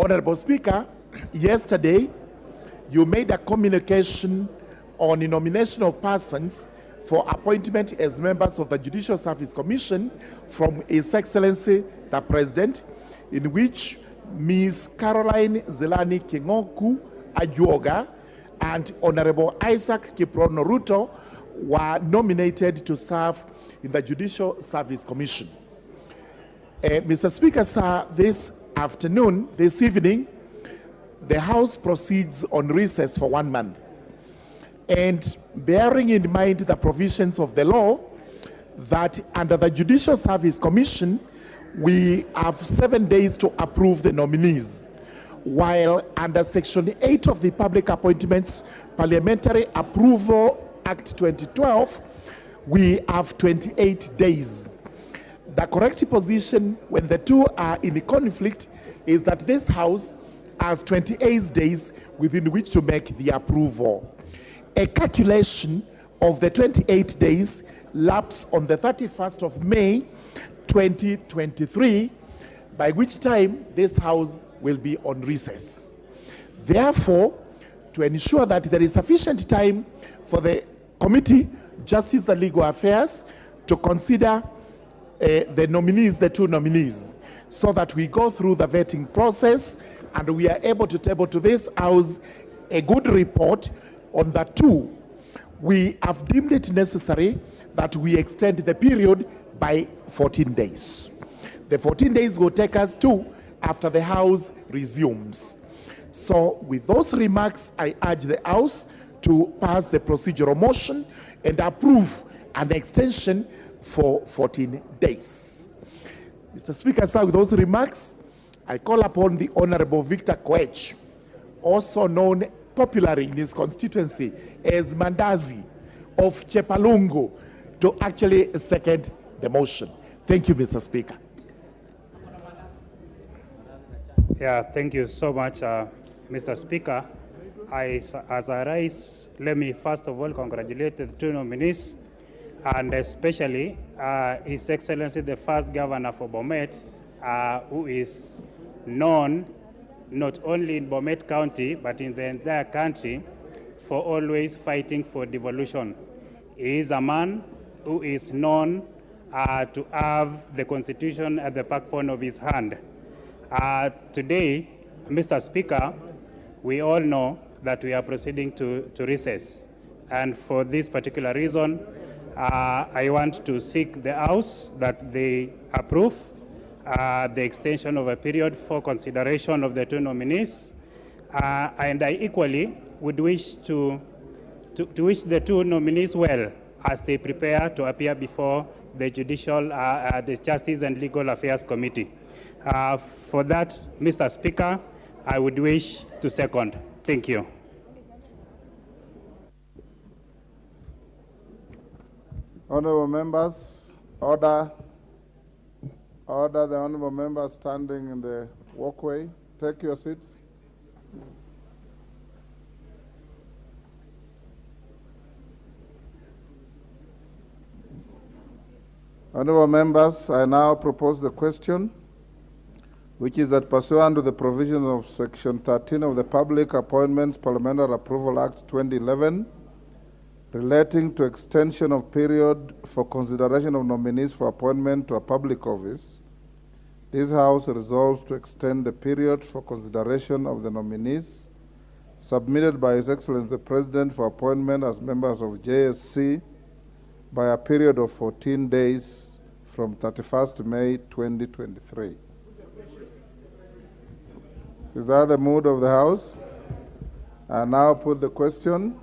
Honorable Speaker, yesterday you made a communication on the nomination of persons for appointment as members of the Judicial Service Commission from His Excellency the President, in which Ms. Caroline Zelani Kingoku Ajuoga and Honorable Isaac Kiprono Ruto were nominated to serve in the Judicial Service Commission. Mr. Speaker, sir, this evening, the House proceeds on recess for 1 month. And bearing in mind the provisions of the law that under the Judicial Service Commission, we have 7 days to approve the nominees, while under Section 8 of the Public Appointments Parliamentary Approval Act 2012, we have 28 days. The correct position when the two are in conflict is that this House has 28 days within which to make the approval. A calculation of the 28 days lapse on the 31st of May 2023, by which time this House will be on recess. Therefore, to ensure that there is sufficient time for the Committee, Justice and Legal Affairs, to consider the nominees, the two nominees, so that we go through the vetting process and we are able to table to this House a good report on the two. We have deemed it necessary that we extend the period by 14 days. The 14 days will take us to after the House resumes. So with those remarks, I urge the House to pass the procedural motion and approve an extension for 14 days. Mr. Speaker, sir, with those remarks, I call upon the Honorable Victor Koech, also known popularly in his constituency as Mandazi of Chepalungu, to actually second the motion. Thank you, Mr. Speaker. Yeah, thank you so much, Mr. Speaker. As I rise, let me first of all congratulate the two nominees, and especially His Excellency the first Governor for Bomet, who is known not only in Bomet County, but in the entire country for always fighting for devolution. He is a man who is known to have the Constitution at the backbone of his hand. Today, Mr. Speaker, we all know that we are proceeding to recess. And for this particular reason, I want to seek the House that they approve the extension of a period for consideration of the two nominees. And I equally would wish to wish the two nominees well as they prepare to appear before the the Justice and Legal Affairs Committee. For that, Mr. Speaker, I would wish to second. Thank you. Honorable members, order the honorable members standing in the walkway. Take your seats. Honorable members, I now propose the question, which is that pursuant to the provision of Section 13 of the Public Appointments Parliamentary Approval Act 2011, relating to extension of period for consideration of nominees for appointment to a public office, this House resolves to extend the period for consideration of the nominees submitted by His Excellency the President for appointment as members of JSC by a period of 14 days from 31st May 2023. Is that the mood of the House? I now put the question,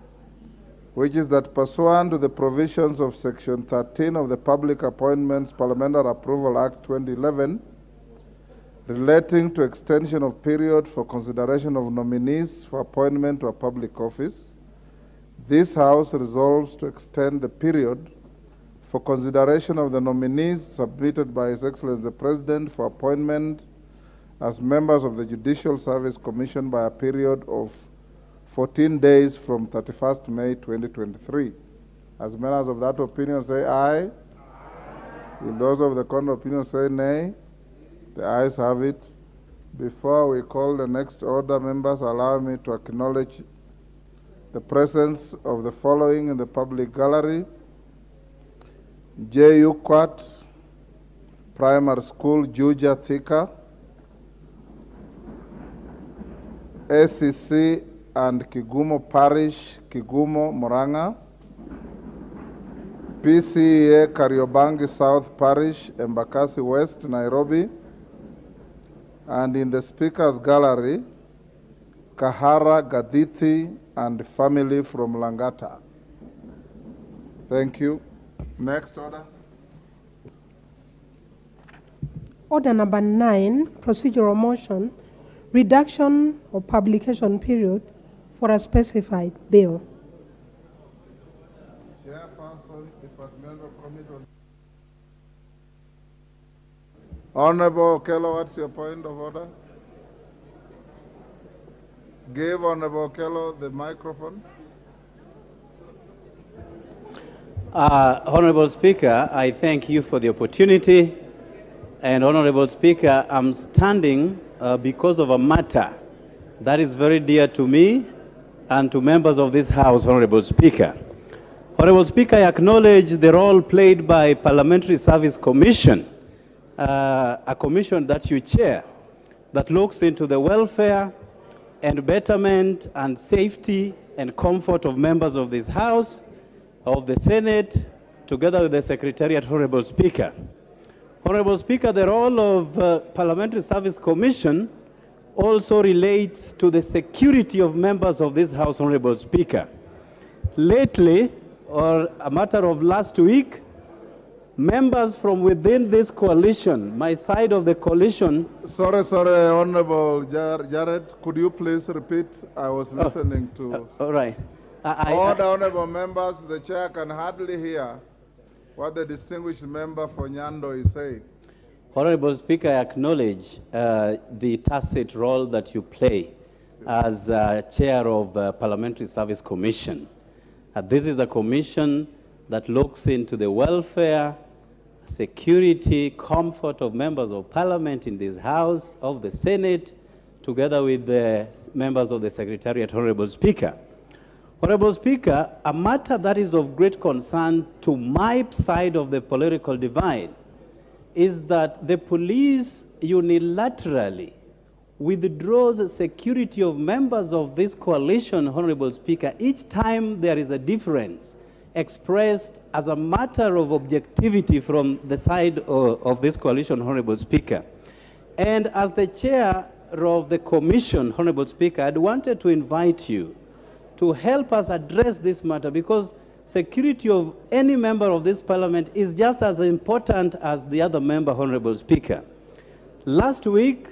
which is that pursuant to the provisions of Section 13 of the Public Appointments Parliamentary Approval Act 2011, relating to extension of period for consideration of nominees for appointment to a public office, this House resolves to extend the period for consideration of the nominees submitted by His Excellency the President for appointment as members of the Judicial Service Commission by a period of 14 days from 31st May 2023. As members of that opinion say aye. Aye. Will those of the contrary opinion say nay? The ayes have it. Before we call the next order, members, allow me to acknowledge the presence of the following in the public gallery: J. Ukwat Primary School, Juja, Thika; ACC and Kigumo Parish, Kigumo, Murang'a; PCEA Kariobangi South Parish, Embakasi West, Nairobi; and in the Speaker's Gallery, Kahara, Gadithi, and family from Langata. Thank you. Next order. Order number 9, procedural motion, reduction of publication period for a specified bill. Chairperson, Departmental Committee on... Honorable Okello, what's your point of order? Give Honorable Okello the microphone. Honorable Speaker, I thank you for the opportunity. And Honorable Speaker, I'm standing because of a matter that is very dear to me and to members of this House, Honorable Speaker. Honorable Speaker, I acknowledge the role played by Parliamentary Service Commission, a commission that you chair, that looks into the welfare and betterment and safety and comfort of members of this House, of the Senate, together with the Secretariat, Honorable Speaker. Honorable Speaker, the role of Parliamentary Service Commission also relates to the security of members of this House, Honorable Speaker. Lately, or a matter of last week, members from within this coalition, my side of the coalition... Sorry, Honorable Jared, could you please repeat? I was listening to... all right. All the honorable members, the chair can hardly hear what the distinguished member for Nyando is saying. Honorable Speaker, I acknowledge the tacit role that you play as chair of Parliamentary Service Commission. This is a commission that looks into the welfare, security, comfort of members of Parliament in this House, of the Senate, together with the members of the Secretariat, Honorable Speaker. Honorable Speaker, a matter that is of great concern to my side of the political divide is that the police unilaterally withdraws security of members of this coalition, Honorable Speaker, each time there is a difference expressed as a matter of objectivity from the side of this coalition, Honorable Speaker. And as the chair of the commission, Honorable Speaker, I'd wanted to invite you to help us address this matter, because security of any member of this parliament is just as important as the other member, Honorable Speaker. Last week,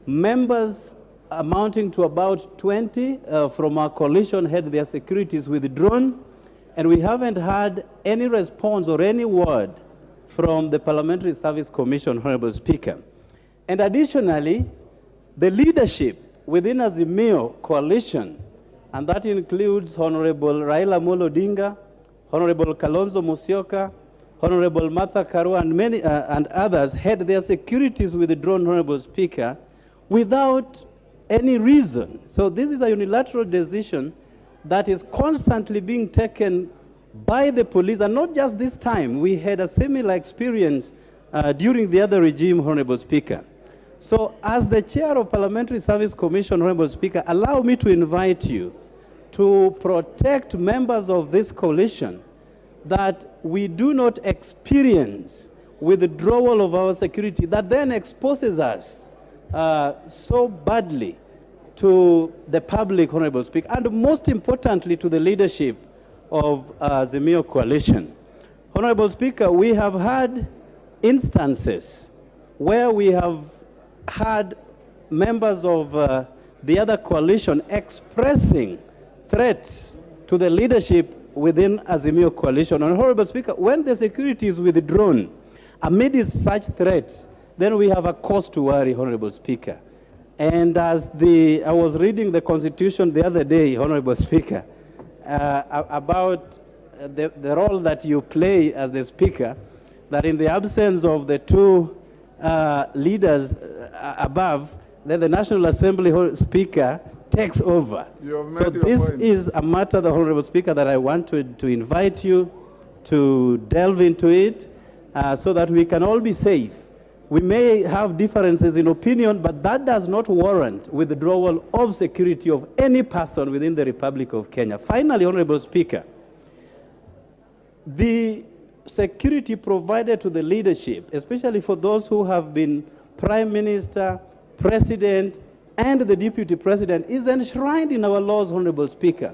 members amounting to about 20 from our coalition had their securities withdrawn, and we haven't had any response or any word from the Parliamentary Service Commission, Honorable Speaker. And additionally, the leadership within Azimio coalition, and that includes Honorable Raila Amolo Odinga, Honorable Kalonzo Musyoka, Honorable Martha Karua, and many and others had their securities withdrawn, Honorable Speaker, without any reason. So this is a unilateral decision that is constantly being taken by the police, and not just this time. We had a similar experience during the other regime, Honorable Speaker. So as the chair of Parliamentary Service Commission, Honorable Speaker, allow me to invite you to protect members of this coalition that we do not experience withdrawal of our security that then exposes us so badly to the public, Honorable Speaker, and most importantly to the leadership of Azimio coalition. Honorable Speaker, we have had instances where we have had members of the other coalition expressing threats to the leadership within Azimio coalition. And Honorable Speaker, when the security is withdrawn amidst such threats, then we have a cause to worry, Honorable Speaker. And as I was reading the Constitution the other day, Honorable Speaker, about the role that you play as the Speaker, that in the absence of the two leaders above, then the National Assembly Speaker takes over. So this is a matter, the Honorable Speaker, that I want to invite you to delve into it so that we can all be safe. We may have differences in opinion, but that does not warrant withdrawal of security of any person within the Republic of Kenya. Finally, Honorable Speaker, the security provided to the leadership, especially for those who have been Prime Minister, President, and the Deputy President, is enshrined in our laws, Honorable Speaker.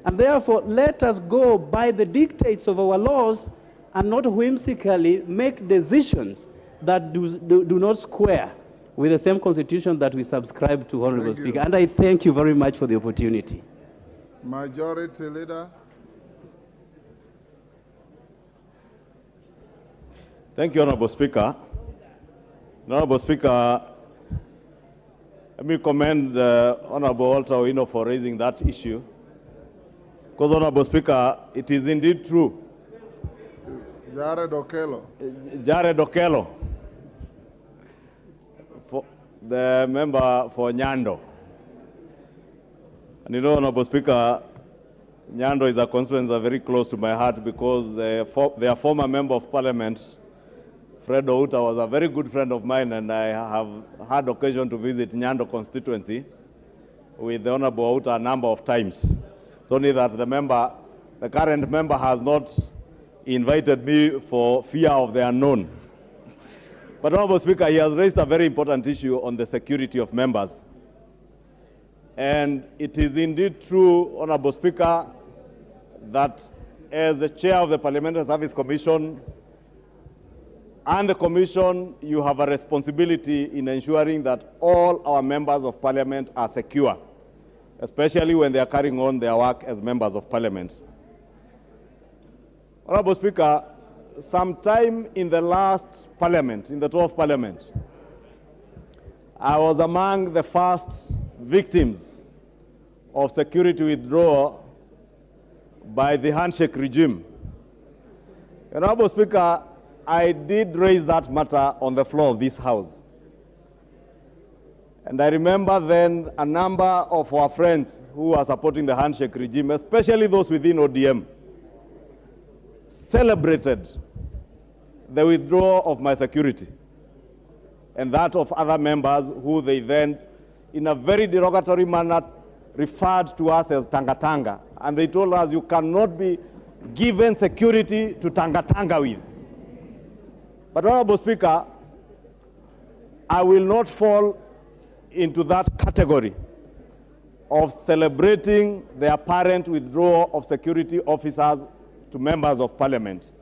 And therefore, let us go by the dictates of our laws and not whimsically make decisions that do not square with the same constitution that we subscribe to, Honorable Speaker. And I thank you very much for the opportunity. Majority Leader. Thank you, Honorable Speaker. Honorable Speaker, let me commend Honorable Walter Owino for raising that issue. Because, Honorable Speaker, it is indeed true. Jared Okello. Jared Okello, for the member for Nyando. And you know, Honorable Speaker, Nyando is a constituency very close to my heart because their former member of Parliament, Fred Outa, was a very good friend of mine, and I have had occasion to visit Nyando constituency with the Honorable Outa a number of times. It's only that the current member has not invited me for fear of the unknown. But Honorable Speaker, he has raised a very important issue on the security of members. And it is indeed true, Honorable Speaker, that as the chair of the Parliamentary Service Commission and the Commission, you have a responsibility in ensuring that all our members of Parliament are secure, especially when they are carrying on their work as members of Parliament. Honorable Speaker, sometime in the last Parliament, in the 12th Parliament, I was among the first victims of security withdrawal by the handshake regime. Honorable Speaker, I did raise that matter on the floor of this House. And I remember then a number of our friends who were supporting the handshake regime, especially those within ODM, celebrated the withdrawal of my security and that of other members who they then, in a very derogatory manner, referred to us as Tanga-Tanga. And they told us, you cannot be given security to Tanga-Tanga with. But, Honorable Speaker, I will not fall into that category of celebrating the apparent withdrawal of security officers to members of Parliament.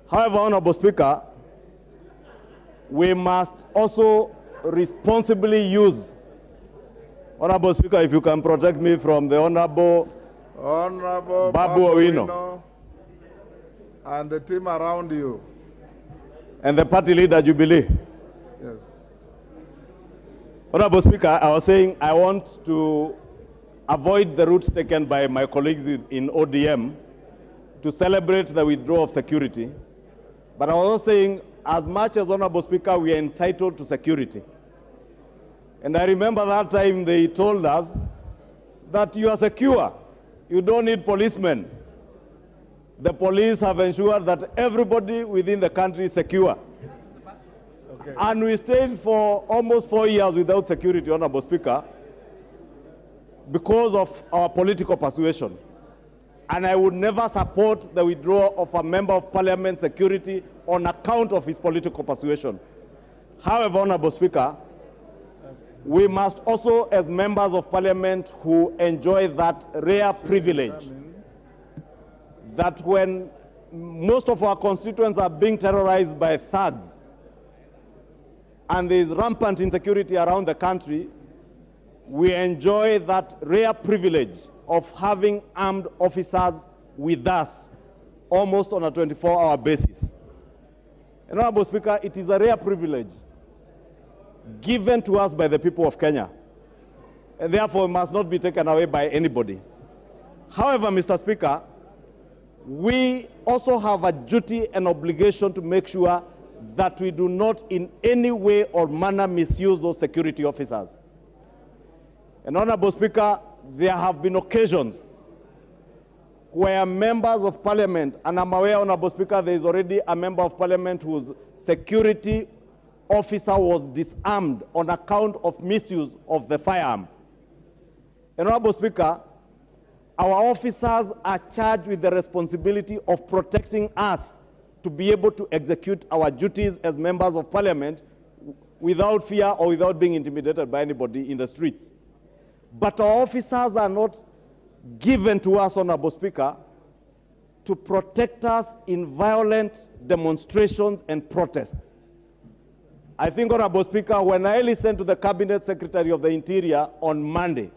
However, Honorable Speaker, we must also responsibly use, Honorable Speaker, if you can protect me from the Honorable Babu Owino and the team around you. And the party leader, Jubilee. Yes. Honorable Speaker, I was saying I want to avoid the route taken by my colleagues in ODM to celebrate the withdrawal of security. But I was also saying, as much as, Honorable Speaker, we are entitled to security. And I remember that time they told us that you are secure. You don't need policemen. The police have ensured that everybody within the country is secure. Okay. And we stayed for almost 4 years without security, Honorable Speaker, because of our political persuasion. And I would never support the withdrawal of a member of Parliament security on account of his political persuasion. However, Honorable Speaker, we must also, as members of Parliament who enjoy that rare privilege, that when most of our constituents are being terrorized by thugs and there is rampant insecurity around the country, we enjoy that rare privilege of having armed officers with us almost on a 24-hour basis. And, Honorable Speaker, it is a rare privilege given to us by the people of Kenya, and therefore must not be taken away by anybody. However, Mr. Speaker, we also have a duty and obligation to make sure that we do not in any way or manner misuse those security officers. And Honorable Speaker, there have been occasions where members of parliament, and I'm aware, Honorable Speaker, there is already a member of parliament whose security officer was disarmed on account of misuse of the firearm. And Honorable Speaker, our officers are charged with the responsibility of protecting us to be able to execute our duties as members of parliament without fear or without being intimidated by anybody in the streets. But our officers are not given to us, Honorable Speaker, to protect us in violent demonstrations and protests. I think, Honorable Speaker, when I listened to the Cabinet Secretary of the Interior on Monday,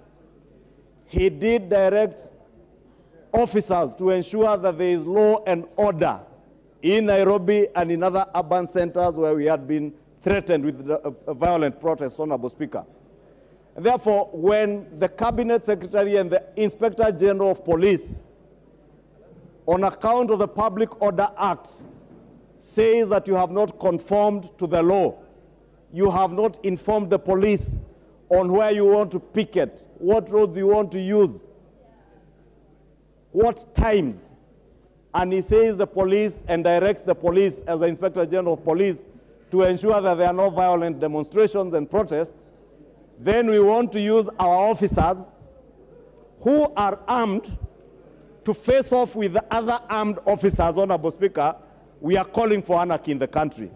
he did direct officers to ensure that there is law and order in Nairobi and in other urban centers where we had been threatened with violent protests, Honorable Speaker. And therefore, when the Cabinet Secretary and the Inspector General of Police, on account of the Public Order Act, says that you have not conformed to the law, you have not informed the police on where you want to picket, what roads you want to use, what times, and he says the police and directs the police as the Inspector General of Police to ensure that there are no violent demonstrations and protests, then we want to use our officers who are armed to face off with the other armed officers, Honorable Speaker. We are calling for anarchy in the country.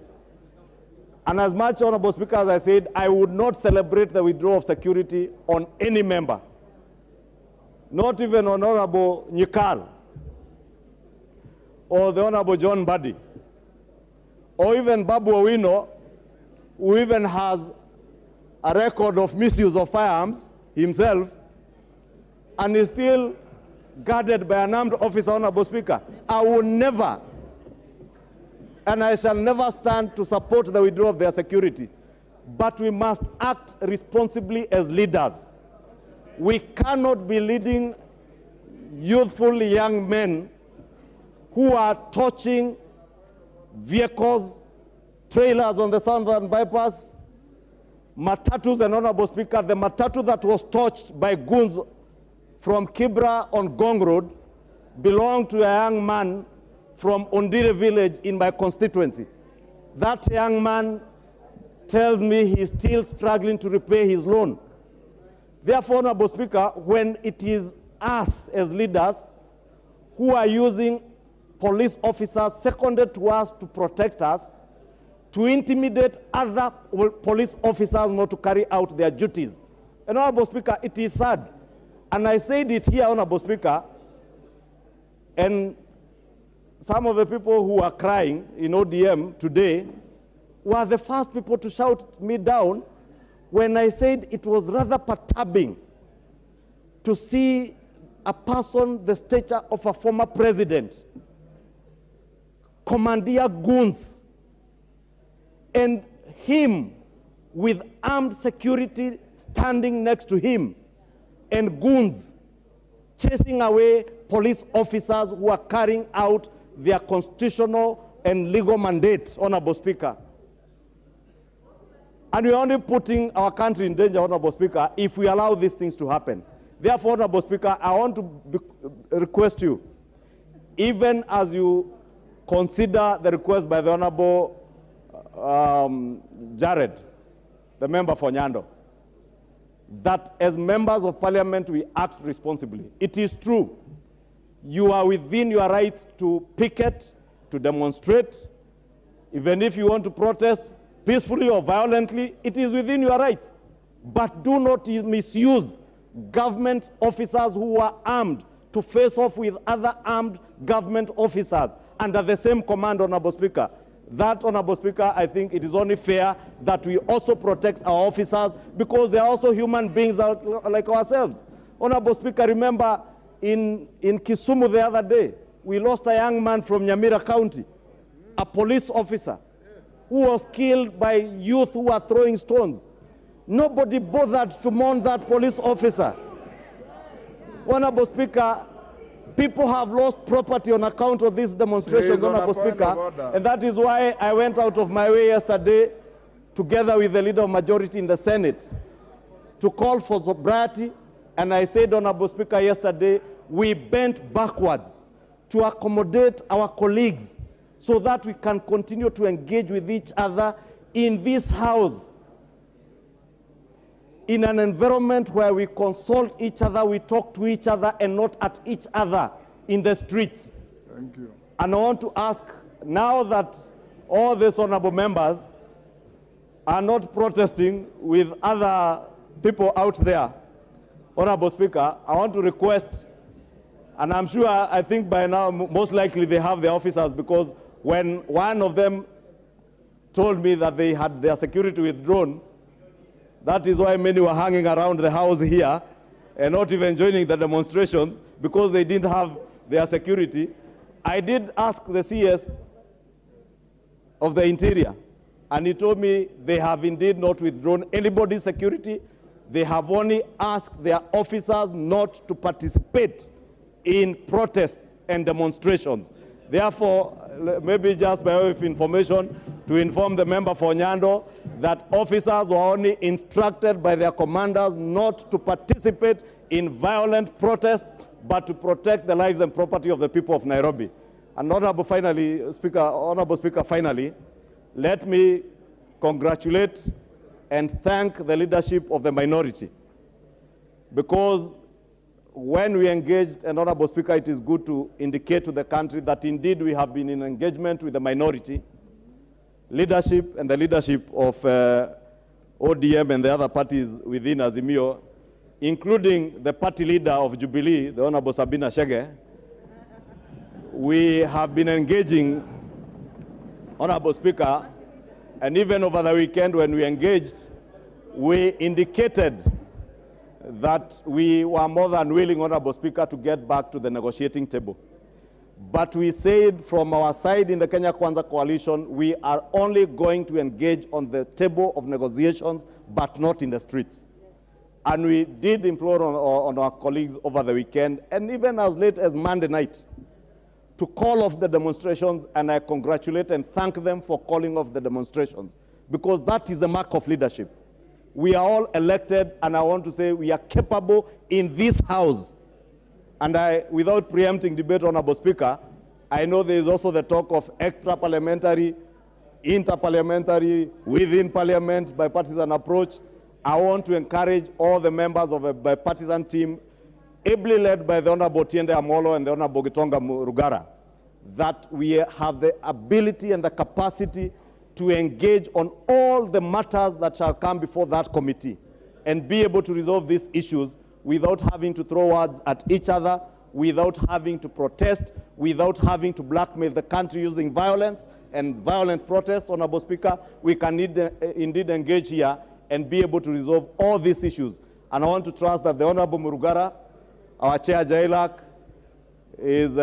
And as much, Honorable Speaker, as I said, I would not celebrate the withdrawal of security on any member, not even Honorable Nyikal, or the Honorable John Buddy, or even Babu Owino, who even has a record of misuse of firearms himself, and is still guarded by an armed officer, Honorable Speaker. I will never, and I shall never stand to support the withdrawal of their security. But we must act responsibly as leaders. We cannot be leading youthful young men who are torching vehicles, trailers on the southern bypass, matatus, and Honorable Speaker, the matatu that was torched by goons from Kibra on Gong Road belonged to a young man from Ondire village in my constituency. That young man tells me he's still struggling to repay his loan. Therefore, Honorable Speaker, when it is us as leaders who are using police officers seconded to us to protect us, to intimidate other police officers not to carry out their duties. And Honorable Speaker, it is sad. And I said it here, Honorable Speaker, and some of the people who are crying in ODM today were the first people to shout me down when I said it was rather perturbing to see a person the stature of a former president commandeer goons and him with armed security standing next to him and goons chasing away police officers who are carrying out their constitutional and legal mandate, Honorable Speaker. And we're only putting our country in danger, Honorable Speaker, if we allow these things to happen. Therefore, Honorable Speaker, I want to request you, even as you consider the request by the Honorable Jared, the member for Nyando, that as members of parliament we act responsibly. It is true, you are within your rights to picket, to demonstrate, even if you want to protest peacefully or violently, it is within your rights. But do not misuse government officers who are armed to face off with other armed government officers under the same command, Honorable Speaker. That, Honorable Speaker, I think it is only fair that we also protect our officers because they are also human beings like ourselves. Honorable Speaker, remember in Kisumu the other day, we lost a young man from Nyamira County, a police officer, who was killed by youth who were throwing stones. Nobody bothered to mourn that police officer. Honorable Speaker, People have lost property on account of these demonstrations, Please, on a Honorable point Speaker. of order. And that is why I went out of my way yesterday, together with the leader of majority in the Senate, to call for sobriety. And I said, Honorable Speaker, yesterday, we bent backwards to accommodate our colleagues so that we can continue to engage with each other in this house, in an environment where we consult each other, we talk to each other, and not at each other in the streets. Thank you. And I want to ask, now that all these honorable members are not protesting with other people out there, Honorable Speaker, I want to request, and I'm sure, I think by now, most likely they have their officers, because when one of them told me that they had their security withdrawn, that is why many were hanging around the house here and not even joining the demonstrations, because they didn't have their security. I did ask the CS of the Interior, and he told me they have indeed not withdrawn anybody's security. They have only asked their officers not to participate in protests and demonstrations. Therefore, maybe just by way of information, to inform the member for Nyando that officers were only instructed by their commanders not to participate in violent protests, but to protect the lives and property of the people of Nairobi. And Honorable Speaker, finally, let me congratulate and thank the leadership of the minority, because when we engaged, and Honorable Speaker, it is good to indicate to the country that indeed we have been in engagement with the minority leadership and the leadership of ODM and the other parties within Azimio, including the party leader of Jubilee, the Honorable Sabina Chege. We have been engaging, Honorable Speaker, and even over the weekend when we engaged, we indicated that we were more than willing, Honorable Speaker, to get back to the negotiating table. But we said from our side in the Kenya Kwanza coalition, we are only going to engage on the table of negotiations, but not in the streets. And we did implore on our colleagues over the weekend, and even as late as Monday night, to call off the demonstrations, and I congratulate and thank them for calling off the demonstrations, because that is the mark of leadership. We are all elected, and I want to say we are capable in this house. And without preempting debate, Honorable Speaker, I know there is also the talk of extra-parliamentary, inter-parliamentary, within parliament, bipartisan approach. I want to encourage all the members of a bipartisan team, ably led by the Honorable Tiende Amolo and the Honorable Gitonga Rugara, that we have the ability and the capacity to engage on all the matters that shall come before that committee and be able to resolve these issues without having to throw words at each other, without having to protest, without having to blackmail the country using violence and violent protests. Honorable Speaker, we can indeed engage here and be able to resolve all these issues. And I want to trust that the Honorable Murugara, our Chair Jailak, his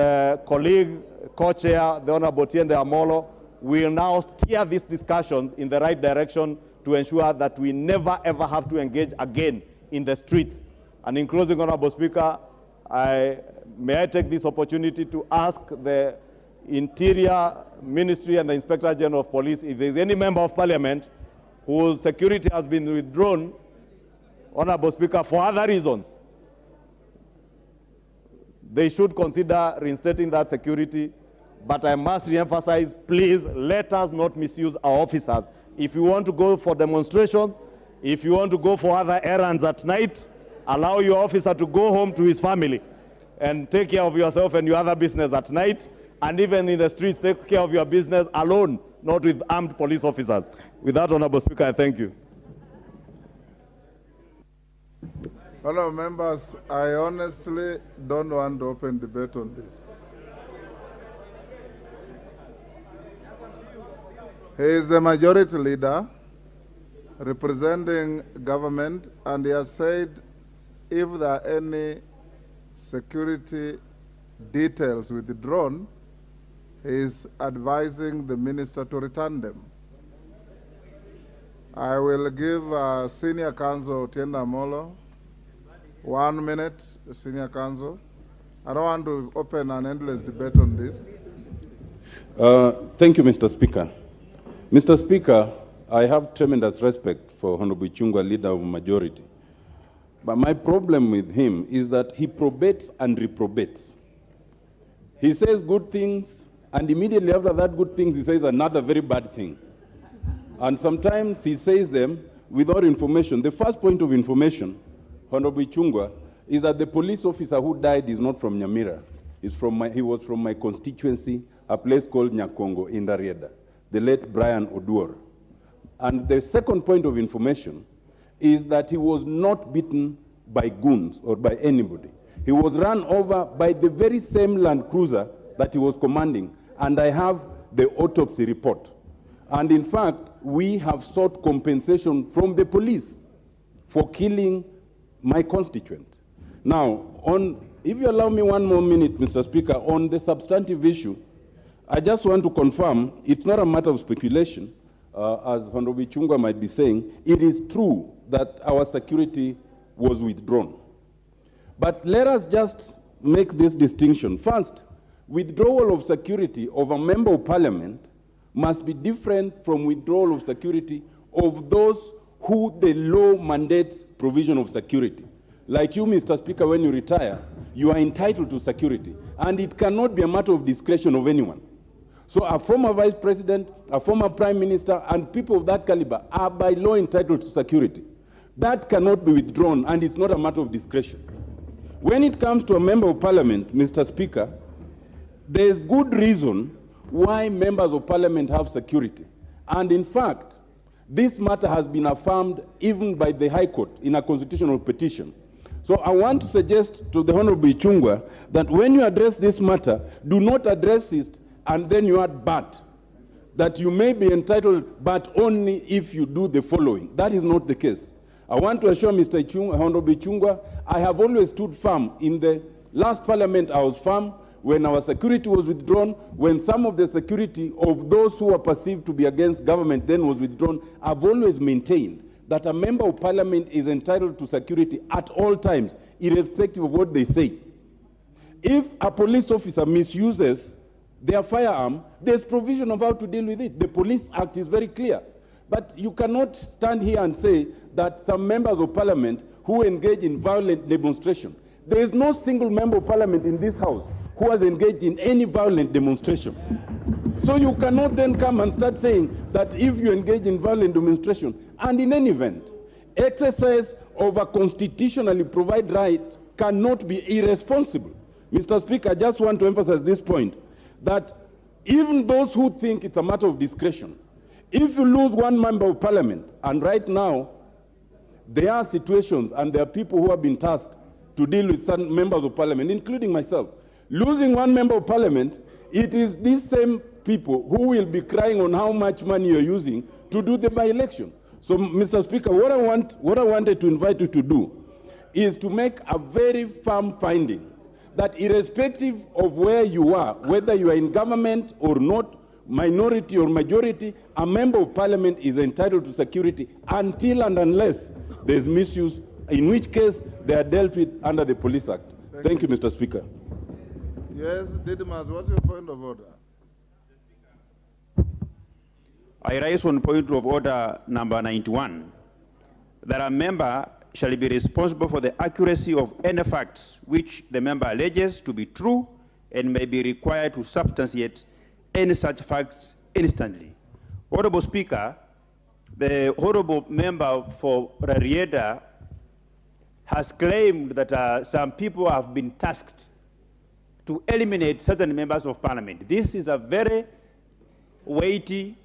colleague, co-chair, the Honorable Tiende Amolo, will now steer these discussions in the right direction to ensure that we never ever have to engage again in the streets. And in closing, Honorable Speaker, may I take this opportunity to ask the Interior Ministry and the Inspector General of Police if there is any member of Parliament whose security has been withdrawn, Honorable Speaker, for other reasons, they should consider reinstating that security. But I must re-emphasize, please, let us not misuse our officers. If you want to go for demonstrations, if you want to go for other errands at night, allow your officer to go home to his family and take care of yourself and your other business at night. And even in the streets, take care of your business alone, not with armed police officers. With that, Honorable Speaker, I thank you. Honourable members, I honestly don't want to open debate on this. He is the majority leader representing government, and he has said if there are any security details withdrawn, he is advising the minister to return them. I will give Senior Counsel Tiende Amolo 1 minute, Senior Counsel. I don't want to open an endless debate on this. Thank you, Mr. Speaker. Mr. Speaker, I have tremendous respect for Honorable Chungwa, leader of majority. But my problem with him is that he probates and reprobates. He says good things, and immediately after that good things, he says another very bad thing. And sometimes he says them without information. The first point of information, Honorable Chungwa, is that the police officer who died is not from Nyamira. He was from my constituency, a place called Nyakongo in Rarieda, the late Brian Oduor. And the second point of information is that he was not beaten by goons or by anybody. He was run over by the very same Land Cruiser that he was commanding, and I have the autopsy report. And in fact, we have sought compensation from the police for killing my constituent. Now, if you allow me one more minute, Mr. Speaker, on the substantive issue, I just want to confirm it's not a matter of speculation, as Honorable Chungwa might be saying. It is true that our security was withdrawn. But let us just make this distinction. First, withdrawal of security of a member of parliament must be different from withdrawal of security of those who the law mandates provision of security. Like you, Mr. Speaker, when you retire, you are entitled to security, and it cannot be a matter of discretion of anyone. So a former vice president, a former prime minister, and people of that caliber are by law entitled to security. That cannot be withdrawn, and it's not a matter of discretion. When it comes to a member of parliament, Mr. Speaker, there is good reason why members of parliament have security. And in fact, this matter has been affirmed even by the High Court in a constitutional petition. So I want to suggest to the Honorable Chungwa that when you address this matter, do not address it and then you add but, that you may be entitled but only if you do the following. That is not the case. I want to assure Mr. Honorable Chungwa, I have always stood firm. In the last parliament, I was firm. When our security was withdrawn, when some of the security of those who were perceived to be against government then was withdrawn, I've always maintained that a member of parliament is entitled to security at all times, irrespective of what they say. If a police officer misuses their firearm, there's provision of how to deal with it. The Police Act is very clear. But you cannot stand here and say that some members of parliament who engage in violent demonstration, there is no single member of parliament in this house who has engaged in any violent demonstration. So you cannot then come and start saying that if you engage in violent demonstration, and in any event, exercise of a constitutionally provided right cannot be irresponsible. Mr. Speaker, I just want to emphasize this point, that even those who think it's a matter of discretion, if you lose one member of parliament, and right now, there are situations and there are people who have been tasked to deal with some members of parliament, including myself. Losing one member of parliament, it is these same people who will be crying on how much money you're using to do the by-election. So, Mr. Speaker, what I wanted to invite you to do is to make a very firm finding that irrespective of where you are, whether you are in government or not, minority or majority, a member of parliament is entitled to security until and unless there is misuse, in which case they are dealt with under the Police Act. Thank you, Mr. Speaker. Yes, Didymus, what's your point of order? I raise on point of order number 91, that a member shall be responsible for the accuracy of any facts which the member alleges to be true and may be required to substantiate any such facts instantly. Honorable Speaker, the honorable member for Rarieda has claimed that some people have been tasked to eliminate certain members of parliament. This is a very weighty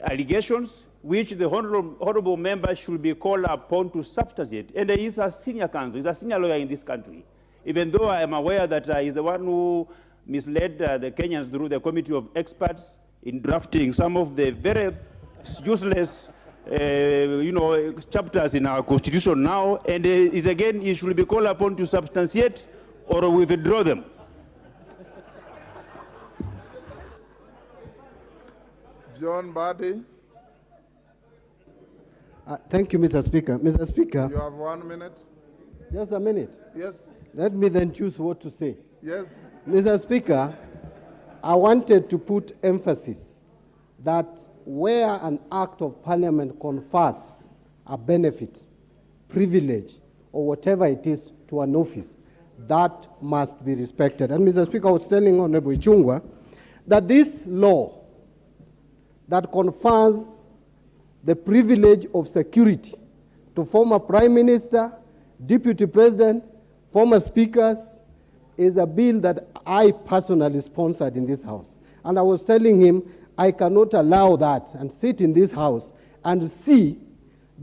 allegations which the honorable member should be called upon to substantiate. And he is a senior counsel, he's a senior lawyer in this country. Even though I am aware that he's the one who misled the Kenyans through the committee of experts in drafting some of the very useless chapters in our constitution now, and again, he should be called upon to substantiate or withdraw them. John Badi. Thank you, Mr. Speaker. Mr. Speaker. You have 1 minute. Just a minute. Yes. Let me then choose what to say. Yes. Mr. Speaker, I wanted to put emphasis that where an act of parliament confers a benefit, privilege, or whatever it is to an office, that must be respected. And Mr. Speaker, I was telling Honorable Ichung'wah that this law that confers the privilege of security to former Prime Minister, Deputy President, former speakers, is a bill that I personally sponsored in this House. And I was telling him I cannot allow that and sit in this House and see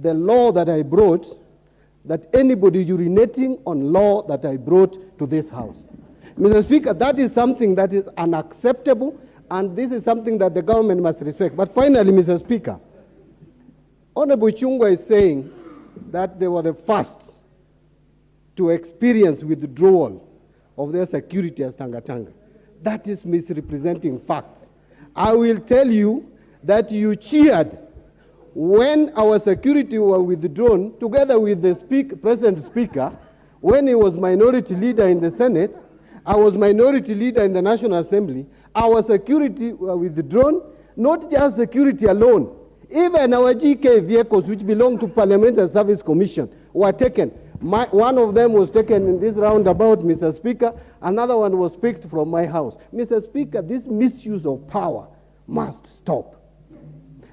the law that I brought, that anybody urinating on law that I brought to this House. Mr. Speaker, that is something that is unacceptable, and this is something that the government must respect. But finally, Mr. Speaker, Honorable Ichung'wah is saying that they were the first to experience withdrawal of their security as Tanga. That is misrepresenting facts. I will tell you that you cheered when our security were withdrawn, together with the present speaker, when he was minority leader in the Senate, I was minority leader in the National Assembly, our security were withdrawn, not just security alone. Even our GK vehicles, which belong to Parliamentary Service Commission, were taken. One of them was taken in this roundabout, Mr. Speaker. Another one was picked from my house. Mr. Speaker, this misuse of power must stop.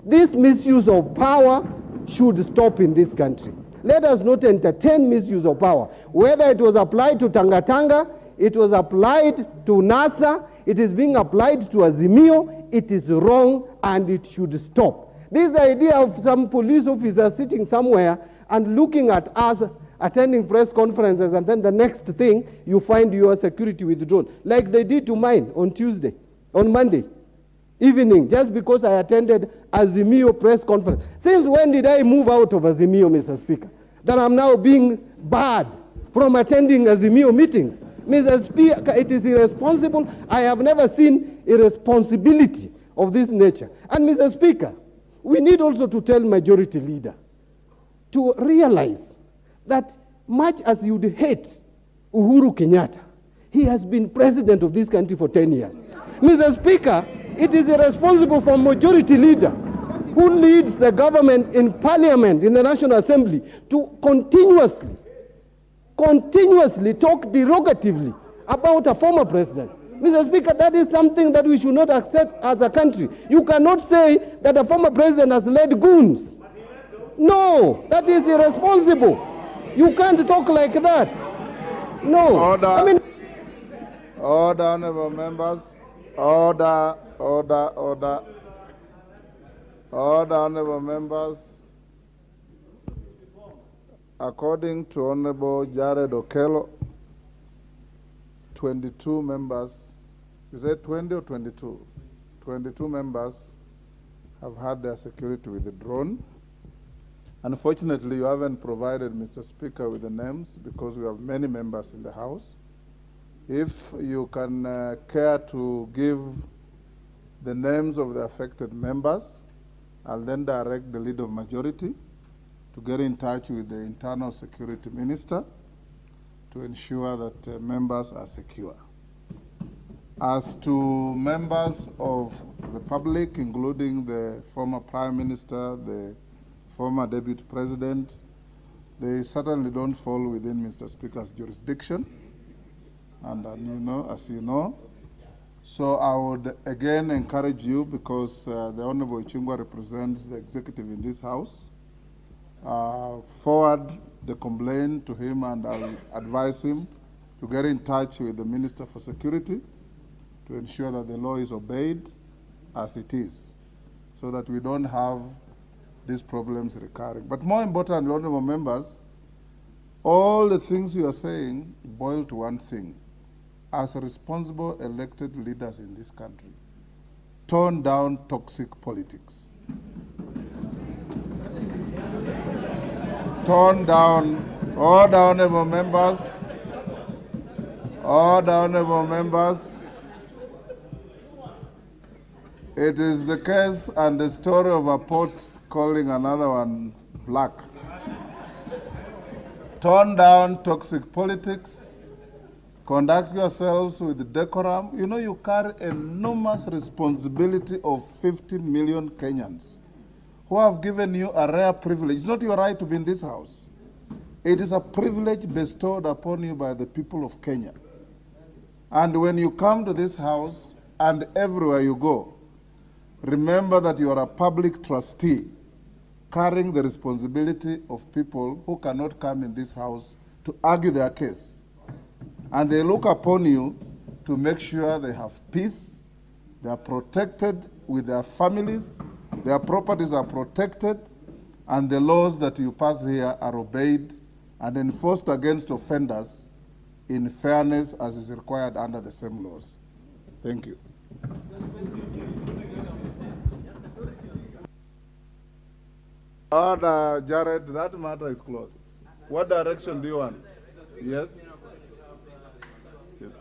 This misuse of power should stop in this country. Let us not entertain misuse of power. Whether it was applied to Tanga, it was applied to NASA, it is being applied to Azimio, it is wrong and it should stop. This idea of some police officer sitting somewhere and looking at us attending press conferences, and then the next thing you find your security withdrawn, like they did to mine on Monday evening, just because I attended Azimio press conference. Since when did I move out of Azimio, Mr. Speaker, that I'm now being barred from attending Azimio meetings? Mr. Speaker, it is irresponsible. I have never seen irresponsibility of this nature. And Mr. Speaker, we need also to tell majority leader to realize that much as you'd hate Uhuru Kenyatta, he has been president of this country for 10 years. Mr. Speaker, it is irresponsible for majority leader who leads the government in parliament, in the National Assembly, to continuously talk derogatively about a former president. Mr. Speaker, that is something that we should not accept as a country. You cannot say that a former president has led goons. No, that is irresponsible. You can't talk like that. No. Order. I mean, order, honorable members. Order, honorable members. According to Honorable Jared Okello, 22 members, you said 20 or 22? 22 members have had their security withdrawn. Unfortunately, you haven't provided, Mr. Speaker, with the names because we have many members in the House. If you can care to give the names of the affected members, I'll then direct the leader of majority to get in touch with the Internal Security Minister to ensure that members are secure. As to members of the public, including the former Prime Minister, the former Deputy President, they certainly don't fall within Mr. Speaker's jurisdiction, and as you know. So I would again encourage you, because the Honorable Ichung'wah represents the executive in this House, forward the complaint to him, and I'll advise him to get in touch with the Minister for Security to ensure that the law is obeyed as it is, so that we don't have these problems recurring. But more importantly, honorable members, all the things you are saying boil to one thing. As responsible elected leaders in this country, tone down toxic politics. Tone down. Order, honorable members. Order, honorable members. It is the case and the story of a pot calling another one black. Tone down toxic politics. Conduct yourselves with decorum. You know you carry enormous responsibility of 50 million Kenyans who have given you a rare privilege. It's not your right to be in this house. It is a privilege bestowed upon you by the people of Kenya. And when you come to this house and everywhere you go, remember that you are a public trustee carrying the responsibility of people who cannot come in this house to argue their case. And they look upon you to make sure they have peace, they are protected with their families, their properties are protected, and the laws that you pass here are obeyed and enforced against offenders in fairness as is required under the same laws. Thank you. Order, Jared, that matter is closed. What direction do you want? Yes? Yes.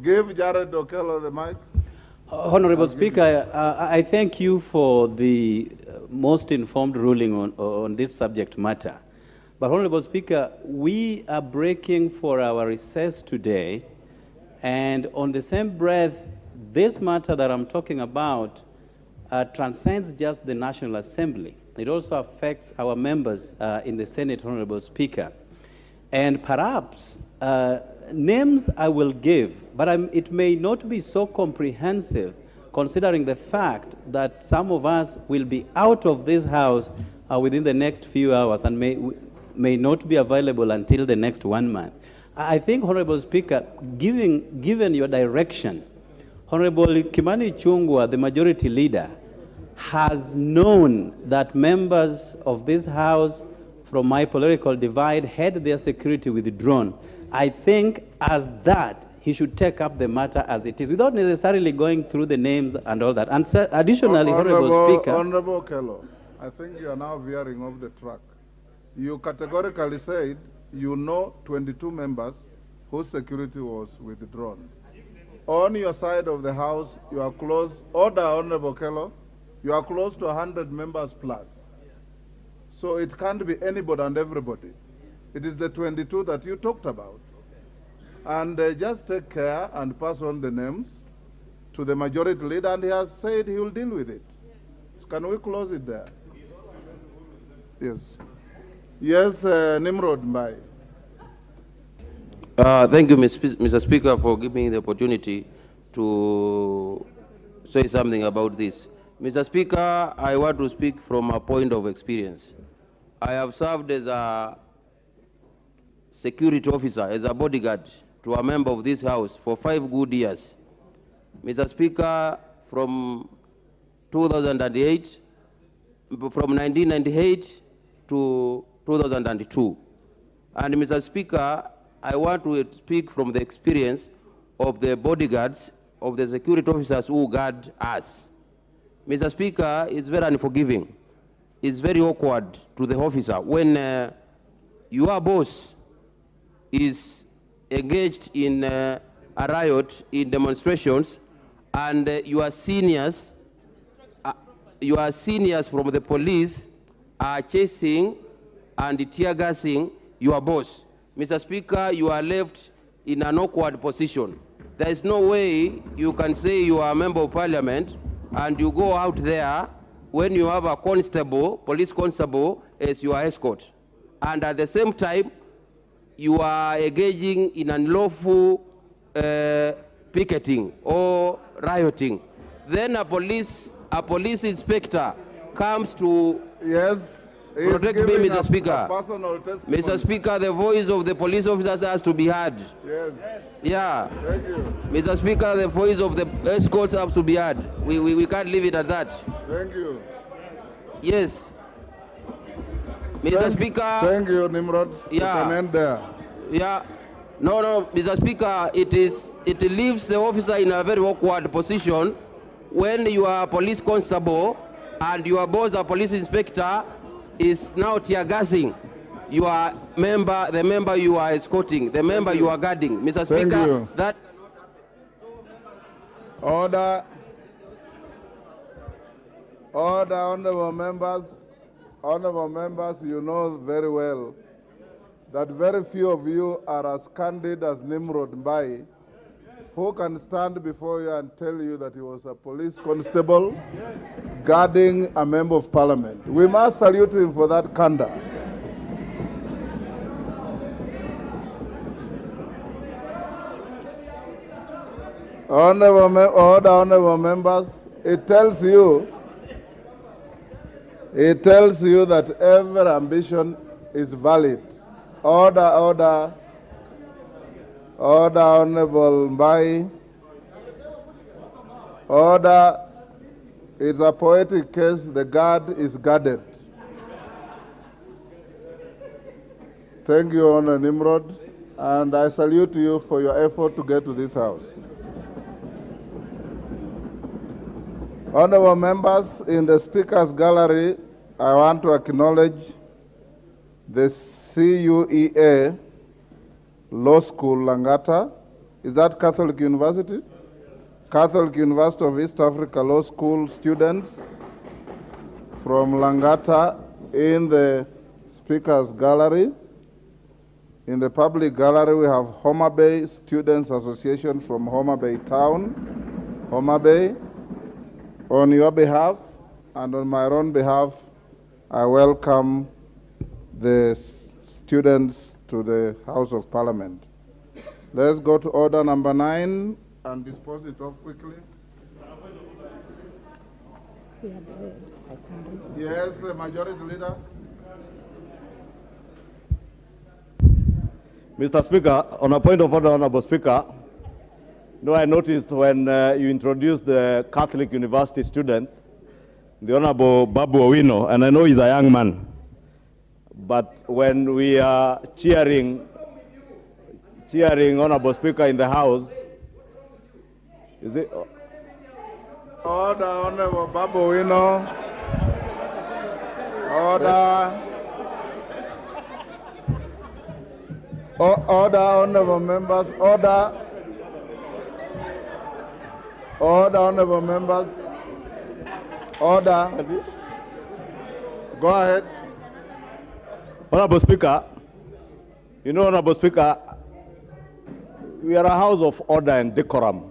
Give Jared Okello the mic. Honorable Speaker, I thank you for the most informed ruling on this subject matter. But Honorable Speaker, we are breaking for our recess today, and on the same breath, this matter that I'm talking about transcends just the National Assembly. It also affects our members in the Senate, Honorable Speaker. And perhaps names I will give, but it may not be so comprehensive considering the fact that some of us will be out of this house within the next few hours and may not be available until the next 1 month. I think, Honorable Speaker, given your direction, Honorable Kimani Ichung'wah, the majority leader, has known that members of this house from my political divide had their security withdrawn. I think as that, he should take up the matter as it is, without necessarily going through the names and all that. And additionally, Honorable Speaker. Honorable Okello, I think you are now veering off the track. You categorically said you know 22 members whose security was withdrawn. On your side of the house, you are close, order, Honorable Okello, you are close to 100 members plus. So it can't be anybody and everybody. It is the 22 that you talked about. And just take care and pass on the names to the majority leader, and he has said he will deal with it. So can we close it there? Yes. Yes, Nimrod Mbai. Thank you, Mr. Speaker, for giving me the opportunity to say something about this. Mr. Speaker, I want to speak from a point of experience. I have served as a security officer, as a bodyguard to a member of this house for 5 good years. Mr. Speaker, from 2008, from 1998 to 2002. And Mr. Speaker, I want to speak from the experience of the bodyguards, of the security officers who guard us. Mr. Speaker, it's very unforgiving. It's very awkward to the officer when your boss is engaged in a riot, in demonstrations, and your seniors from the police are chasing and tear gassing your boss. Mr. Speaker, you are left in an awkward position. There is no way you can say you are a member of parliament and you go out there when you have a constable, police constable, as your escort. And at the same time, you are engaging in unlawful picketing or rioting. Then a police inspector comes to protect me, Mr. Speaker. Mr. Speaker, the voice of the police officers has to be heard. Yes. Yeah. Thank you. Mr. Speaker, the voice of the escorts have to be heard. We can't leave it at that. Thank you. Yes. Mr. Speaker. Thank you, Nimrod. Yeah. You can end there. Yeah. No, Mr. Speaker, it leaves the officer in a very awkward position when you are a police constable and your boss, a police inspector, is now tear gassing your member, the member you are escorting, the member you are guarding. Mr. Speaker, that... Order. Order, honorable members. Honorable members, you know very well that very few of you are as candid as Nimrod Mbai, who can stand before you and tell you that he was a police constable guarding a member of parliament. We must salute him for that candor. Honorable members, it tells you that every ambition is valid. Order, Honorable Mbai. Order. It's a poetic case. The guard is guarded. Thank you, Honor Nimrod, and I salute you for your effort to get to this house. Honorable members, in the Speaker's Gallery, I want to acknowledge the CUEA Law School, Langata. Is that Catholic University? Catholic University of East Africa Law School students from Langata in the Speaker's Gallery. In the public gallery, we have Homa Bay Students Association from Homa Bay Town, Homa Bay. On your behalf and on my own behalf, I welcome the students to the House of Parliament. Let's go to order number 9 and dispose it off quickly. Yes, Majority Leader. Mr. Speaker, on a point of order, Honorable Speaker, I noticed when you introduced the Catholic University students, the Honorable Babu Owino, and I know he's a young man, but when we are cheering Honorable Speaker in the House, is it? Order, Honorable Babu Owino. Order. Order, Honorable members. Order. Order, Honorable members. Order. Go ahead. Honorable Speaker, Honorable Speaker, we are a house of order and decorum.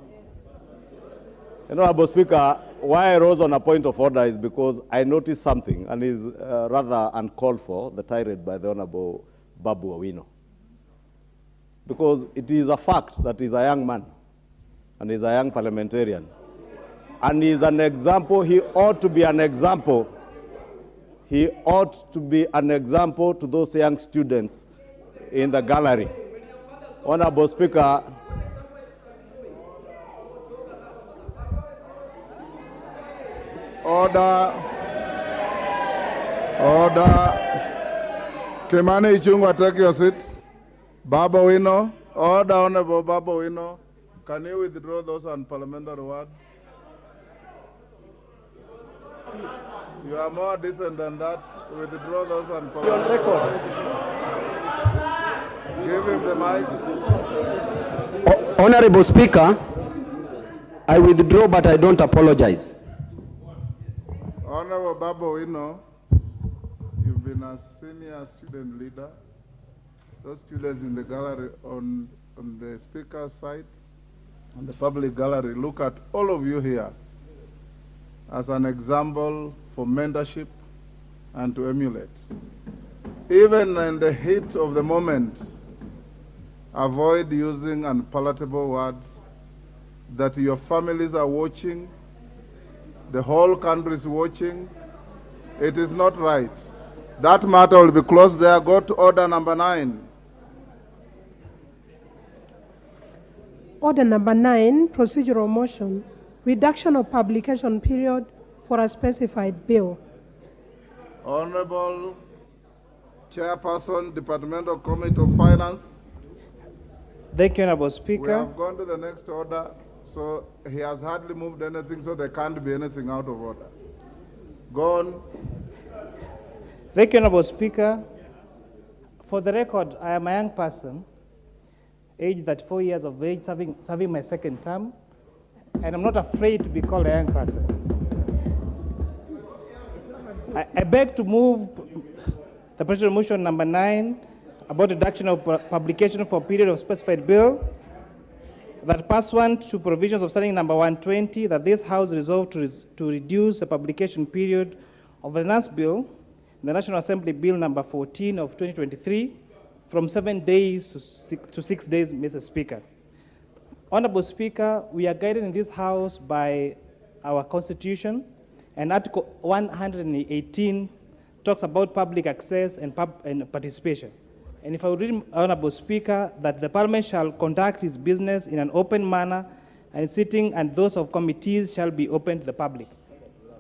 Honorable Speaker, why I rose on a point of order is because I noticed something and is rather uncalled for, the tirade by the Honorable Babu Owino. Because it is a fact that he's a young man and he's a young parliamentarian. And he's an example, he ought to be an example. He ought to be an example to those young students in the gallery. Honorable Speaker, order. Order. Kimani Ichung'wah, take your seat. Babu Owino. Order, Honorable Babu Owino. Can you withdraw those unparliamentary words? You are more decent than that. Withdraw those unparliamentary words. Give him the mic. Honorable Speaker, I withdraw, but I don't apologize. Honorable Babu Owino, you've been a senior student leader. Those students in the gallery on the Speaker's side, on the public gallery, look at all of you here as an example for mentorship and to emulate. Even in the heat of the moment, avoid using unpalatable words that your families are watching, the whole country is watching. It is not right. That matter will be closed there. Go to order number 9. Order number 9, procedural motion, reduction of publication period for a specified bill. Honorable Chairperson, Departmental Committee of Finance. Thank you, Honorable Speaker. We have gone to the next order, so he has hardly moved anything, so there can't be anything out of order. Go on. Thank you, Honorable Speaker. For the record, I am a young person, aged 34 years of age, serving my second term, and I'm not afraid to be called a young person. I beg to move the procedural motion number 9 about reduction of publication for a period of specified bill, that pursuant to provisions of Standing Number 120, that this House resolved to reduce the publication period of the last bill, the National Assembly Bill Number 14 of 2023, from 7 days to 6 days, Mr. Speaker. Honorable Speaker, we are guided in this House by our Constitution, and Article 118 talks about public access and participation. And if I would read, Honorable Speaker, that the Parliament shall conduct its business in an open manner, and sitting and those of committees shall be open to the public.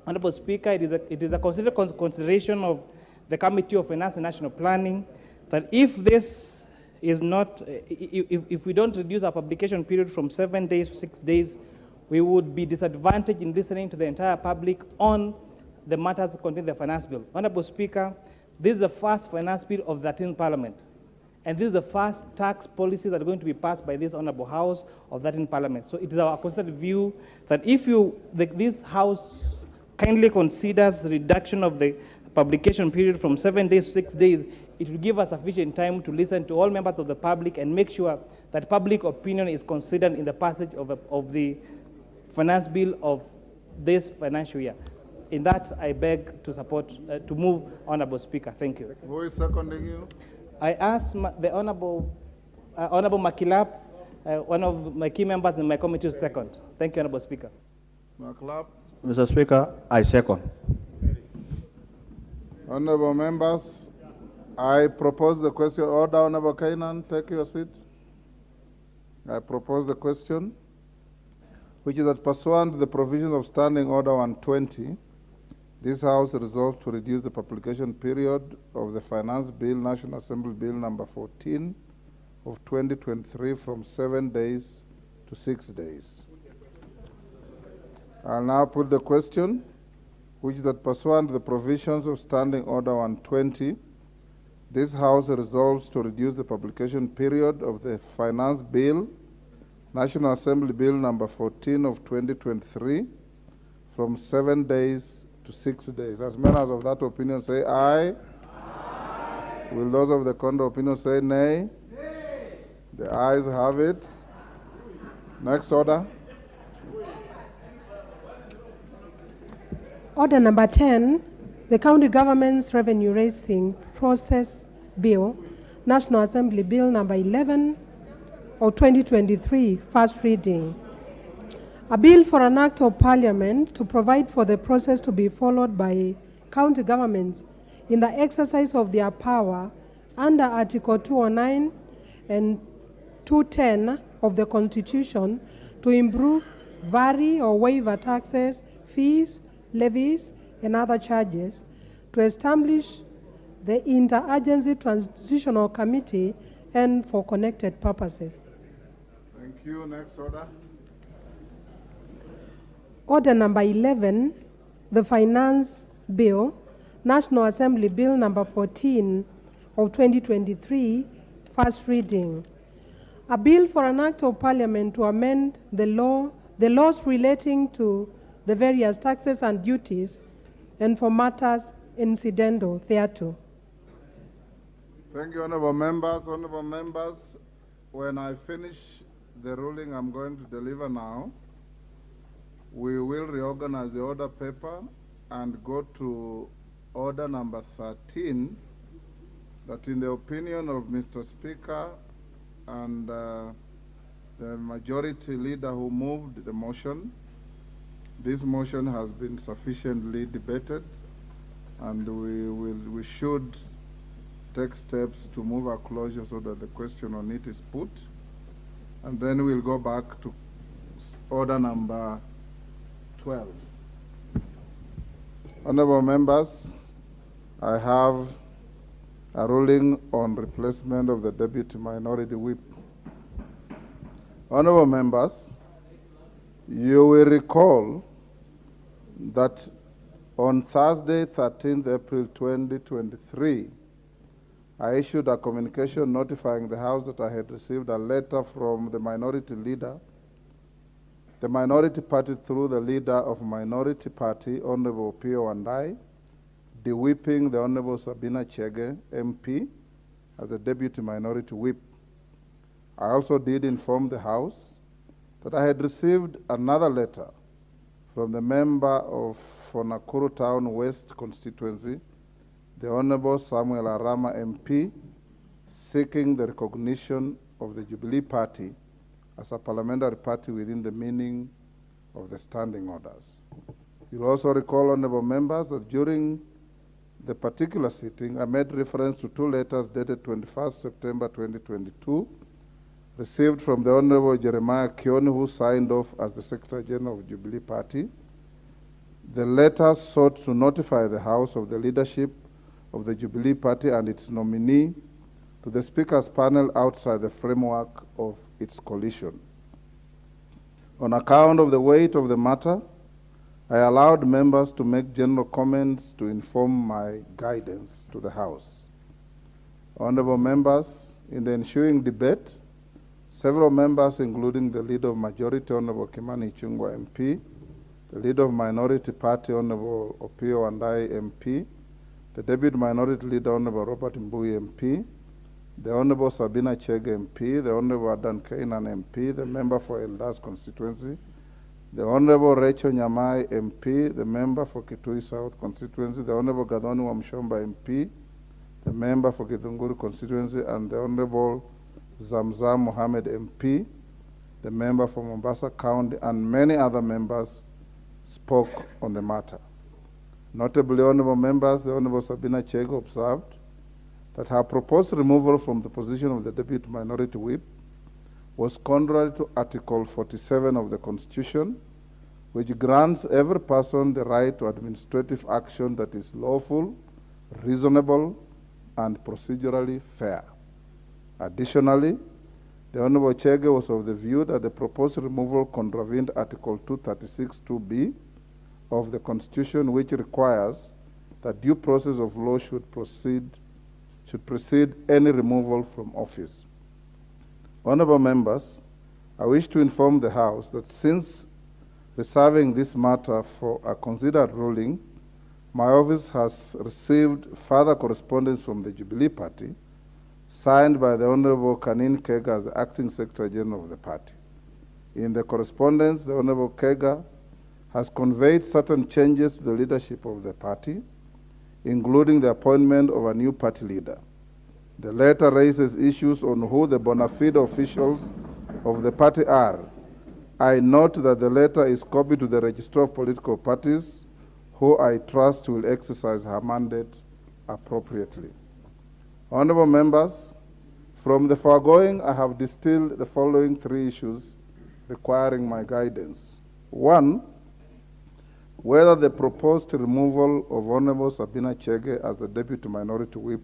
Honorable Speaker, it is a consideration of the Committee of Finance and National Planning that if this is not, if we don't reduce our publication period from 7 days to 6 days, we would be disadvantaged in listening to the entire public on the matters contained in the finance bill. Honorable Speaker, this is the first finance bill of the 13th Parliament, and this is the first tax policy that are going to be passed by this Honorable House of that in Parliament. So it is our considered view that if this House kindly considers the reduction of the publication period from 7 days to 6 days, it will give us sufficient time to listen to all members of the public and make sure that public opinion is considered in the passage of the finance bill of this financial year. In that, I beg to support, to move, Honorable Speaker. Thank you. Who is seconding you? I ask the Honorable Makilap, one of my key members in my committee, to second. Thank you, Honorable Speaker. Makilap. Mr. Speaker, I second. Honorable members, I propose the question. Order, Honorable Kainan, take your seat. I propose the question, which is that pursuant to the provisions of Standing Order 120, this House resolved to reduce the publication period of the Finance Bill, National Assembly Bill Number 14 of 2023 from 7 days to 6 days. I'll now put the question, which is that pursuant to the provisions of Standing Order 120, this House resolves to reduce the publication period of the Finance Bill, National Assembly Bill Number 14 of 2023 from 7 days to 6 days. As members of that opinion say aye. Aye. Will those of the contrary opinion say nay? Nay. The ayes have it. Next order. Order number 10, the County Government's Revenue Raising Process Bill, National Assembly Bill number 11 of 2023, first reading. A bill for an act of Parliament to provide for the process to be followed by county governments in the exercise of their power under Article 209 and 210 of the Constitution to improve, vary, or waiver taxes, fees, levies, and other charges, to establish the Interagency Transitional Committee and for connected purposes. Thank you. Next order. Order number 11, the Finance Bill, National Assembly Bill number 14 of 2023, first reading. A bill for an act of Parliament to amend the laws relating to the various taxes and duties and for matters incidental thereto. Thank you, honorable members. Honorable members, when I finish the ruling I'm going to deliver now, we will reorganize the order paper and go to order number 13, that in the opinion of Mr. Speaker and the majority leader who moved the motion, this motion has been sufficiently debated, and we should take steps to move a closure so that the question on it is put, and then we'll go back to order number 12. Honorable members, I have a ruling on replacement of the Deputy Minority Whip. Honorable members, you will recall that on Thursday, 13th April 2023, I issued a communication notifying the House that I had received a letter from the minority leader, the minority party through the leader of minority party, Honorable Pio Wandai, de-whipping the Honorable Sabina Chege, MP, as the Deputy Minority Whip. I also did inform the House that I had received another letter from the member of for Nakuru Town West constituency, the Honorable Samuel Arama MP, seeking the recognition of the Jubilee Party as a parliamentary party within the meaning of the standing orders. You'll also recall, honorable members, that during the particular sitting, I made reference to two letters dated 21st September 2022, received from the Honorable Jeremiah Kioni, who signed off as the Secretary General of Jubilee Party. The letter sought to notify the House of the leadership of the Jubilee Party and its nominee to the Speaker's panel outside the framework of its coalition. On account of the weight of the matter, I allowed members to make general comments to inform my guidance to the House. Honorable members, in the ensuing debate, several members, including the Leader of Majority, Honorable Kimani Ichung'wah MP, the Leader of Minority Party, Honorable Opiyo Wandayi MP, the Deputy Minority Leader, Honorable Robert Mbui MP, the Honorable Sabina Chege MP, the Honorable Adan Kainan MP, the member for Eldas constituency, the Honorable Rachel Nyamai MP, the member for Kitui South constituency, the Honorable Gadhoni Wamshomba MP, the member for Githunguri constituency, and the Honorable Zamzam Mohammed MP, the member for Mombasa County, and many other members spoke on the matter. Notably, honorable members, the Honorable Sabina Chege observed that her proposed removal from the position of the Deputy Minority Whip was contrary to Article 47 of the Constitution, which grants every person the right to administrative action that is lawful, reasonable, and procedurally fair. Additionally, the Honorable Chege was of the view that the proposed removal contravened Article 236(2)(b) of the Constitution, which requires that due process of law should precede any removal from office. Honorable members, I wish to inform the House that since reserving this matter for a considered ruling, my office has received further correspondence from the Jubilee Party, signed by the Honorable Kanin Kega as the Acting Secretary General of the party. In the correspondence, the Honorable Kega has conveyed certain changes to the leadership of the party, including the appointment of a new party leader. The letter raises issues on who the bona fide officials of the party are. I note that the letter is copied to the Registrar of Political Parties, who I trust will exercise her mandate appropriately. Honorable members, from the foregoing, I have distilled the following three issues requiring my guidance. One, whether the proposed removal of Honorable Sabina Chege as the Deputy Minority Whip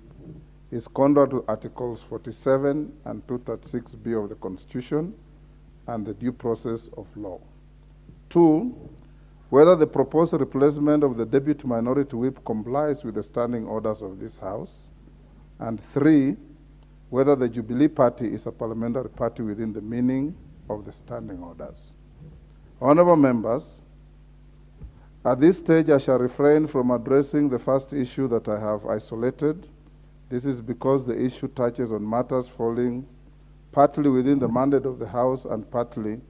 is contrary to Articles 47 and 236(b) of the Constitution and the due process of law. Two, whether the proposed replacement of the Deputy Minority Whip complies with the standing orders of this House. And three, whether the Jubilee Party is a parliamentary party within the meaning of the standing orders. Honorable members, at this stage I shall refrain from addressing the first issue that I have isolated. This is because the issue touches on matters falling partly within the mandate of the House and partly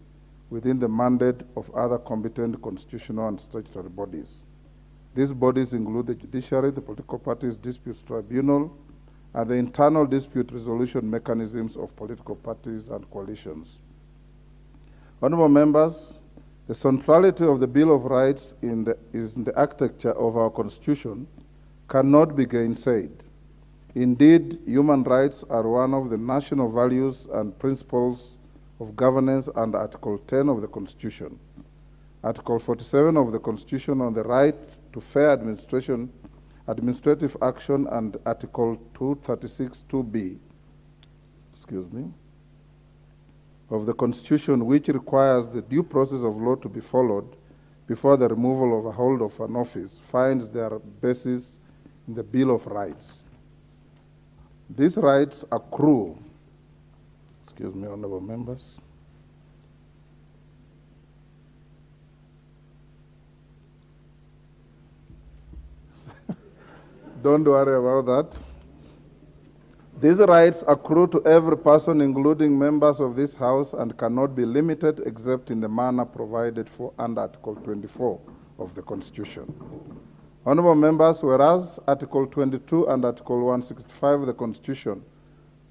within the mandate of other competent constitutional and statutory bodies. These bodies include the Judiciary, the Political Parties Disputes Tribunal, and the internal dispute resolution mechanisms of political parties and coalitions. Honorable members, the centrality of the Bill of Rights is in the architecture of our Constitution cannot be gainsaid. Indeed, human rights are one of the national values and principles of governance under Article 10 of the Constitution. Article 47 of the Constitution on the right to fair administrative action, and Article 236(2)(b), of the Constitution, which requires the due process of law to be followed before the removal of a holder of an office, finds their basis in the Bill of Rights. These rights accrue, honorable members, don't worry about that. These rights accrue to every person, including members of this House, and cannot be limited except in the manner provided for under Article 24 of the Constitution. Honorable members, whereas Article 22 and Article 165 of the Constitution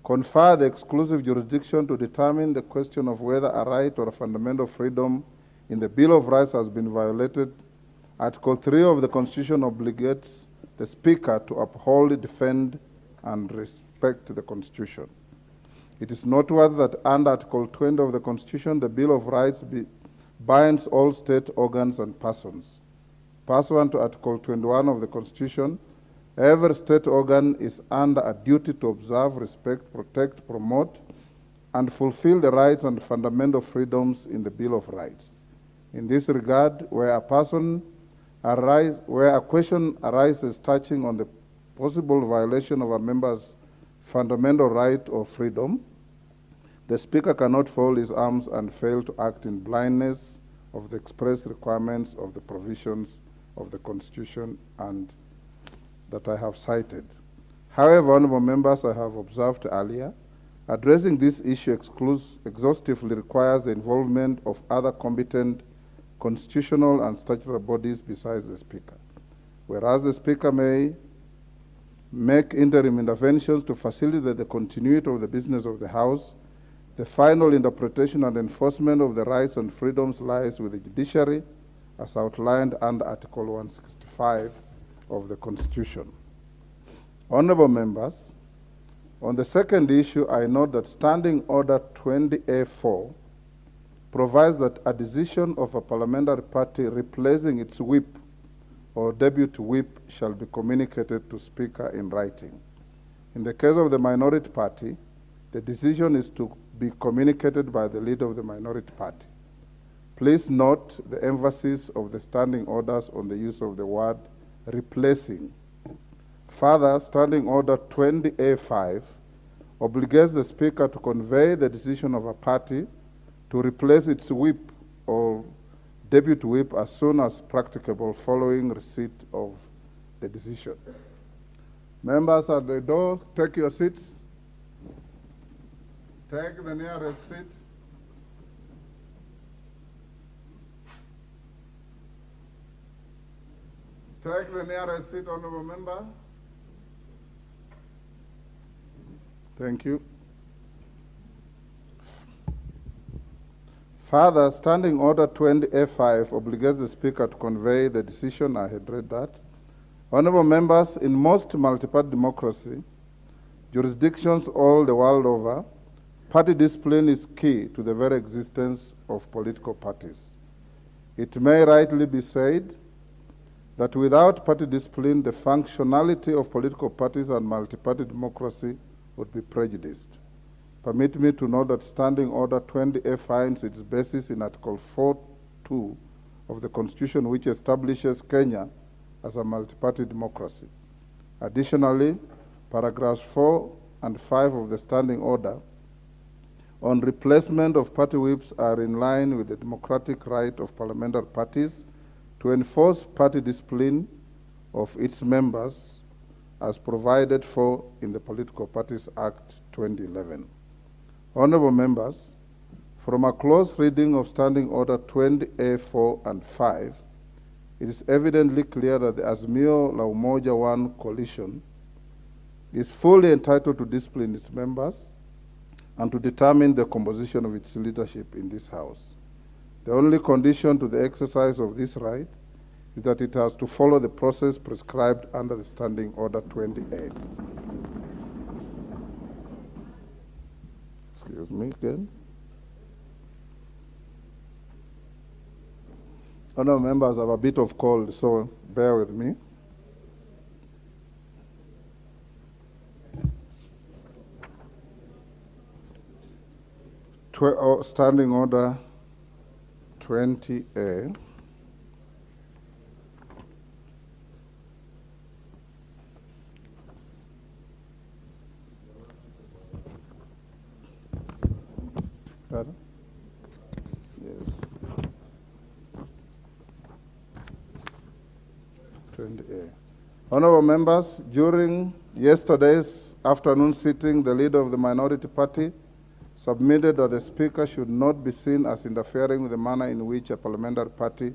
confer the exclusive jurisdiction to determine the question of whether a right or a fundamental freedom in the Bill of Rights has been violated, Article 3 of the Constitution obligates the Speaker to uphold, defend, and respect the Constitution. It is noteworthy that under Article 20 of the Constitution, the Bill of Rights binds all state organs and persons. Pursuant to Article 21 of the Constitution, every state organ is under a duty to observe, respect, protect, promote, and fulfill the rights and fundamental freedoms in the Bill of Rights. In this regard, where a question arises touching on the possible violation of a member's fundamental right or freedom, the Speaker cannot fold his arms and fail to act in blindness of the express requirements of the provisions of the Constitution and that I have cited. However, honorable members, I have observed earlier, addressing this issue exhaustively requires the involvement of other competent constitutional and statutory bodies besides the Speaker. Whereas the Speaker may make interim interventions to facilitate the continuity of the business of the House, the final interpretation and enforcement of the rights and freedoms lies with the judiciary as outlined under Article 165 of the Constitution. Honorable members, on the second issue, I note that Standing Order 20A4 provides that a decision of a parliamentary party replacing its whip or deputy whip shall be communicated to Speaker in writing. In the case of the minority party, the decision is to be communicated by the leader of the minority party. Please note the emphasis of the standing orders on the use of the word replacing. Further, Standing Order 20A5 obligates the Speaker to convey the decision of a party to replace its whip or deputy whip as soon as practicable following receipt of the decision. Members at the door, take your seats. Take the nearest seat. Take the nearest seat, honorable member. Thank you. Further, Standing Order 20A5 obligates the Speaker to convey the decision. I had read that. Honorable members, in most multi-party democracy, jurisdictions all the world over, party discipline is key to the very existence of political parties. It may rightly be said that without party discipline, the functionality of political parties and multi-party democracy would be prejudiced. Permit me to note that Standing Order 20A finds its basis in Article 4.2 of the Constitution, which establishes Kenya as a multi-party democracy. Additionally, paragraphs 4 and 5 of the Standing Order on replacement of party whips are in line with the democratic right of parliamentary parties to enforce party discipline of its members as provided for in the Political Parties Act 2011. Honorable members, from a close reading of Standing Order 20A4 and 5, it is evidently clear that the Azimio la Umoja One coalition is fully entitled to discipline its members and to determine the composition of its leadership in this House. The only condition to the exercise of this right is that it has to follow the process prescribed under the Standing Order 20A. Excuse me again. Honourable members, I have a bit of cold, so bear with me. Standing Order 20A. Pardon? Yes. 20A. Honorable members, during yesterday's afternoon sitting, the leader of the minority party submitted that the Speaker should not be seen as interfering with the manner in which a parliamentary party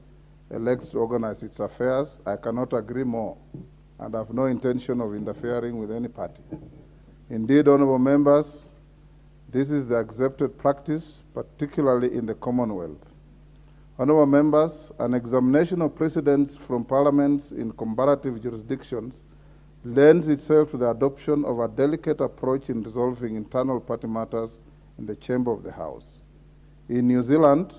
elects to organize its affairs. I cannot agree more, and have no intention of interfering with any party. Indeed, honorable members, this is the accepted practice, particularly in the Commonwealth. Honorable members, an examination of precedents from parliaments in comparative jurisdictions lends itself to the adoption of a delicate approach in resolving internal party matters in the chamber of the House. In New Zealand,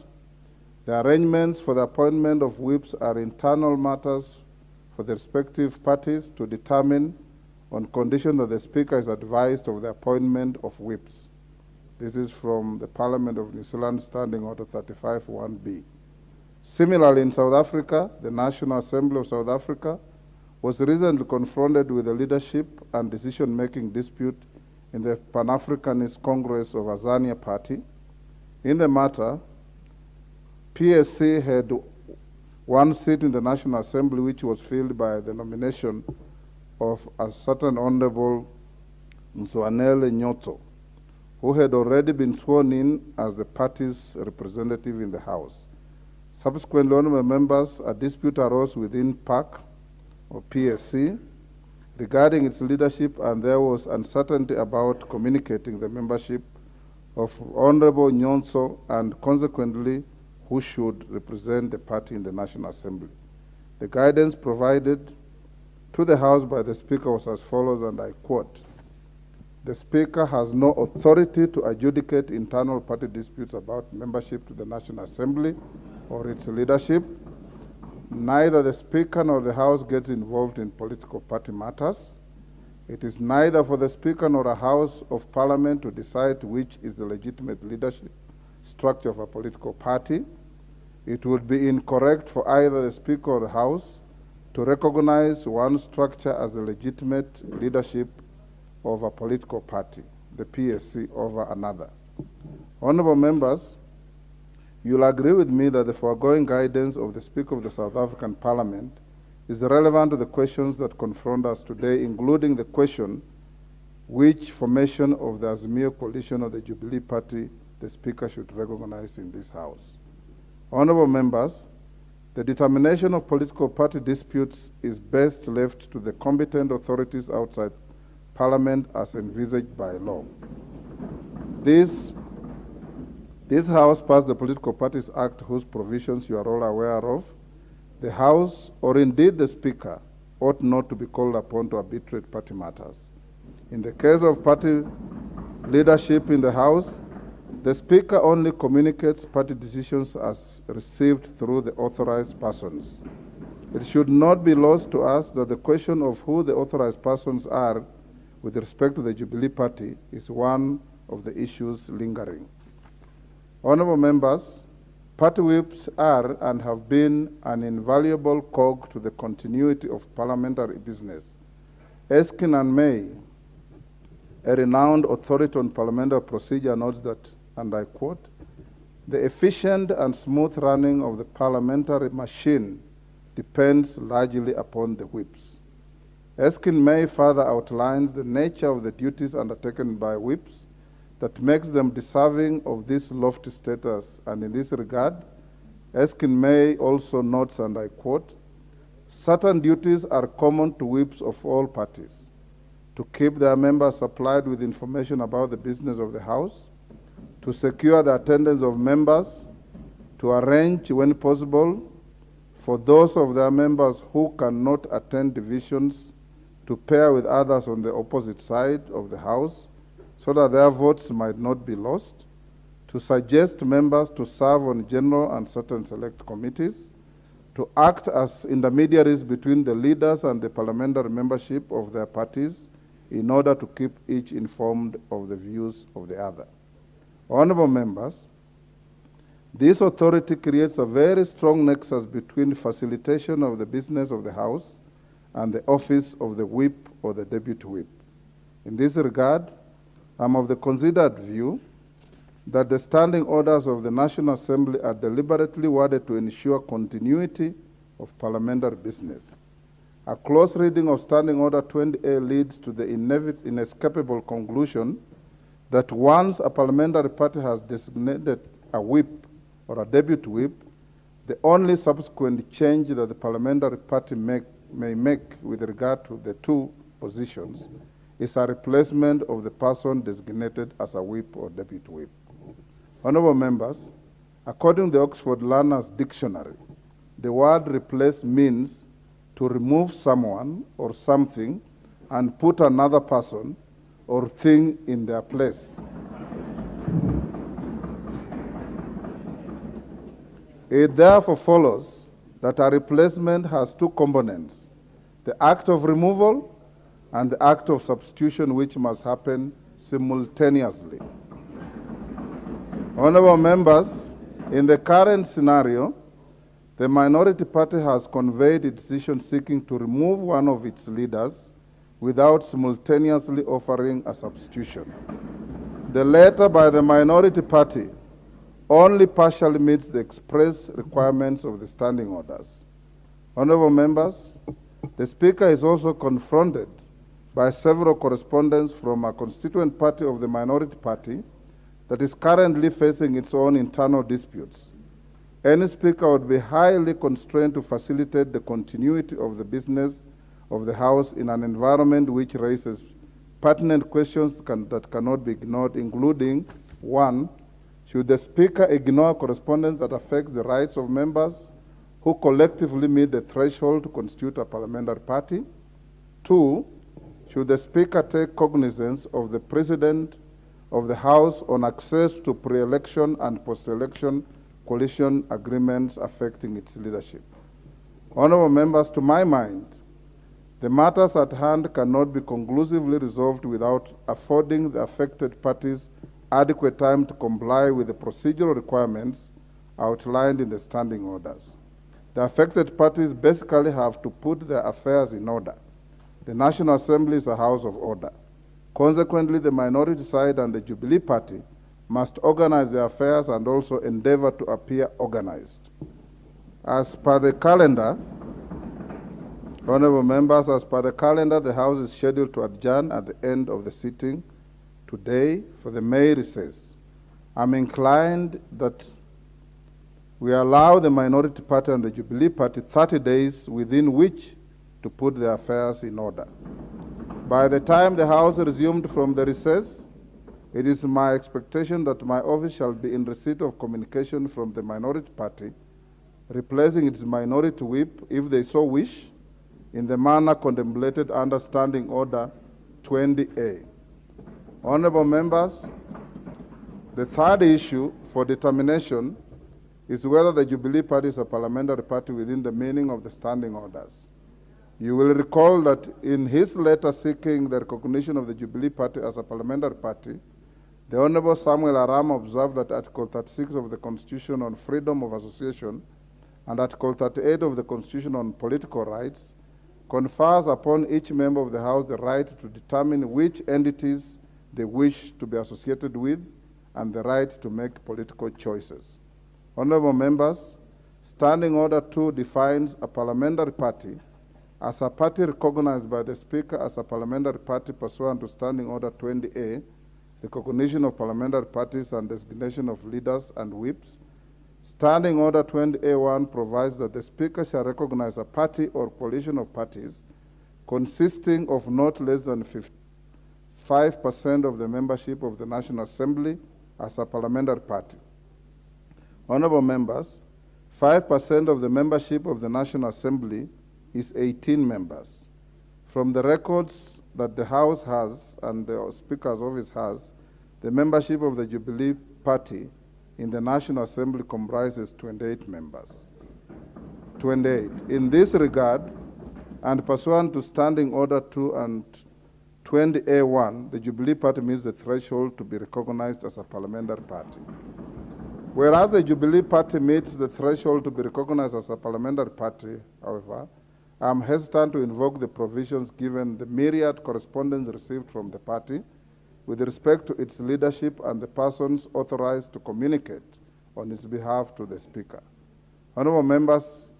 the arrangements for the appointment of whips are internal matters for the respective parties to determine on condition that the Speaker is advised of the appointment of whips. This is from the Parliament of New Zealand, Standing Order 35(1)B. Similarly, in South Africa, the National Assembly of South Africa was recently confronted with a leadership and decision-making dispute in the Pan-Africanist Congress of Azania Party. In the matter, PSC had one seat in the National Assembly which was filled by the nomination of a certain Honorable Mzwanele Nyoto, who had already been sworn in as the party's representative in the House. Subsequently, honorable members, a dispute arose within PAC, or PSC, regarding its leadership, and there was uncertainty about communicating the membership of Honorable Nyonso and consequently who should represent the party in the National Assembly. The guidance provided to the House by the Speaker was as follows, and I quote, "The Speaker has no authority to adjudicate internal party disputes about membership to the National Assembly or its leadership. Neither the Speaker nor the House gets involved in political party matters. It is neither for the Speaker nor a House of Parliament to decide which is the legitimate leadership structure of a political party. It would be incorrect for either the Speaker or the House to recognize one structure as the legitimate leadership of a political party, the PSC, over another." Honorable members, you'll agree with me that the foregoing guidance of the Speaker of the South African Parliament is relevant to the questions that confront us today, including the question which formation of the Azimio coalition of the Jubilee Party the Speaker should recognize in this House. Honorable members, the determination of political party disputes is best left to the competent authorities outside Parliament as envisaged by law. This House passed the Political Parties Act, whose provisions you are all aware of. The House, or indeed the Speaker, ought not to be called upon to arbitrate party matters. In the case of party leadership in the House, the Speaker only communicates party decisions as received through the authorized persons. It should not be lost to us that the question of who the authorized persons are with respect to the Jubilee Party is one of the issues lingering. Honorable members, party whips are and have been an invaluable cog to the continuity of parliamentary business. Erskine and May, a renowned authority on parliamentary procedure, notes that, and I quote, "The efficient and smooth running of the parliamentary machine depends largely upon the whips." Erskine May further outlines the nature of the duties undertaken by whips that makes them deserving of this lofty status, and in this regard, Erskine May also notes, and I quote, "Certain duties are common to whips of all parties: to keep their members supplied with information about the business of the House, to secure the attendance of members, to arrange, when possible, for those of their members who cannot attend divisions to pair with others on the opposite side of the House so that their votes might not be lost, to suggest members to serve on general and certain select committees, to act as intermediaries between the leaders and the parliamentary membership of their parties in order to keep each informed of the views of the other." Honorable members, this authority creates a very strong nexus between facilitation of the business of the House and the office of the whip or the deputy whip. In this regard, I am of the considered view that the standing orders of the National Assembly are deliberately worded to ensure continuity of parliamentary business. A close reading of Standing Order 20A leads to the inescapable conclusion that once a parliamentary party has designated a whip or a deputy whip, the only subsequent change that the parliamentary party may make with regard to the two positions is a replacement of the person designated as a whip or deputy whip. Honorable members, according to the Oxford Learner's Dictionary, the word replace means to remove someone or something and put another person or thing in their place. It therefore follows that a replacement has two components, the act of removal and the act of substitution, which must happen simultaneously. Honorable members, in the current scenario, the minority party has conveyed its decision seeking to remove one of its leaders without simultaneously offering a substitution. The letter by the minority party only partially meets the express requirements of the standing orders. Honorable members, the Speaker is also confronted by several correspondence from a constituent party of the minority party that is currently facing its own internal disputes. Any Speaker would be highly constrained to facilitate the continuity of the business of the House in an environment which raises pertinent questions that cannot be ignored, including, one, should the Speaker ignore correspondence that affects the rights of members who collectively meet the threshold to constitute a parliamentary party? Two, should the Speaker take cognizance of the President of the House on access to pre-election and post-election coalition agreements affecting its leadership? Honorable members, to my mind, the matters at hand cannot be conclusively resolved without affording the affected parties adequate time to comply with the procedural requirements outlined in the standing orders. The affected parties basically have to put their affairs in order. The National Assembly is a house of order. Consequently, the minority side and the Jubilee Party must organize their affairs and also endeavor to appear organized. As per the calendar, honorable members, as per the calendar, the House is scheduled to adjourn at the end of the sitting today for the May recess. I'm inclined that we allow the minority party and the Jubilee Party 30 days within which to put their affairs in order. By the time the House resumed from the recess, it is my expectation that my office shall be in receipt of communication from the minority party, replacing its minority whip, if they so wish, in the manner contemplated under Standing Order 20A. Honorable members, the third issue for determination is whether the Jubilee Party is a parliamentary party within the meaning of the standing orders. You will recall that in his letter seeking the recognition of the Jubilee Party as a parliamentary party, the Honorable Samuel Aram observed that Article 36 of the Constitution on Freedom of Association and Article 38 of the Constitution on Political Rights confers upon each member of the House the right to determine which entities they wish to be associated with and the right to make political choices. Honorable members, Standing Order 2 defines a parliamentary party as a party recognized by the Speaker as a parliamentary party pursuant to Standing Order 20A, recognition of parliamentary parties and designation of leaders and whips. Standing Order 20A1 provides that the Speaker shall recognize a party or coalition of parties consisting of not less than 5% of the membership of the National Assembly as a parliamentary party. Honorable members, 5% of the membership of the National Assembly is 18 members. From the records that the House has and the Speaker's office has, the membership of the Jubilee Party in the National Assembly comprises 28 members. 28. In this regard, and pursuant to Standing Order 2 and 20A1, the Jubilee Party meets the threshold to be recognized as a parliamentary party. Whereas the Jubilee Party meets the threshold to be recognized as a parliamentary party, however, I am hesitant to invoke the provisions given the myriad correspondence received from the party with respect to its leadership and the persons authorized to communicate on its behalf to the Speaker. Honorable members,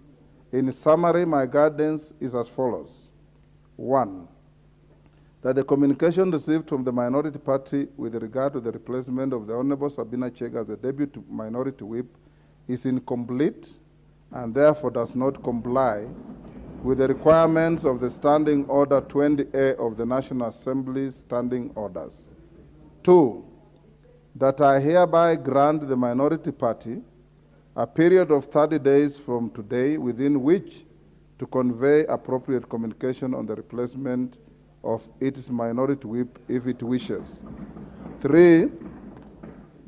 In summary, my guidance is as follows. 1, that the communication received from the minority party with regard to the replacement of the Honorable Sabina Chega as the Deputy Minority Whip is incomplete and therefore does not comply with the requirements of the Standing Order 20A of the National Assembly's Standing Orders. 2, that I hereby grant the minority party a period of 30 days from today within which to convey appropriate communication on the replacement of its minority whip if it wishes. 3,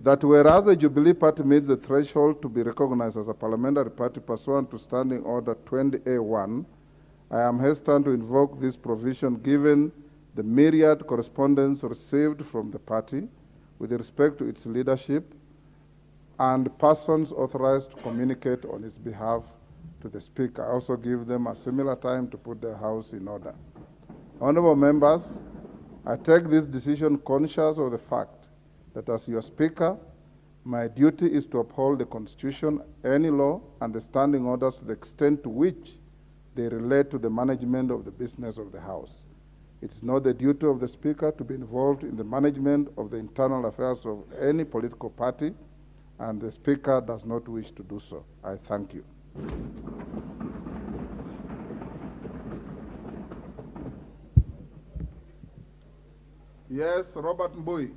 that whereas the Jubilee Party meets the threshold to be recognized as a parliamentary party pursuant to Standing Order 20A1, I am hesitant to invoke this provision given the myriad correspondence received from the party with respect to its leadership and persons authorized to communicate on its behalf to the Speaker. I also give them a similar time to put their house in order. Honorable members, I take this decision conscious of the fact that as your Speaker, my duty is to uphold the Constitution, any law, and the standing orders to the extent to which they relate to the management of the business of the House. It's not the duty of the Speaker to be involved in the management of the internal affairs of any political party, and the Speaker does not wish to do so. I thank you. Yes, Robert Mbui.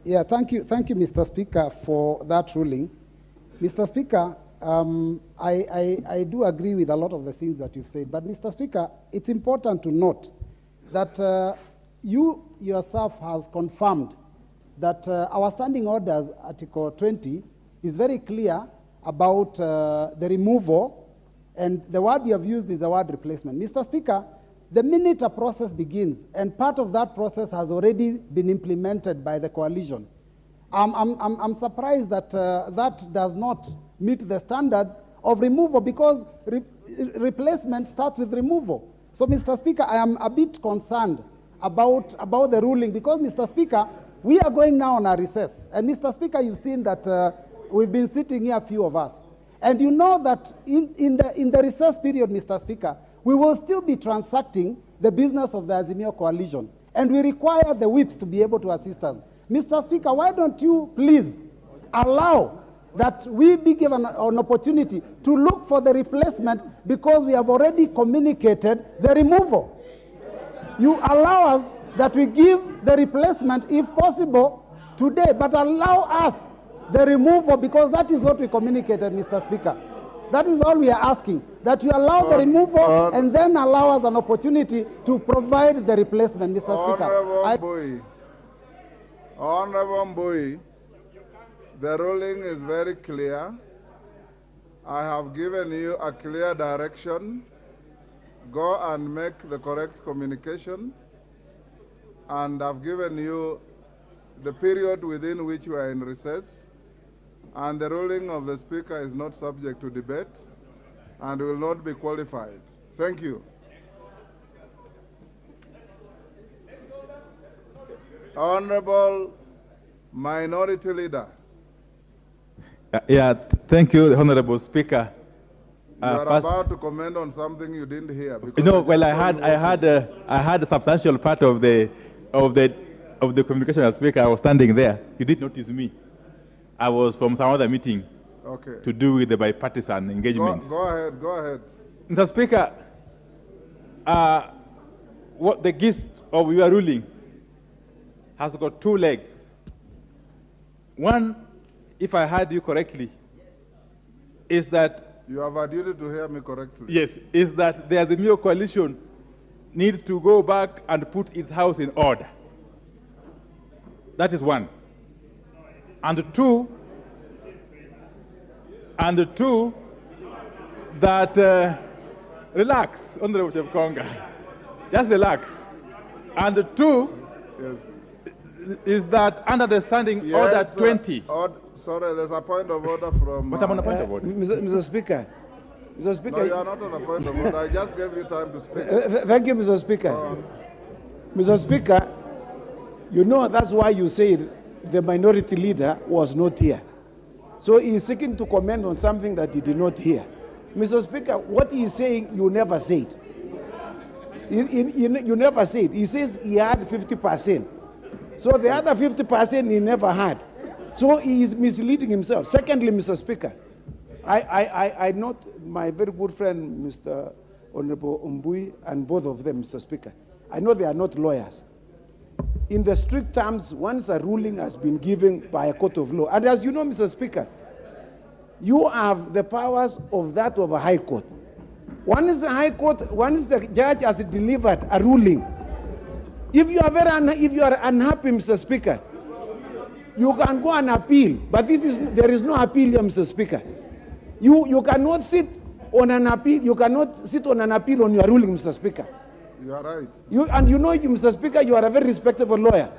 Yeah, thank you, Mr. Speaker, for that ruling. Mr. Speaker, I do agree with a lot of the things that you've said, but Mr. Speaker, it's important to note that you yourself has confirmed that our standing orders, Article 20, is very clear about the removal, and the word you have used is the word replacement. Mr. Speaker, the minute a process begins, and part of that process has already been implemented by the coalition, I'm surprised that that does not meet the standards of removal, because replacement starts with removal. So, Mr. Speaker, I am a bit concerned about the ruling, because, Mr. Speaker, we are going now on a recess. And, Mr. Speaker, you've seen that we've been sitting here, a few of us. And you know that in the recess period, Mr. Speaker, we will still be transacting the business of the Azimio coalition. And we require the whips to be able to assist us. Mr. Speaker, why don't you please allow that we be given an opportunity to look for the replacement, because we have already communicated the removal. You allow us that we give the replacement, if possible, today, but allow us the removal, because that is what we communicated, Mr. Speaker. That is all we are asking, that you allow the removal and then allow us an opportunity to provide the replacement, Mr. Speaker. Honorable Mbui, the ruling is very clear. I have given you a clear direction. Go and make the correct communication. And I've given you the period within which we are in recess. And the ruling of the Speaker is not subject to debate and will not be qualified. Thank you. Honorable Minority Leader. Thank you, Honorable Speaker. You are about to comment on something you didn't hear. Well, I had a substantial part of the communication as Speaker. I was standing there. You did notice me. I was from some other meeting to do with the bipartisan engagements. Go ahead. Mr. Speaker, what the gist of your ruling has got two legs. One, if I heard you correctly, is that... You have a duty to hear me correctly. Yes, is that the Azimio coalition needs to go back and put its house in order. That is one. And two, that relax, Honorable Chepkonga. Just relax. And the two is that under the standing order 20. Sorry, there's a point of order from... What am I on a point of order? Mr. Speaker. Mr. Speaker. No, you are not on a point of order. I just gave you time to speak. Thank you, Mr. Speaker. Mr. Speaker, you know that's why you said the minority leader was not here. So he is seeking to comment on something that he did not hear. Mr. Speaker, what he is saying, you never said. You never said. He says he had 50%. So the other 50% he never had. So he is misleading himself. Secondly, Mr. Speaker, I note my very good friend, Mr. Honorable Umbui, and both of them, Mr. Speaker. I know they are not lawyers. In the strict terms, once a ruling has been given by a court of law, and as you know, Mr. Speaker, you have the powers of that of a high court. Once the judge has delivered a ruling, if you are unhappy, Mr. Speaker, you can go and appeal. But there is no appeal here, Mr. Speaker. You cannot sit on an appeal. You cannot sit on an appeal on your ruling, Mr. Speaker. You are right. Mr. Speaker, you are a very respectable lawyer.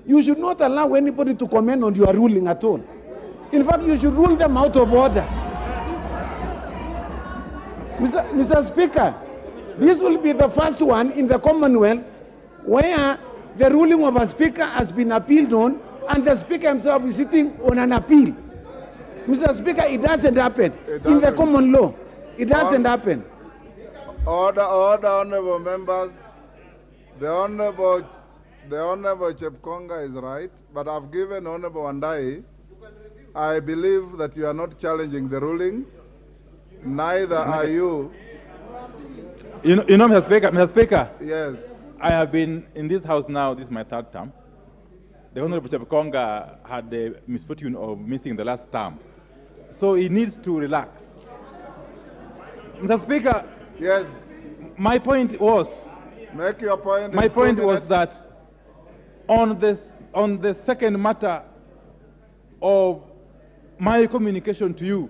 You should not allow anybody to comment on your ruling at all. In fact, you should rule them out of order. Mr. Speaker, this will be the first one in the Commonwealth where the ruling of a speaker has been appealed on and the speaker himself is sitting on an appeal. Mr. Speaker, it doesn't happen. In the common law, it doesn't happen. Order, honorable members. The honorable Chepkonga is right, but I've given Honorable Wandai. I believe that you are not challenging the ruling. Neither are you. You know, Mr. Speaker. Yes. I have been in this house now. This is my third term. The Honorable Chepkonga had the misfortune of missing the last term, so he needs to relax. Mr. Speaker. Yes. My point was. Make your point. My point was that on the second matter of my communication to you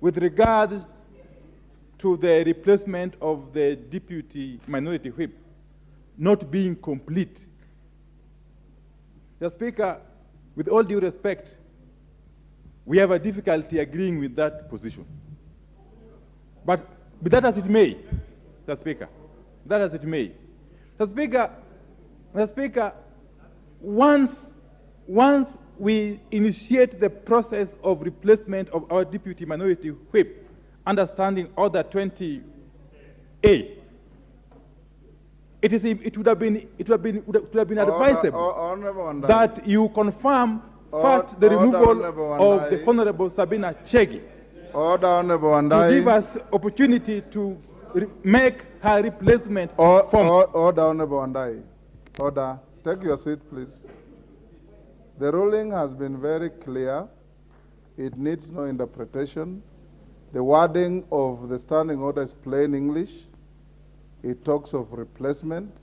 with regard to the replacement of the deputy minority whip not being complete. The Speaker, with all due respect, we have a difficulty agreeing with that position. But be that as it may, the Speaker, that as it may, the Speaker, once we initiate the process of replacement of our deputy minority whip, understanding Order 20A, it would have been advisable that you confirm first the removal of the Honorable Sabina Chege to give us opportunity to make her replacement form. Order, Honorable Wandai. Order. Take your seat, please. The ruling has been very clear. It needs no interpretation. The wording of the standing order is plain English. It talks of replacement.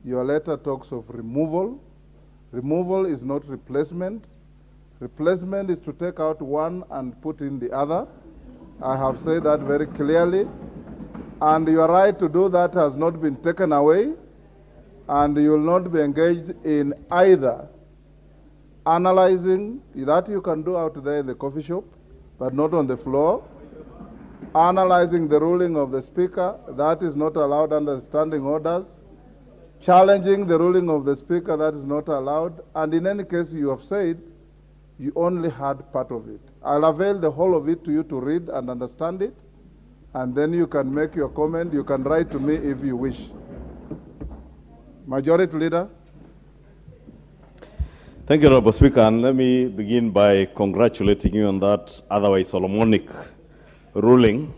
Your letter talks of removal. Removal is not replacement. Replacement is to take out one and put in the other. I have said that very clearly. And your right to do that has not been taken away. And you will not be engaged in either analyzing, that you can do out there in the coffee shop, but not on the floor. Analyzing the ruling of the Speaker, that is not allowed under standing orders. Challenging the ruling of the Speaker, that is not allowed. And in any case, you have said you only had part of it. I'll avail the whole of it to you to read and understand it, and then you can make your comment. You can write to me if you wish. Majority Leader. Thank you, Honorable Speaker, and let me begin by congratulating you on that otherwise Solomonic ruling.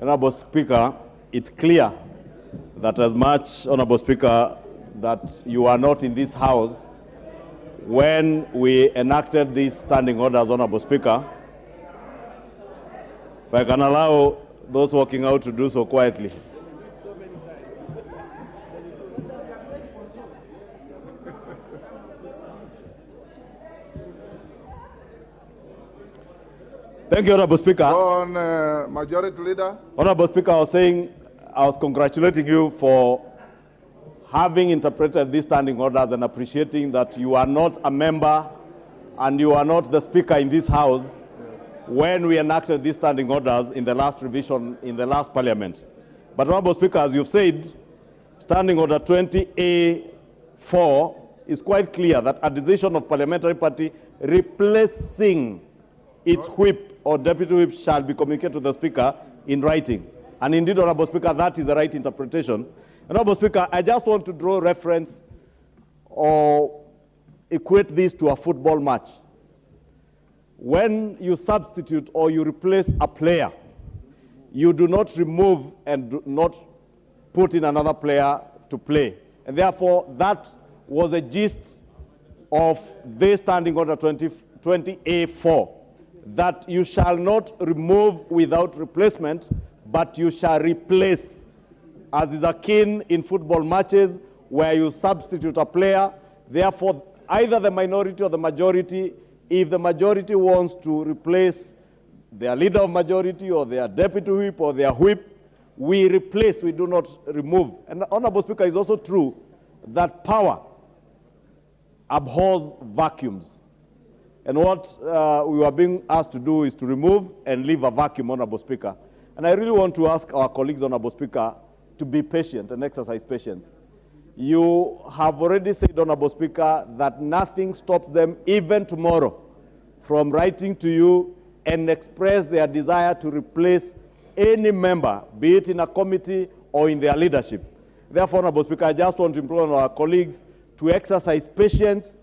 Honorable Speaker, it's clear that as much, Honorable Speaker, that you are not in this House when we enacted these standing orders, Honorable Speaker. If I can allow those walking out to do so quietly. Thank you, Honorable Speaker. On Majority Leader. Honorable Speaker, I was congratulating you for having interpreted these standing orders and appreciating that you are not a member and you are not the Speaker in this House when we enacted these standing orders in the last revision in the last Parliament. But Honorable Speaker, as you've said, Standing Order 20A4 is quite clear that a decision of parliamentary party replacing its whip or deputy whip shall be communicated to the Speaker in writing. And indeed, Honorable Speaker, that is the right interpretation. Honorable Speaker, I just want to draw reference or equate this to a football match. When you substitute or you replace a player, you do not remove and do not put in another player to play. And therefore, that was a gist of this standing order 20A4, that you shall not remove without replacement, but you shall replace, as is akin in football matches where you substitute a player. Therefore, either the minority or the majority, if the majority wants to replace their leader of majority or their deputy whip or their whip, we replace, we do not remove. And Honorable Speaker, it's also true that power abhors vacuums. And what we were being asked to do is to remove and leave a vacuum, Honorable Speaker. And I really want to ask our colleagues, Honorable Speaker, to be patient and exercise patience. You have already said, Honorable Speaker, that nothing stops them, even tomorrow, from writing to you and express their desire to replace any member, be it in a committee or in their leadership. Therefore, Honorable Speaker, I just want to implore our colleagues to exercise patience,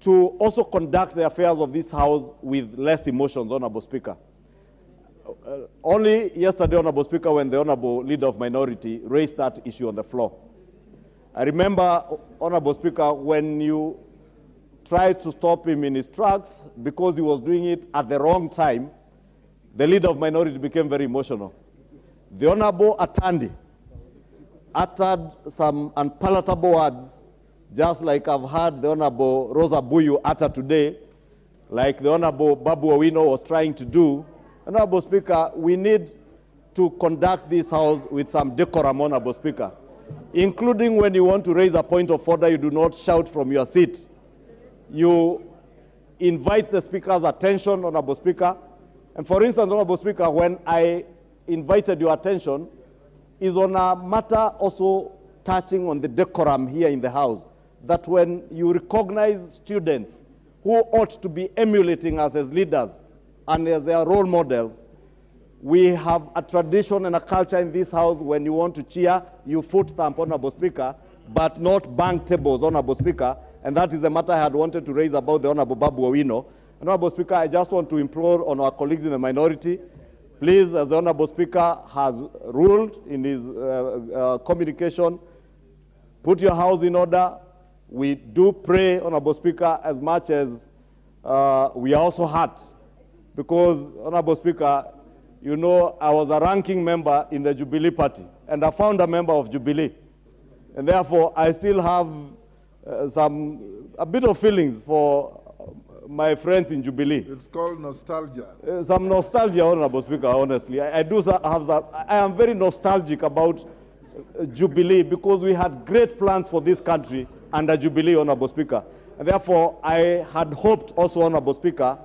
to also conduct the affairs of this House with less emotions, Honorable Speaker. Only yesterday, Honorable Speaker, when the Honorable Leader of Minority raised that issue on the floor. I remember, Honorable Speaker, when you tried to stop him in his tracks because he was doing it at the wrong time, the Leader of Minority became very emotional. The Honorable Atandi uttered some unpalatable words, just like I've heard the Honorable Rosa Buyu utter today, like the Honorable Babu Owino was trying to do. Honorable Speaker, we need to conduct this House with some decorum, Honorable Speaker, including when you want to raise a point of order, you do not shout from your seat. You invite the Speaker's attention, Honorable Speaker. And for instance, Honorable Speaker, when I invited your attention, is on a matter also touching on the decorum here in the House, that when you recognize students who ought to be emulating us as leaders and as their role models, we have a tradition and a culture in this House. When you want to cheer, you foot thump, Honorable Speaker, but not bang tables, Honorable Speaker. And that is the matter I had wanted to raise about the Honorable Babu Owino. Honorable Speaker, I just want to implore on our colleagues in the minority, please, as the Honorable Speaker has ruled in his communication, put your House in order. We do pray, Honorable Speaker, as much as we are also hurt, because, Honorable Speaker, you know, I was a ranking member in the Jubilee Party, and a founder member of Jubilee. And therefore, I still have a bit of feelings for my friends in Jubilee. It's called nostalgia. Some nostalgia, Honorable Speaker, honestly. I am very nostalgic about Jubilee, because we had great plans for this country under Jubilee, Honorable Speaker. And therefore, I had hoped also, Honorable Speaker,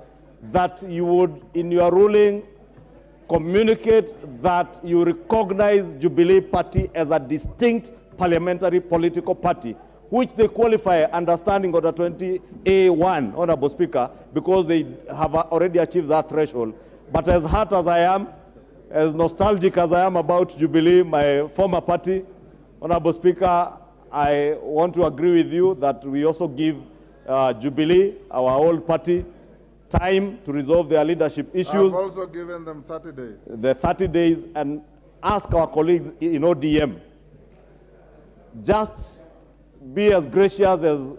that you would, in your ruling, communicate that you recognize Jubilee Party as a distinct parliamentary political party, which they qualify under Standing Order 20A1, Honorable Speaker, because they have already achieved that threshold. But as hurt as I am, as nostalgic as I am about Jubilee, my former party, Honorable Speaker, I want to agree with you that we also give Jubilee, our old party, time to resolve their leadership issues. I've also given them 30 days. The 30 days, and ask our colleagues in ODM, just be as gracious as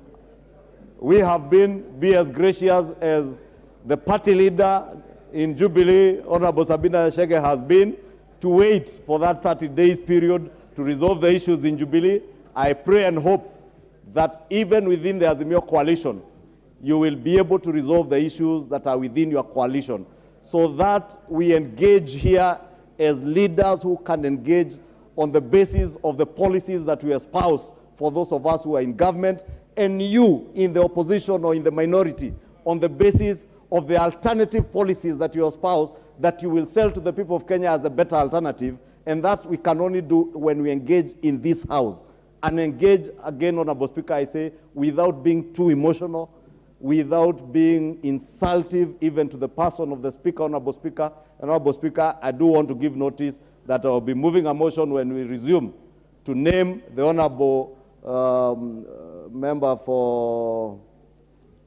we have been, be as gracious as the party leader in Jubilee, Honorable Sabina Shege, has been, to wait for that 30 days period to resolve the issues in Jubilee. I pray and hope that even within the Azimio coalition, you will be able to resolve the issues that are within your coalition, so that we engage here as leaders who can engage on the basis of the policies that we espouse for those of us who are in government, and you in the opposition or in the minority, on the basis of the alternative policies that you espouse, that you will sell to the people of Kenya as a better alternative. And that we can only do when we engage in this House. And engage, again, Honorable Speaker, I say, without being too emotional, without being insultive even to the person of the Speaker, Honorable Speaker. And Honorable Speaker, I do want to give notice that I will be moving a motion when we resume to name the Honorable member for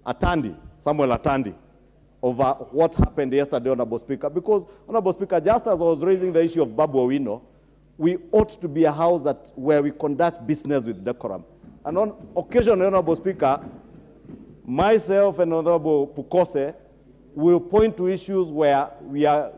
Atandi, Samuel Atandi, over what happened yesterday, Honorable Speaker. Because, Honorable Speaker, just as I was raising the issue of Babu Owino, we ought to be a house where we conduct business with decorum. And on occasion, Honorable Speaker, myself and Honorable Pukose will point to issues where we are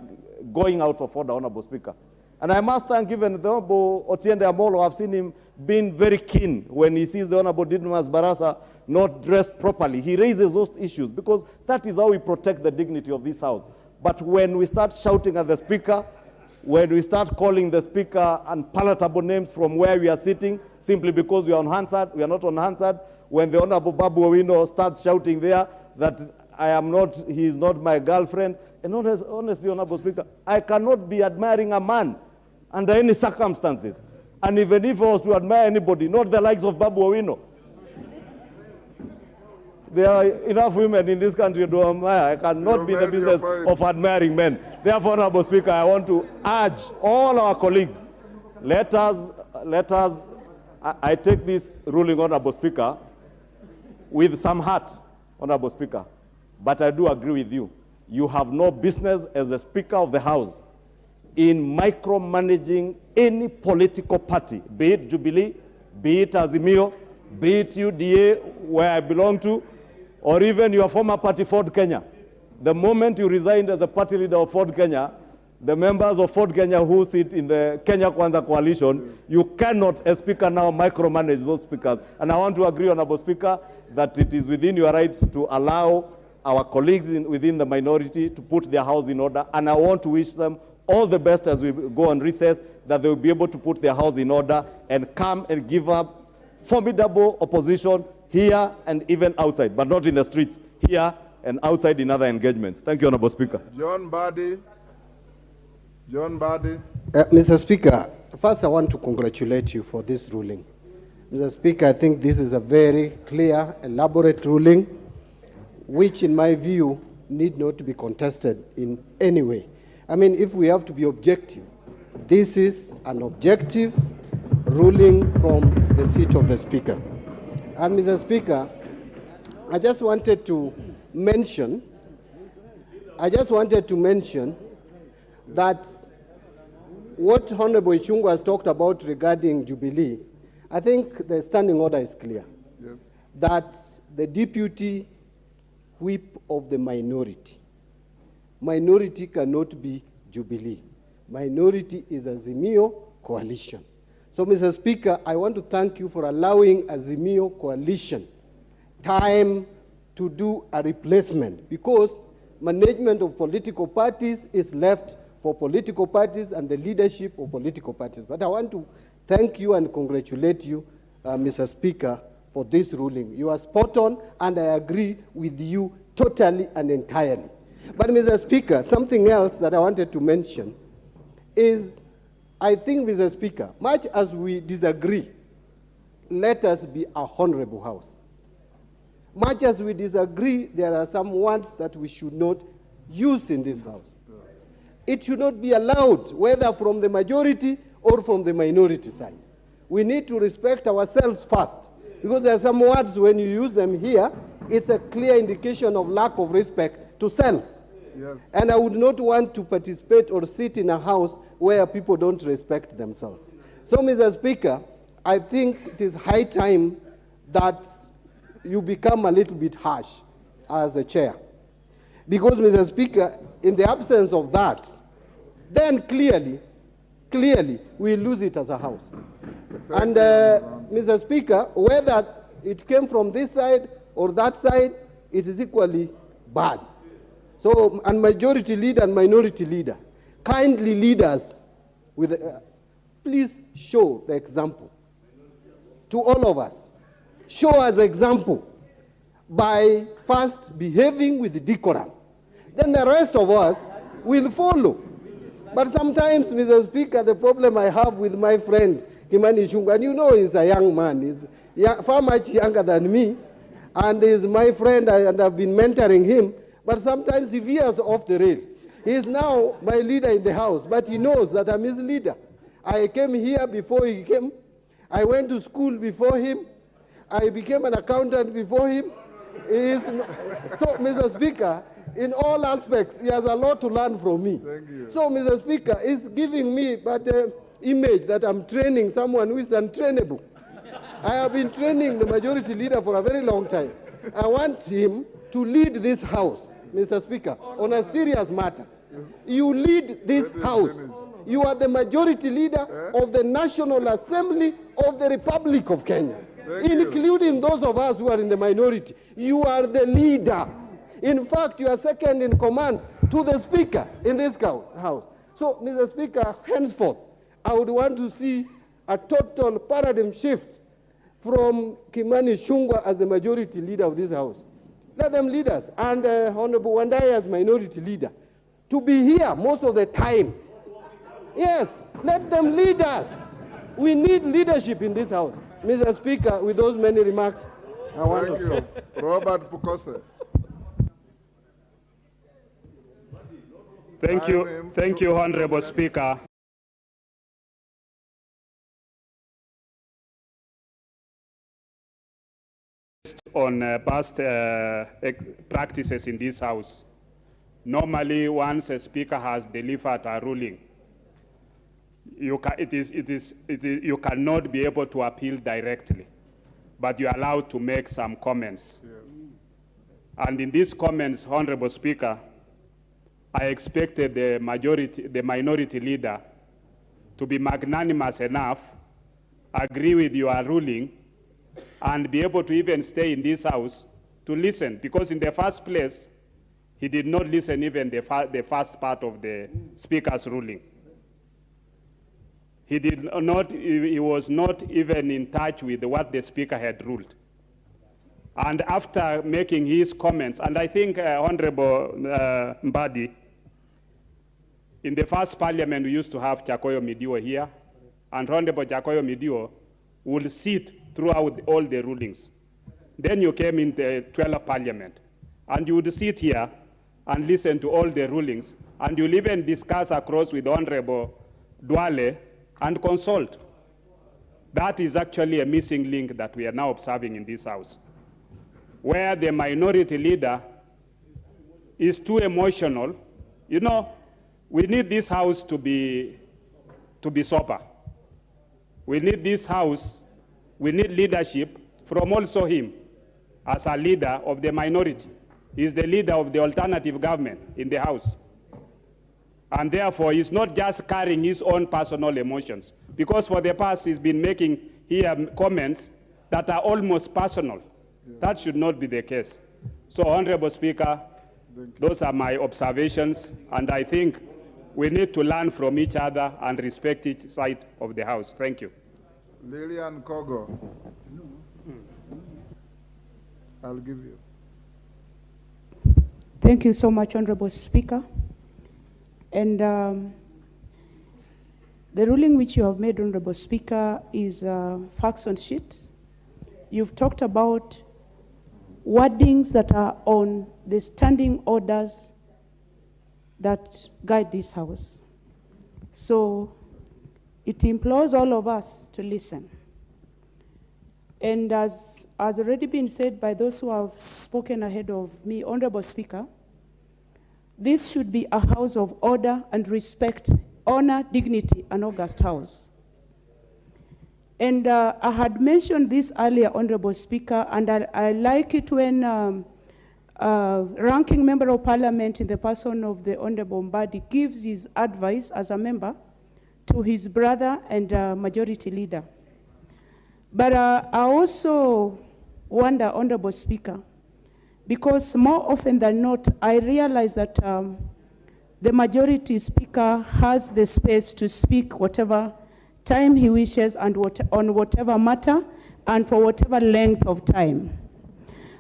going out of order, Honorable Speaker. And I must thank even the Honorable Otiende Amolo. I've seen him being very keen when he sees the Honorable Didmas Barasa not dressed properly. He raises those issues because that is how we protect the dignity of this House. But when we start shouting at the Speaker, when we start calling the Speaker unpalatable names from where we are sitting, simply because we are on Hansard, we are not on Hansard, when the Honorable Babu Owino starts shouting there that he is not my girlfriend, and honestly, Honorable Speaker, I cannot be admiring a man under any circumstances. And even if I was to admire anybody, not the likes of Babu Owino. There are enough women in this country to admire. I cannot be in the business of admiring men. Therefore, Honorable Speaker, I want to urge all our colleagues, I take this ruling, Honorable Speaker, with some heart, Honorable Speaker. But I do agree with you. You have no business as the Speaker of the House in micromanaging any political party, be it Jubilee, be it Azimio, be it UDA, where I belong to, or even your former party, Ford Kenya. The moment you resigned as a party leader of Ford Kenya, the members of Ford Kenya who sit in the Kenya Kwanza coalition, you cannot, as Speaker now, micromanage those speakers. And I want to agree, Honorable Speaker, that it is within your rights to allow our colleagues within the minority to put their house in order. And I want to wish them all the best as we go on recess, that they will be able to put their house in order and come and give up formidable opposition here and even outside, but not in the streets, here and outside in other engagements. Thank you, Honorable Speaker. John Badi. Mr. Speaker, first I want to congratulate you for this ruling. Mr. Speaker, I think this is a very clear, elaborate ruling, which in my view need not to be contested in any way. I mean, if we have to be objective, this is an objective ruling from the seat of the Speaker. And Mr. Speaker, I just wanted to mention that what Honorable Ichung'wa has talked about regarding Jubilee, I think the standing order is clear. Yes. That the deputy whip of the minority cannot be Jubilee. Minority is Azimio coalition. So, Mr. Speaker, I want to thank you for allowing Azimio coalition time to do a replacement, because management of political parties is left for political parties and the leadership of political parties. But I want to thank you and congratulate you, Mr. Speaker, for this ruling. You are spot on, and I agree with you totally and entirely. But, Mr. Speaker, something else that I wanted to mention is, I think, Mr. Speaker, much as we disagree, let us be a honorable House. Much as we disagree, there are some words that we should not use in this House. It should not be allowed, whether from the majority or from the minority side. We need to respect ourselves first, because there are some words, when you use them here, it's a clear indication of lack of respect to self. Yes. And I would not want to participate or sit in a house where people don't respect themselves. So, Mr. Speaker, I think it is high time that you become a little bit harsh as the chair. Because, Mr. Speaker, in the absence of that, then clearly, we lose it as a House. And, Mr. Speaker, whether it came from this side or that side, it is equally bad. So, and majority leader and minority leader, kindly lead us with, please show the example to all of us. Show us example by first behaving with decorum. Then the rest of us will follow. But sometimes, Mr. Speaker, the problem I have with my friend, Kimani Ichung'wa, and you know he's a young man, he's far much younger than me, and is my friend, and I've been mentoring him, but sometimes he veers off the rail. He is now my leader in the House, but he knows that I'm his leader. I came here before he came. I went to school before him. I became an accountant before him. So, Mr. Speaker, in all aspects, he has a lot to learn from me. Thank you. So, Mr. Speaker, it's giving me the image that I'm training someone who is untrainable. I have been training the majority leader for a very long time. I want him to lead this House, Mr. Speaker, on a serious matter. You lead this House. You are the majority leader of the National Assembly of the Republic of Kenya, including those of us who are in the minority. You are the leader. In fact, you are second in command to the Speaker in this House. So, Mr. Speaker, henceforth, I would want to see a total paradigm shift from Kimani Ichung'wah as the majority leader of this House. Let them lead us, and Honorable Wandai as minority leader, to be here most of the time. Yes, let them lead us. We need leadership in this House. Mr. Speaker, with those many remarks, I want to stop. Robert Pukose. Thank you, Honorable Speaker. On past practices in this House. Normally, once a speaker has delivered a ruling, you cannot be able to appeal directly, but you're allowed to make some comments. Yes. And in these comments, Honorable Speaker, I expected the minority leader to be magnanimous enough, agree with your ruling, and be able to even stay in this House to listen, because in the first place, he did not listen even the first part of the Speaker's ruling. He was not even in touch with what the Speaker had ruled. And after making his comments, and I think Honorable Mbadi, in the first parliament, we used to have Chakoyo Midiwo here, and Honorable Chakoyo Midiwo would sit throughout all the rulings. Then you came in the 12th parliament, and you would sit here and listen to all the rulings, and you'll even discuss across with Honorable Duale and consult. That is actually a missing link that we are now observing in this House, where the minority leader is too emotional. You know, we need this House to be sober. We need this House, we need leadership from also him as a leader of the minority. He's the leader of the alternative government in the House. And therefore, he's not just carrying his own personal emotions, because for the past, he's been making here comments that are almost personal. Yes. That should not be the case. So, Honorable Speaker, those are my observations, and I think we need to learn from each other and respect each side of the House. Thank you. Lillian Kogo. I'll give you. Thank you so much, Honorable Speaker. And the ruling which you have made, Honorable Speaker, is facts on sheet. You've talked about wordings that are on the standing orders that guide this House. So it implores all of us to listen. And as has already been said by those who have spoken ahead of me, Honorable Speaker, this should be a house of order and respect, honor, dignity, an august house. And I had mentioned this earlier, Honorable Speaker, and I like it when ranking member of parliament in the person of the Honorable Mbadi gives his advice as a member to his brother and majority leader. But I also wonder, Honorable Speaker, because more often than not, I realize that the majority speaker has the space to speak whatever time he wishes and on whatever matter and for whatever length of time.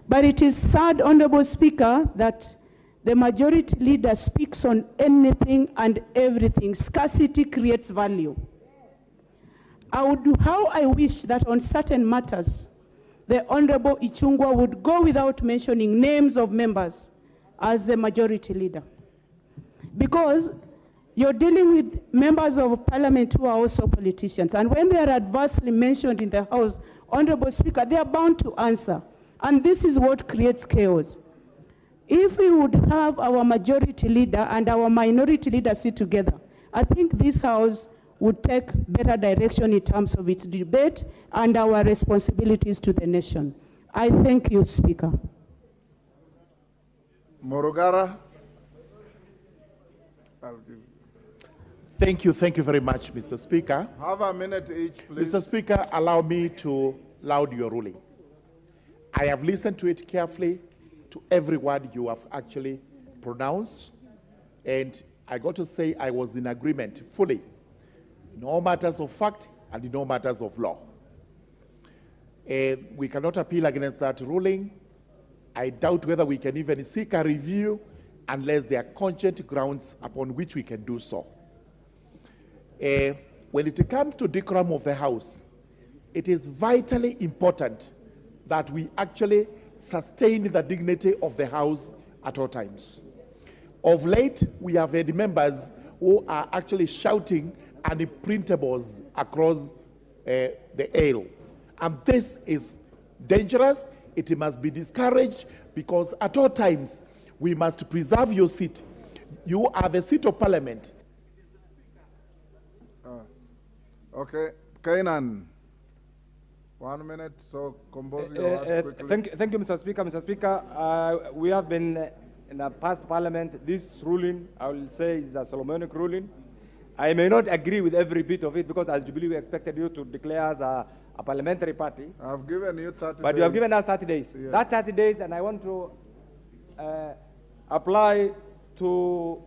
But it is sad, Honorable Speaker, that the majority leader speaks on anything and everything. Scarcity creates value. How I wish that on certain matters, the Honorable Ichung'wa would go without mentioning names of members as the majority leader. Because you're dealing with members of parliament who are also politicians, and when they are adversely mentioned in the House, Honorable Speaker, they are bound to answer. And this is what creates chaos. If we would have our majority leader and our minority leader sit together, I think this House would take better direction in terms of its debate and our responsibilities to the nation. I thank you, Speaker. Morogara. Thank you very much, Mr. Speaker. Have a minute each, please. Mr. Speaker, allow me to laud your ruling. I have listened to it carefully, to every word you have actually pronounced, and I got to say I was in agreement fully in all matters of fact and in all matters of law. We cannot appeal against that ruling. I doubt whether we can even seek a review unless there are cogent grounds upon which we can do so. When it comes to decorum of the House, it is vitally important that we actually sustain the dignity of the House at all times. Of late, we have had members who are actually shouting unprintables across the aisle. And this is dangerous. It must be discouraged, because at all times, we must preserve your seat. You are the seat of parliament. Okay, Kainan. 1 minute, so compose your words quickly. Thank you, Mr. Speaker. Mr. Speaker, we have been in the past parliament, this ruling, I will say, is a Solomonic ruling. I may not agree with every bit of it, because as Jubilee, we expected you to declare as a parliamentary party. I've given you 30 days. But you have given us 30 days. Yes. That 30 days, and I want to apply to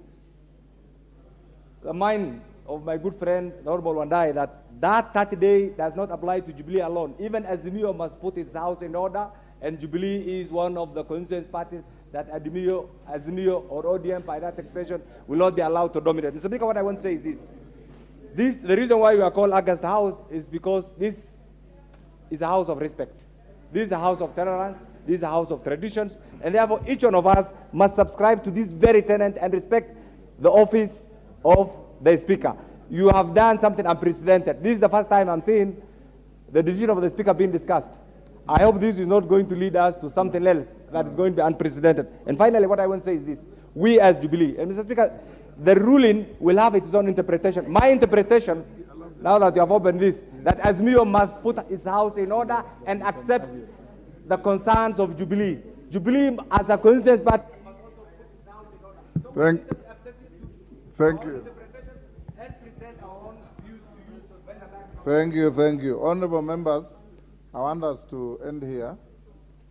the mind of my good friend, the Honorable Wandai, that 30 days does not apply to Jubilee alone. Even Azimio must put its house in order, and Jubilee is one of the constituent parties that Azimio or ODM, by that extension, will not be allowed to dominate. Mr. Speaker, what I want to say is this. The reason why we are called August House is because this is a house of respect. This is a house of tolerance. This is a house of traditions. And therefore, each one of us must subscribe to this very tenet and respect the office of the Speaker. You have done something unprecedented. This is the first time I'm seeing the decision of the Speaker being discussed. I hope this is not going to lead us to something else that is going to be unprecedented. And finally, what I want to say is this. We as Jubilee, and Mr. Speaker, the ruling will have its own interpretation. My interpretation, now that you have opened this, that Azimio must put its house in order and accept the concerns of Jubilee. Jubilee as a consensus party. Thank you. Thank you. Honorable members, I want us to end here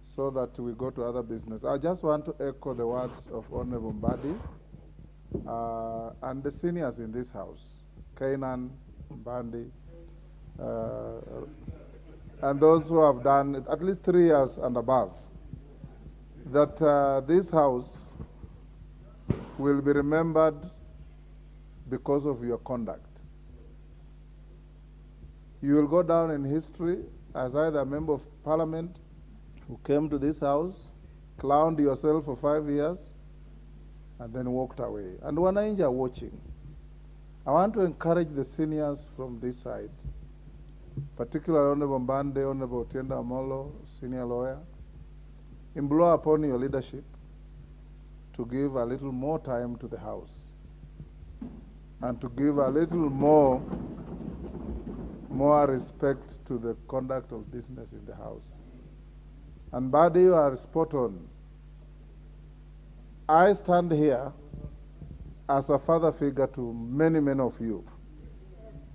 so that we go to other business. I just want to echo the words of Honorable Mbadi and the seniors in this house, Kainan, Mbandi, and those who have done at least 3 years and above, that this house will be remembered because of your conduct. You will go down in history as either a member of parliament who came to this house, clowned yourself for 5 years, and then walked away. And Wananchi are watching. I want to encourage the seniors from this side, particularly Honorable Mbande, Honorable Tienda Amolo, senior lawyer, implore upon your leadership to give a little more time to the house and to give a little more respect to the conduct of business in the house. And Mbadi, you are spot on. I stand here as a father figure to many, many of you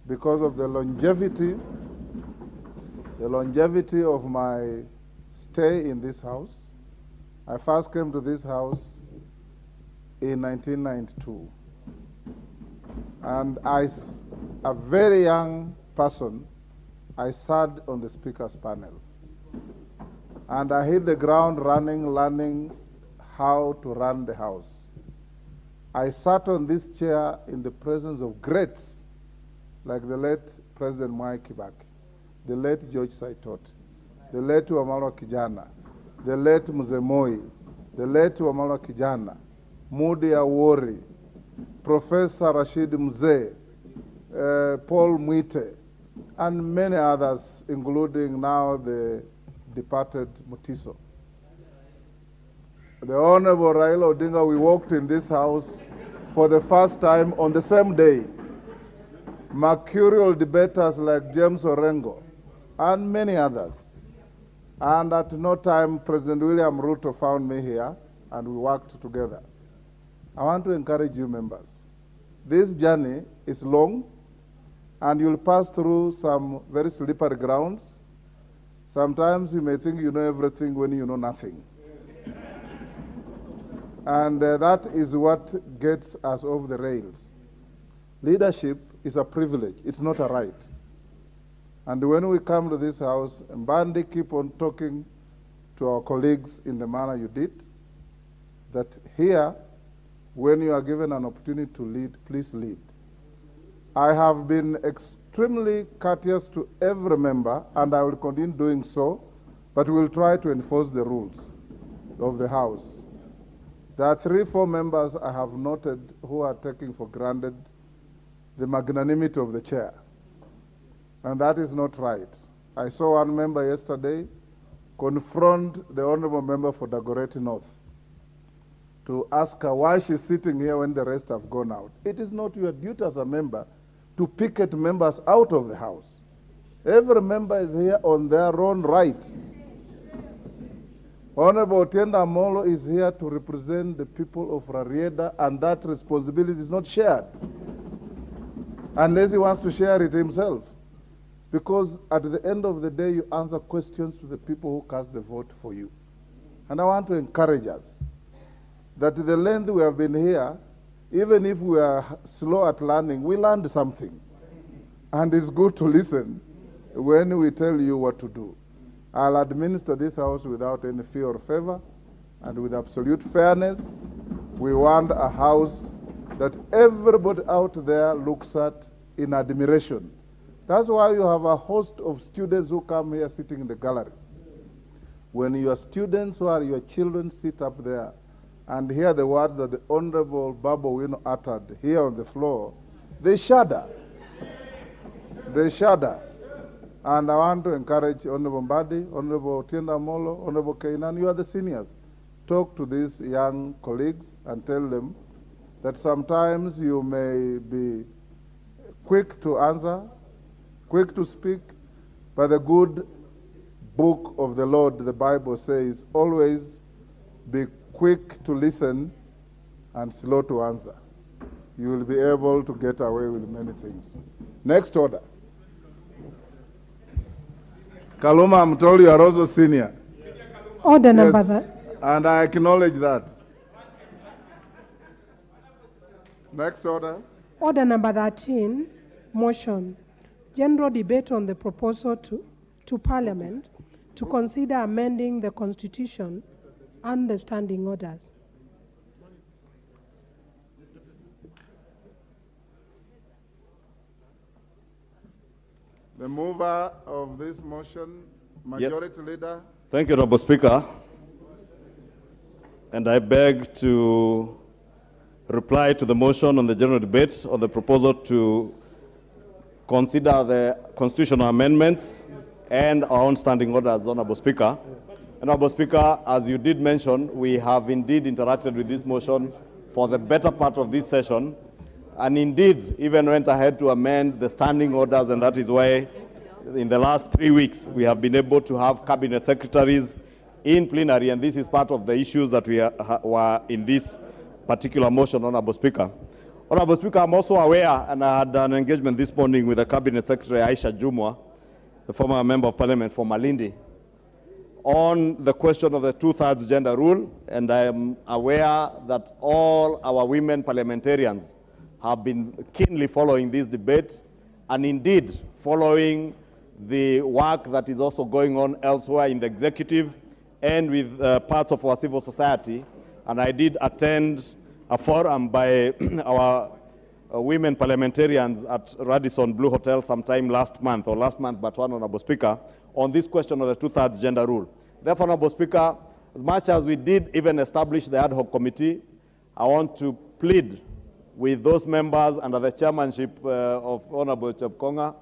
because of the longevity of my stay in this house. I first came to this house in 1992. And as a very young person, I sat on the speaker's panel. And I hit the ground running, learning how to run the house. I sat on this chair in the presence of greats like the late President Mwai Kibaki, the late George Saitoti, the late Wamalwa Kijana, the late Mzemoi, the late Wamalwa Kijana, Mudi Awori, Professor Rashid Mzee, Paul Mwite, and many others, including now the departed Mutiso. The Honorable Raila Odinga, we walked in this house for the first time on the same day. Mercurial debaters like James Orengo and many others. And at no time, President William Ruto found me here, and we worked together. I want to encourage you members. This journey is long, and you'll pass through some very slippery grounds. Sometimes you may think you know everything when you know nothing. And that is what gets us off the rails. Leadership is a privilege, it's not a right. And when we come to this house, Mbandi, keep on talking to our colleagues in the manner you did, that here, when you are given an opportunity to lead, please lead. I have been extremely courteous to every member, and I will continue doing so, but we will try to enforce the rules of the House. There are 3-4 members I have noted who are taking for granted the magnanimity of the chair, and that is not right. I saw one member yesterday confront the honorable member for Dagoretti North to ask her why she's sitting here when the rest have gone out. It is not your duty as a member to picket members out of the House. Every member is here on their own right. Honorable Otienda Amolo is here to represent the people of Rarieda, and that responsibility is not shared unless he wants to share it himself. Because at the end of the day, you answer questions to the people who cast the vote for you. And I want to encourage us that the length we have been here, even if we are slow at learning, we learned something. And it's good to listen when we tell you what to do. I'll administer this house without any fear or favor and with absolute fairness. We want a house that everybody out there looks at in admiration. That's why you have a host of students who come here sitting in the gallery. When your students or your children sit up there and hear the words that the Honorable Babu Wino uttered here on the floor, they shudder. They shudder. And I want to encourage Honorable Mbadi, Honorable Otienda Amolo, Honorable Kainan, you are the seniors. Talk to these young colleagues and tell them that sometimes you may be quick to answer, quick to speak, but the good book of the Lord, the Bible says, always be quick to listen and slow to answer. You will be able to get away with many things. Next order. Kaluma, I'm told you are also senior. Order number that. And I acknowledge that. Next order. Order number 13, motion. General debate on the proposal to Parliament to consider amending the Constitution and the standing orders. The mover of this motion, Majority Leader. Thank you, Honorable Speaker. And I beg to reply to the motion on the general debate on the proposal to consider the constitutional amendments and our own standing orders, Honorable Speaker. Honorable Speaker, as you did mention, we have indeed interacted with this motion for the better part of this session, and indeed even went ahead to amend the standing orders, and that is why in the last 3 weeks we have been able to have cabinet secretaries in plenary, and this is part of the issues that we were in this particular motion, Honorable Speaker. Honorable Speaker, I'm also aware, and I had an engagement this morning with the Cabinet Secretary Aisha Jumwa, the former Member of Parliament for Malindi, on the question of the 2/3 gender rule, and I am aware that all our women parliamentarians have been keenly following this debate, and indeed following the work that is also going on elsewhere in the executive and with parts of our civil society. And I did attend a forum by our women parliamentarians at Radisson Blue Hotel sometime last month, but one, Honorable Speaker, on this question of the two-thirds gender rule. Therefore, Honorable Speaker, as much as we did even establish the ad hoc committee, I want to plead with those members under the chairmanship of Honorable Chepkonga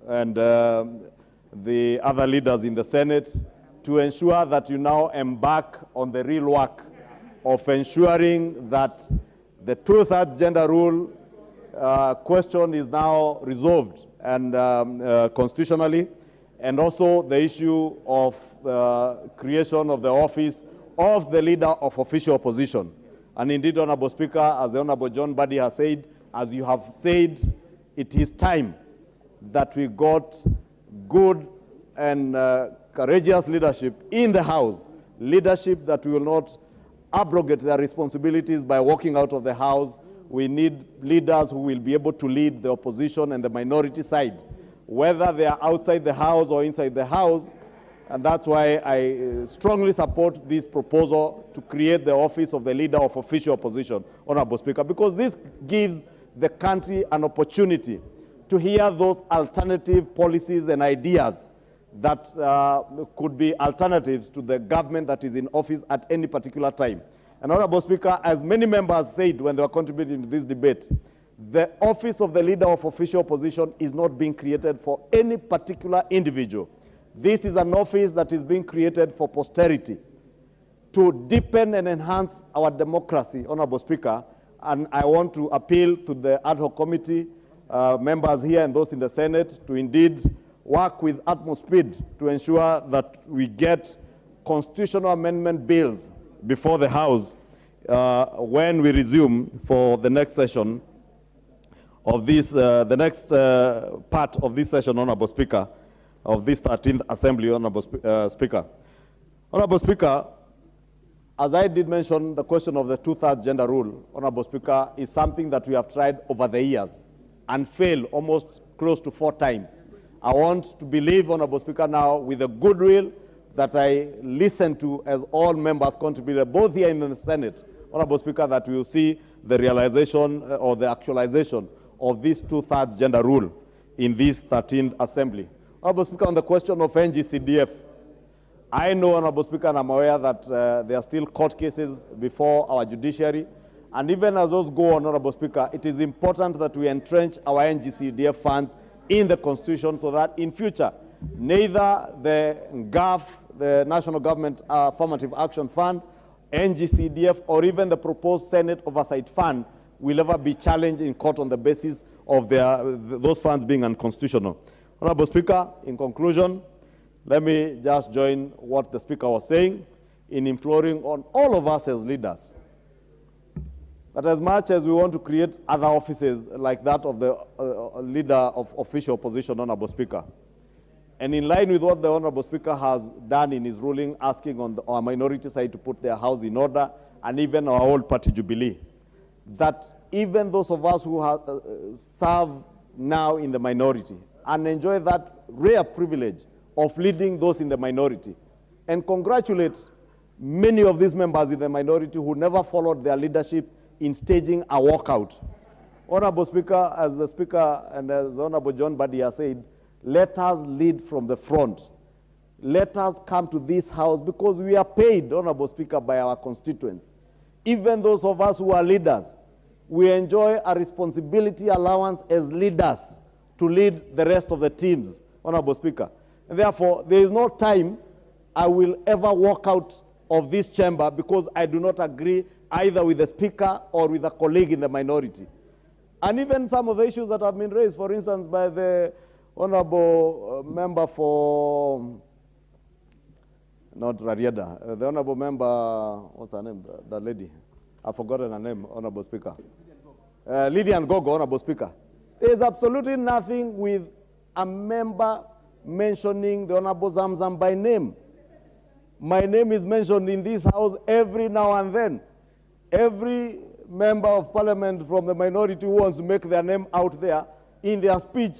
and the other leaders in the Senate to ensure that you now embark on the real work of ensuring that the two-thirds gender rule question is now resolved and constitutionally, and also the issue of creation of the office of the leader of official opposition. And indeed, Honorable Speaker, as the Honorable John Buddy has said, as you have said, it is time that we got good and courageous leadership in the House, leadership that will not abrogate their responsibilities by walking out of the House. We need leaders who will be able to lead the opposition and the minority side, whether they are outside the House or inside the House. And that's why I strongly support this proposal to create the office of the leader of official opposition, Honorable Speaker, because this gives the country an opportunity to hear those alternative policies and ideas that could be alternatives to the government that is in office at any particular time. And Honorable Speaker, as many members said when they were contributing to this debate, the office of the leader of official opposition is not being created for any particular individual. This is an office that is being created for posterity, to deepen and enhance our democracy, Honorable Speaker. And I want to appeal to the ad hoc committee members here and those in the Senate to indeed work with utmost speed to ensure that we get constitutional amendment bills before the House when we resume for the next session of this, the next part of this session, Honorable Speaker, of this 13th Assembly, Honorable Speaker. Honorable Speaker, as I did mention, the question of the two-thirds gender rule, Honorable Speaker, is something that we have tried over the years and failed almost close to 4 times. I want to believe, Honorable Speaker, now with the goodwill that I listened to as all members contributed, both here in the Senate, Honorable Speaker, that we will see the realization or the actualization of this two-thirds gender rule in this 13th Assembly. Honorable Speaker, on the question of NGCDF, I know, Honorable Speaker, and I'm aware that there are still court cases before our judiciary. And even as those go on, Honorable Speaker, it is important that we entrench our NGCDF funds in the Constitution so that in future, neither the GAF, the National Government Affirmative Action Fund, NGCDF, or even the proposed Senate Oversight Fund will ever be challenged in court on the basis of those funds being unconstitutional. Honorable Speaker, in conclusion, let me just join what the Speaker was saying in imploring on all of us as leaders that as much as we want to create other offices like that of the leader of official opposition, Honorable Speaker, and in line with what the Honorable Speaker has done in his ruling, asking on our minority side to put their house in order, and even our old party Jubilee, that even those of us who have, serve now in the minority and enjoy that rare privilege of leading those in the minority, and congratulate many of these members in the minority who never followed their leadership in staging a walkout. Honorable Speaker, as the Speaker and as Honorable John Buddy has said, let us lead from the front. Let us come to this House because we are paid, Honorable Speaker, by our constituents. Even those of us who are leaders, we enjoy a responsibility allowance as leaders to lead the rest of the teams, Honorable Speaker. And therefore, there is no time I will ever walk out of this chamber because I do not agree either with the Speaker or with a colleague in the minority. And even some of the issues that have been raised, for instance, by the Honorable member for, not Rarieda, the Honorable member, what's her name, the lady? I've forgotten her name, Honorable Speaker. Lydian Gogo, Honorable Speaker. There is absolutely nothing with a member mentioning the Honorable Zamzam by name. My name is mentioned in this House every now and then. Every member of parliament from the minority who wants to make their name out there, in their speech,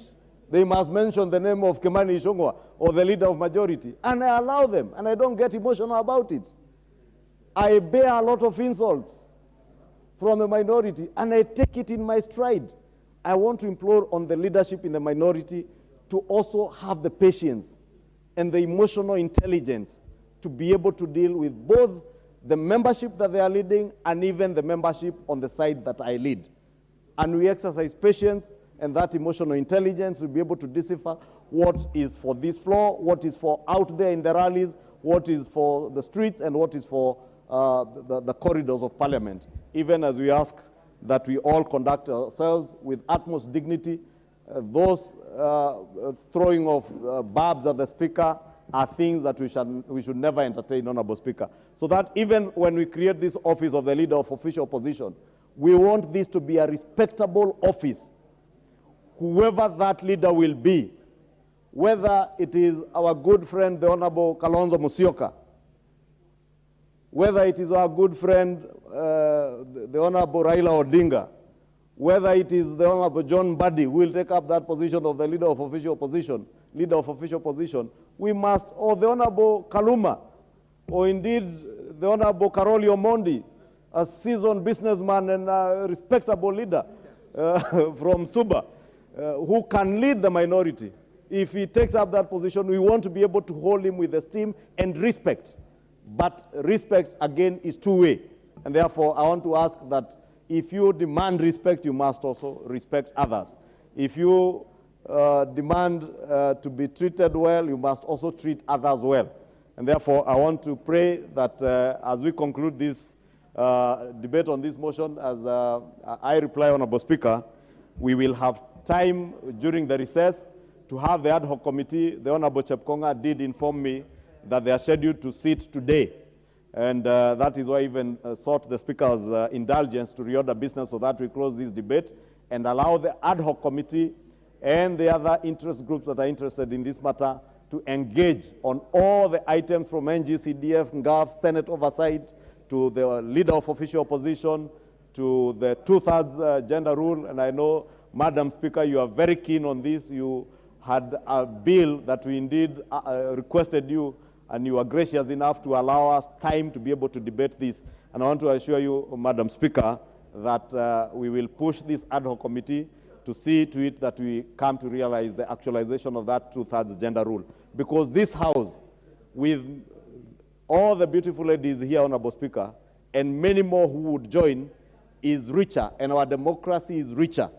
they must mention the name of Kimani Ichung'wah or the leader of majority. And I allow them, and I don't get emotional about it. I bear a lot of insults from the minority, and I take it in my stride. I want to implore on the leadership in the minority to also have the patience and the emotional intelligence to be able to deal with both the membership that they are leading and even the membership on the side that I lead. And we exercise patience and that emotional intelligence to be able to decipher what is for this floor, what is for out there in the rallies, what is for the streets, and what is for the corridors of Parliament, even as we ask that we all conduct ourselves with utmost dignity. Those throwing of barbs at the Speaker are things that we should never entertain, Honorable Speaker. So that even when we create this office of the Leader of Official Opposition, we want this to be a respectable office. Whoever that leader will be, whether it is our good friend, the Honorable Kalonzo Musyoka, whether it is our good friend, the Honorable Raila Odinga, whether it is the Honorable John Mbadi who will take up that position of the Leader of Official Opposition, we must, or the Honorable Kaluma, or indeed the Honorable Karoli Omondi, a seasoned businessman and a respectable leader from Suba, who can lead the minority. If he takes up that position, we want to be able to hold him with esteem and respect. But respect, again, is two-way. And therefore, I want to ask that if you demand respect, you must also respect others. If you demand to be treated well, you must also treat others well. And therefore, I want to pray that as we conclude this debate on this motion, as I reply, Honorable Speaker, we will have time during the recess to have the ad hoc committee. The Honorable Chepkonga did inform me that they are scheduled to sit today. And that is why I even sought the Speaker's indulgence to reorder business so that we close this debate and allow the ad hoc committee and the other interest groups that are interested in this matter to engage on all the items from NGCDF, NGAF, Senate oversight, to the Leader of Official Opposition, to the two-thirds gender rule. And I know, Madam Speaker, you are very keen on this. You had a bill that we indeed requested you, and you are gracious enough to allow us time to be able to debate this. And I want to assure you, Madam Speaker, that we will push this ad hoc committee to see to it that we come to realize the actualization of that two-thirds gender rule. Because this House, with all the beautiful ladies here, Honorable Speaker, and many more who would join, is richer, and our democracy is richer.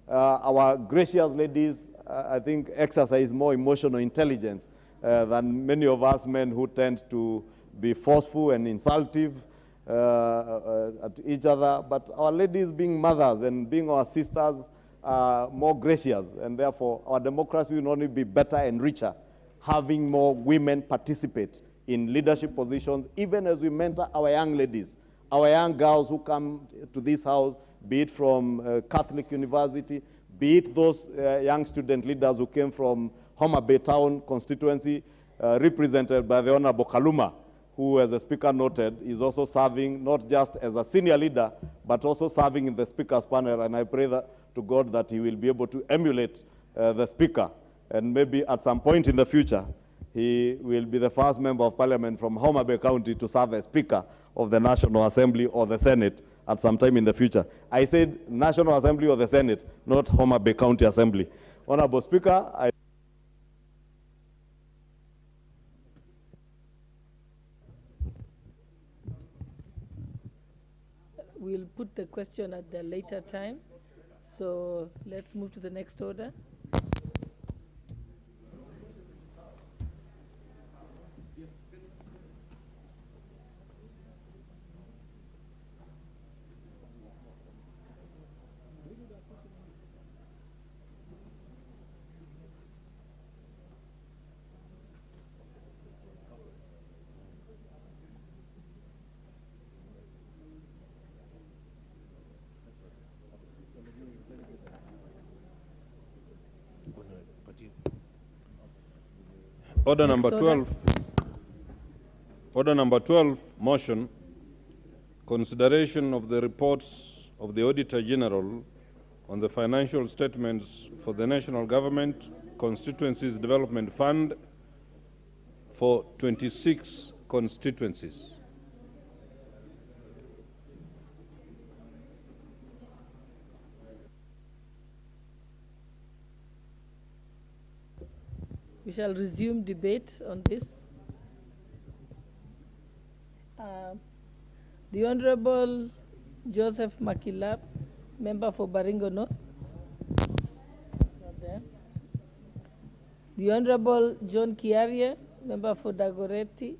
Our gracious ladies, I think, exercise more emotional intelligence than many of us men who tend to be forceful and insultive at each other. But our ladies, being mothers and being our sisters, are more gracious, and therefore our democracy will only be better and richer, having more women participate in leadership positions, even as we mentor our young ladies, our young girls who come to this House, be it from Catholic University, be it those young student leaders who came from Homa Bay Town constituency, represented by the Honorable Kaluma, who, as the Speaker noted, is also serving not just as a senior leader, but also serving in the Speaker's panel. And I pray that, to God, that he will be able to emulate the Speaker. And maybe at some point in the future, he will be the first member of Parliament from Homa Bay County to serve as Speaker of the National Assembly or the Senate at some time in the future. I said National Assembly or the Senate, not Homa Bay County Assembly. Honorable Speaker, We'll put the question at the later time. So let's move to the next order. Order number 12. Order number 12, motion, consideration of the reports of the Auditor General on the financial statements for the National Government Constituencies Development Fund for 26 constituencies. We shall resume debate on this. The Honorable Joseph Makilap, member for Baringo North. Not there. The Honorable John Kiarie, member for Dagoretti.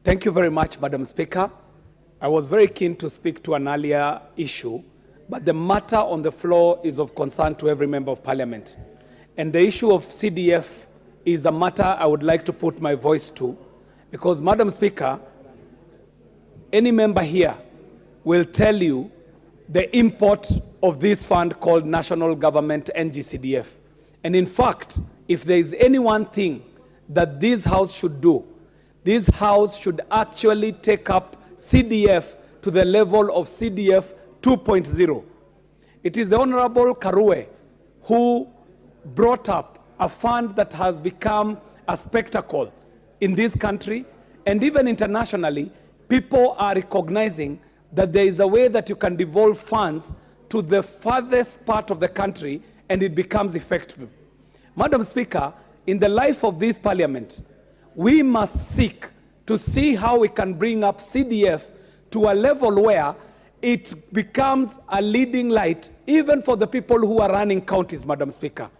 Thank you very much, Madam Speaker. I was very keen to speak to an earlier issue, but the matter on the floor is of concern to every member of parliament. And the issue of CDF is a matter I would like to put my voice to, because, Madam Speaker, any member here will tell you the import of this fund called National Government NGCDF. And in fact, if there is any one thing that this House should do, this House should actually take up CDF to the level of CDF 2.0. It is the Honorable Karue who brought up a fund that has become a spectacle in this country, and even internationally. People are recognizing that there is a way that you can devolve funds to the farthest part of the country and it becomes effective. Madam Speaker, in the life of this parliament, we must seek to see how we can bring up CDF to a level where it becomes a leading light even for the people who are running counties, Madam Speaker.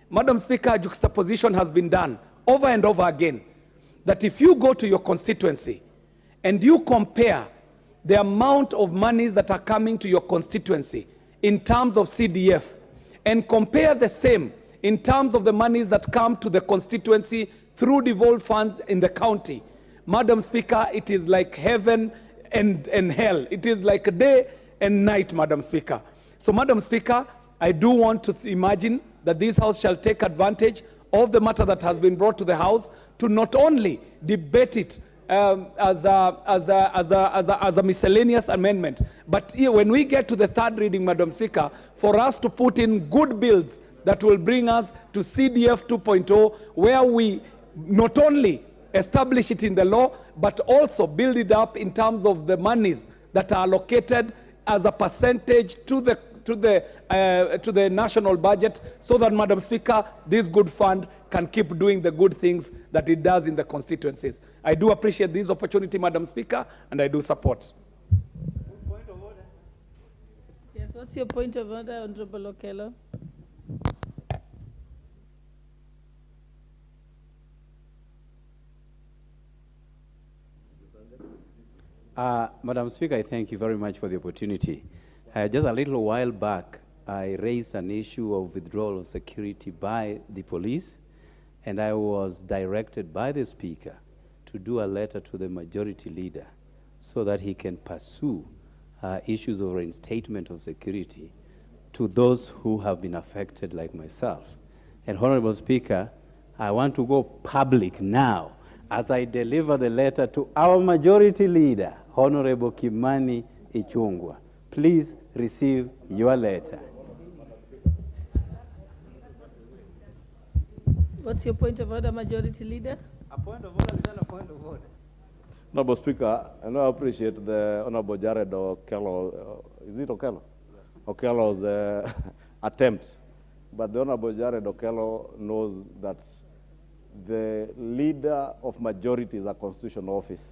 Madam Speaker, juxtaposition has been done over and over again that if you go to your constituency and you compare the amount of monies that are coming to your constituency in terms of CDF and compare the same in terms of the monies that come to the constituency through devolved funds in the county, Madam Speaker, it is like heaven and hell. It is like day and night, Madam Speaker. So, Madam Speaker, I do want to imagine that this House shall take advantage of the matter that has been brought to the House to not only debate it as a miscellaneous amendment, but when we get to the third reading, Madam Speaker, for us to put in good bills that will bring us to CDF 2.0, where we not only establish it in the law, but also build it up in terms of the monies that are allocated as a percentage to the national budget, so that, Madam Speaker, this good fund can keep doing the good things that it does in the constituencies. I do appreciate this opportunity, Madam Speaker, and I do support. Point of order. Yes, what's your point of order, Honorable Okello? Madam Speaker, I thank you very much for the opportunity. Just a little while back, I raised an issue of withdrawal of security by the police, and I was directed by the Speaker to do a letter to the Majority Leader so that he can pursue issues of reinstatement of security to those who have been affected like myself. And, Honorable Speaker, I want to go public now as I deliver the letter to our Majority Leader, Honorable Kimani Ichung'wah. Please receive your letter. What's your point of order, Majority Leader? A point of order without a point of order. Honorable Speaker, I know I appreciate the Honorable Jared Okello, is it Okello? Okello's attempt, but the Honorable Jared Okello knows that the leader of majority is a constitutional office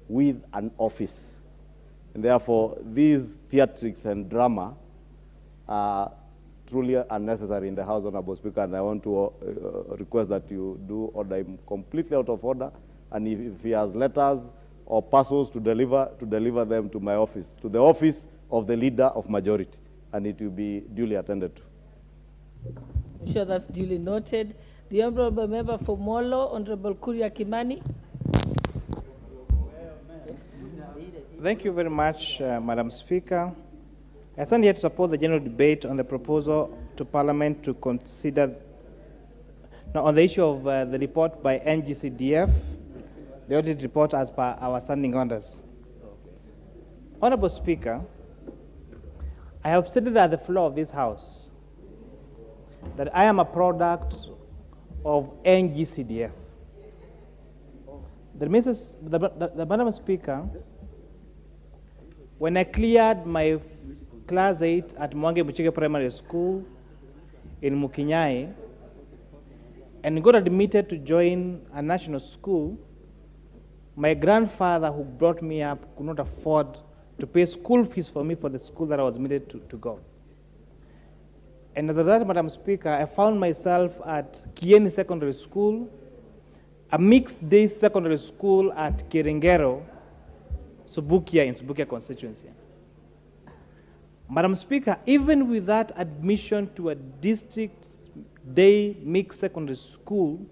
with an office. And therefore, these theatrics and drama are truly unnecessary in the House, Honorable Speaker, and I want to request that you do order him completely out of order, and if he has letters or parcels to deliver them to my office, to the office of the leader of majority, and it will be duly attended to. I'm sure that's duly noted. The Honorable Member for Molo, Honorable Kuria Kimani. Thank you very much, Madam Speaker. I stand here to support the general debate on the proposal to Parliament to consider on the issue of the report by NGCDF, the audit report as per our standing orders. Honorable Speaker, I have stated at the floor of this House that I am a product of NGCDF. The Madam Speaker, when I cleared my class 8 at Mwange Muchege Primary School in Mukinyai and got admitted to join a national school, my grandfather who brought me up could not afford to pay school fees for me for the school that I was admitted to go. And as a result, Madam Speaker, I found myself at Kieni Secondary School, a mixed-day secondary school at Kiringero, Subukia in Subukia constituency. Madam Speaker, even with that admission to a district day mixed secondary school,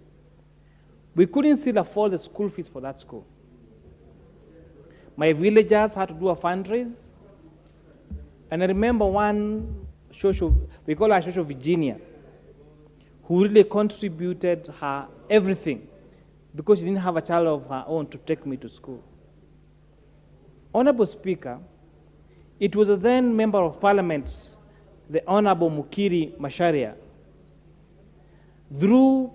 we couldn't still afford the school fees for that school. My villagers had to do a fundraise, and I remember one social, we call her Social Virginia, who really contributed her everything because she didn't have a child of her own to take me to school. Honorable Speaker, it was a then Member of Parliament, the Honorable Mukiri Macharia, through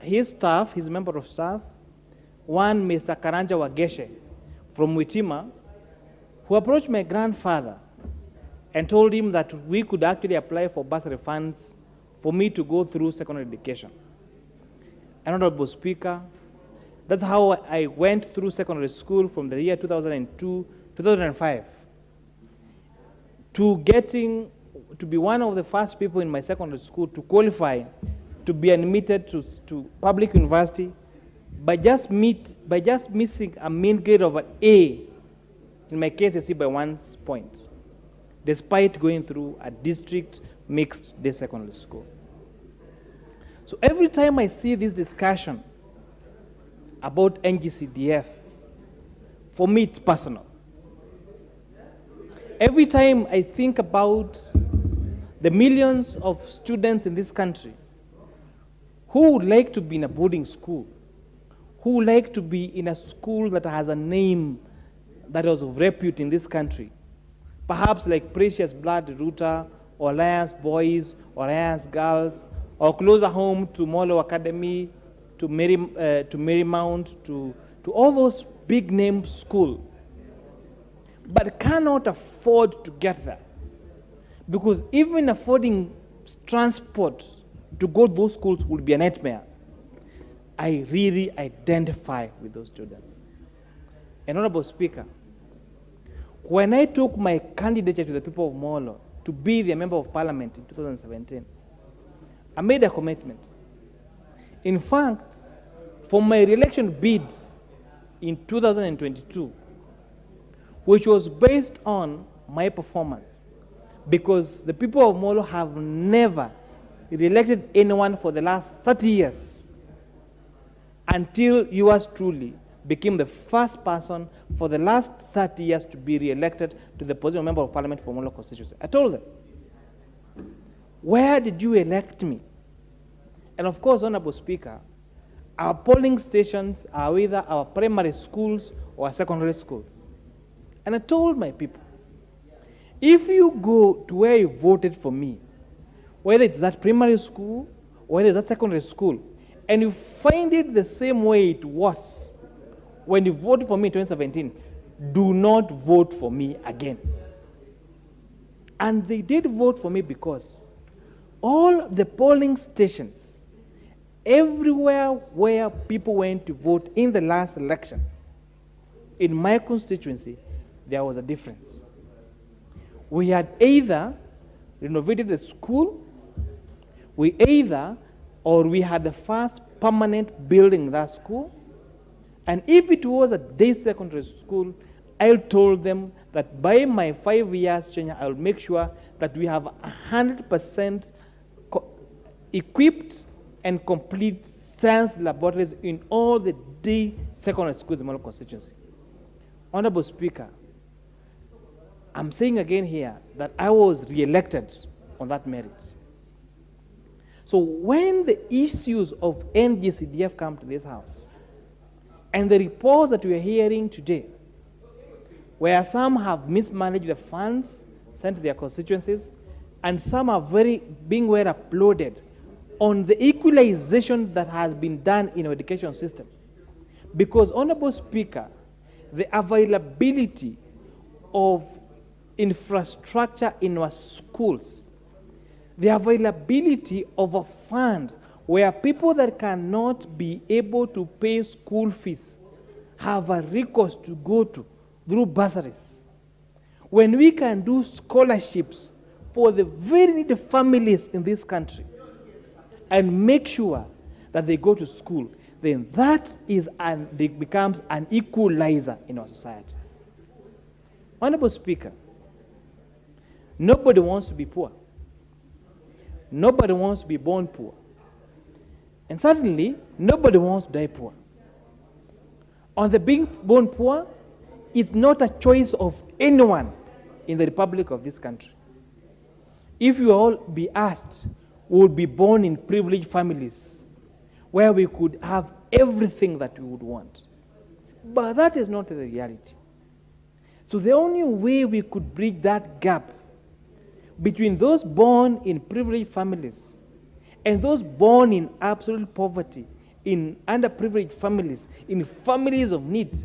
his staff, his member of staff, one Mr. Karanja Wageshe from Witima, who approached my grandfather and told him that we could actually apply for bursary funds for me to go through secondary education. Honorable Speaker, that's how I went through secondary school from the year 2002, 2005, to getting to be one of the first people in my secondary school to qualify to be admitted to public university by just missing a mean grade of an A, in my case, I by 1 point, despite going through a district mixed day secondary school. So every time I see this discussion about NGCDF, for me it's personal. Every time I think about the millions of students in this country who would like to be in a boarding school, who would like to be in a school that has a name that was of repute in this country, perhaps like Precious Blood Ruta, or Alliance Boys, or Alliance Girls, or closer home to Molo Academy, to Marymount, to all those big name schools, but cannot afford to get there. Because even affording transport to go to those schools would be a nightmare. I really identify with those students. And Honorable Speaker, when I took my candidature to the people of Molo to be the Member of Parliament in 2017, I made a commitment. In fact, for my re-election bid in 2022, which was based on my performance, because the people of Molo have never re-elected anyone for the last 30 years until yours truly became the first person for the last 30 years to be re-elected to the position of Member of Parliament for Molo constituency. I told them, where did you elect me? And of course, Honorable Speaker, our polling stations are either our primary schools or our secondary schools. And I told my people, if you go to where you voted for me, whether it's that primary school or whether it's that secondary school, and you find it the same way it was when you voted for me in 2017, do not vote for me again. And they did vote for me because all the polling stations, everywhere where people went to vote in the last election, in my constituency, there was a difference. We had either renovated the school, we had the first permanent building in that school, and if it was a day secondary school, I told them that by my 5 years tenure, I will make sure that we have 100% equipped and complete science laboratories in all the day secondary schools in my constituency. Honorable Speaker, I'm saying again here that I was re-elected on that merit. So when the issues of NGCDF come to this House, and the reports that we are hearing today, where some have mismanaged the funds sent to their constituencies, and some are being well uploaded on the equalization that has been done in our education system. Because, Honorable Speaker, the availability of infrastructure in our schools, the availability of a fund where people that cannot be able to pay school fees have a recourse to go to through bursaries. When we can do scholarships for the very needy families in this country and make sure that they go to school, then that becomes an equalizer in our society. Honorable Speaker, nobody wants to be poor. Nobody wants to be born poor. And certainly, nobody wants to die poor. On the being born poor, it's not a choice of anyone in the republic of this country. If you all be asked, we would be born in privileged families where we could have everything that we would want. But that is not the reality. So the only way we could bridge that gap between those born in privileged families and those born in absolute poverty, in underprivileged families, in families of need,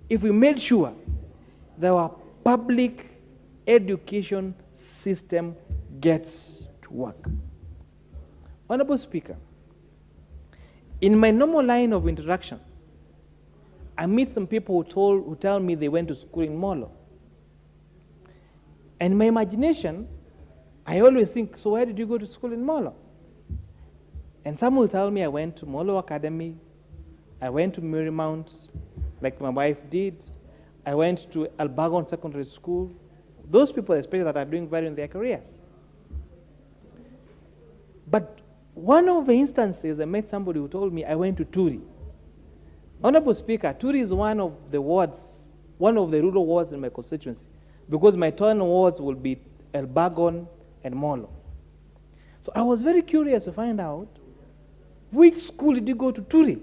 if we made sure that our public education system gets to work. Honorable Speaker, in my normal line of interaction, I meet some people who tell me they went to school in Molo. And in my imagination, I always think, so where did you go to school in Molo? And some will tell me I went to Molo Academy, I went to Marymount, like my wife did, I went to Albagon Secondary School. Those people, especially, that are doing well in their careers. But one of the instances, I met somebody who told me I went to Turi. Honorable Speaker, Turi is one of the wards, one of the rural wards in my constituency, because my turn wards will be Albagon and Molo. So I was very curious to find out, which school did you go to Turi?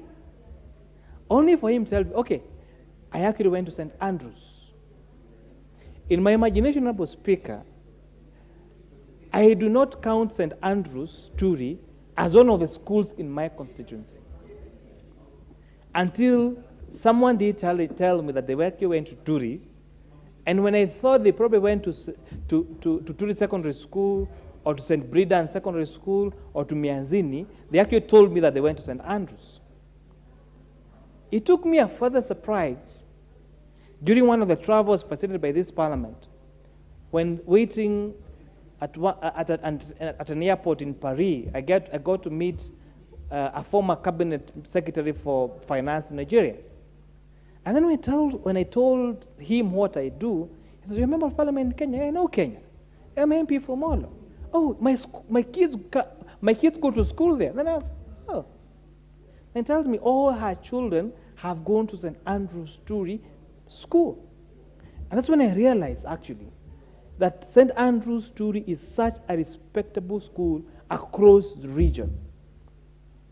Only for him to tell me, okay, I actually went to St. Andrews. In my imagination, Honorable Speaker, I do not count St. Andrews, Turi, as one of the schools in my constituency. Until someone did tell me that they actually went to Turi, and when I thought they probably went to Turi Secondary School, or to St. Bridan Secondary School, or to Mianzini, they actually told me that they went to St. Andrews. It took me a further surprise during one of the travels facilitated by this parliament, when waiting at an airport in Paris, I got to meet a former cabinet secretary for finance in Nigeria. And then when I told him what I do, he said, "You're a member of parliament in Kenya?" "I know Kenya. I'm MP for Molo." "Oh, my kids go to school there." Then I asked, "Oh." And tells me all her children have gone to St. Andrews Turi school. And that's when I realized, actually, that St. Andrews Turi is such a respectable school across the region,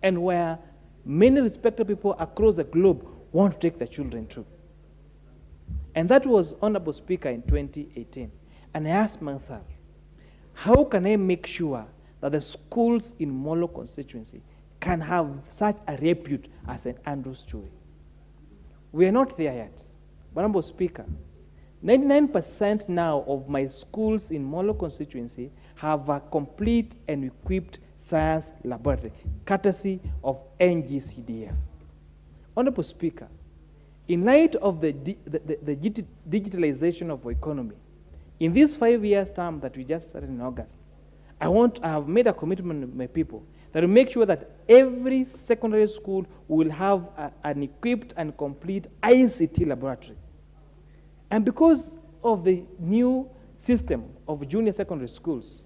and where many respectable people across the globe want to take their children to. And that was, Honorable Speaker, in 2018. And I asked myself, how can I make sure that the schools in Molo constituency can have such a repute as St. Andrews Turi? We are not there yet. Honorable Speaker, 99% now of my schools in Molo constituency have a complete and equipped science laboratory, courtesy of NGCDF. Honorable Speaker, in light of the digitalization of our economy, in this 5 years term that we just started in August, I have made a commitment with my people that will make sure that every secondary school will have an equipped and complete ICT laboratory. And because of the new system of junior secondary schools,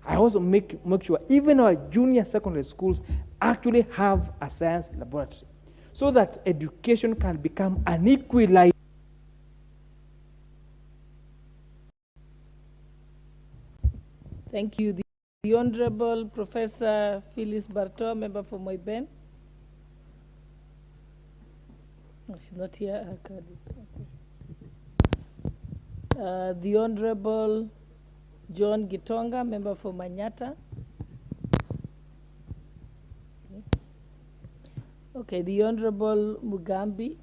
I also make sure even our junior secondary schools actually have a science laboratory, so that education can become an equalizer. Thank you. The Honorable Professor Phyllis Bartow, member for Moiben. No, she's not here. Her card is okay. The Honorable John Gitonga, member for Manyata. Okay, the Honorable Mugambi.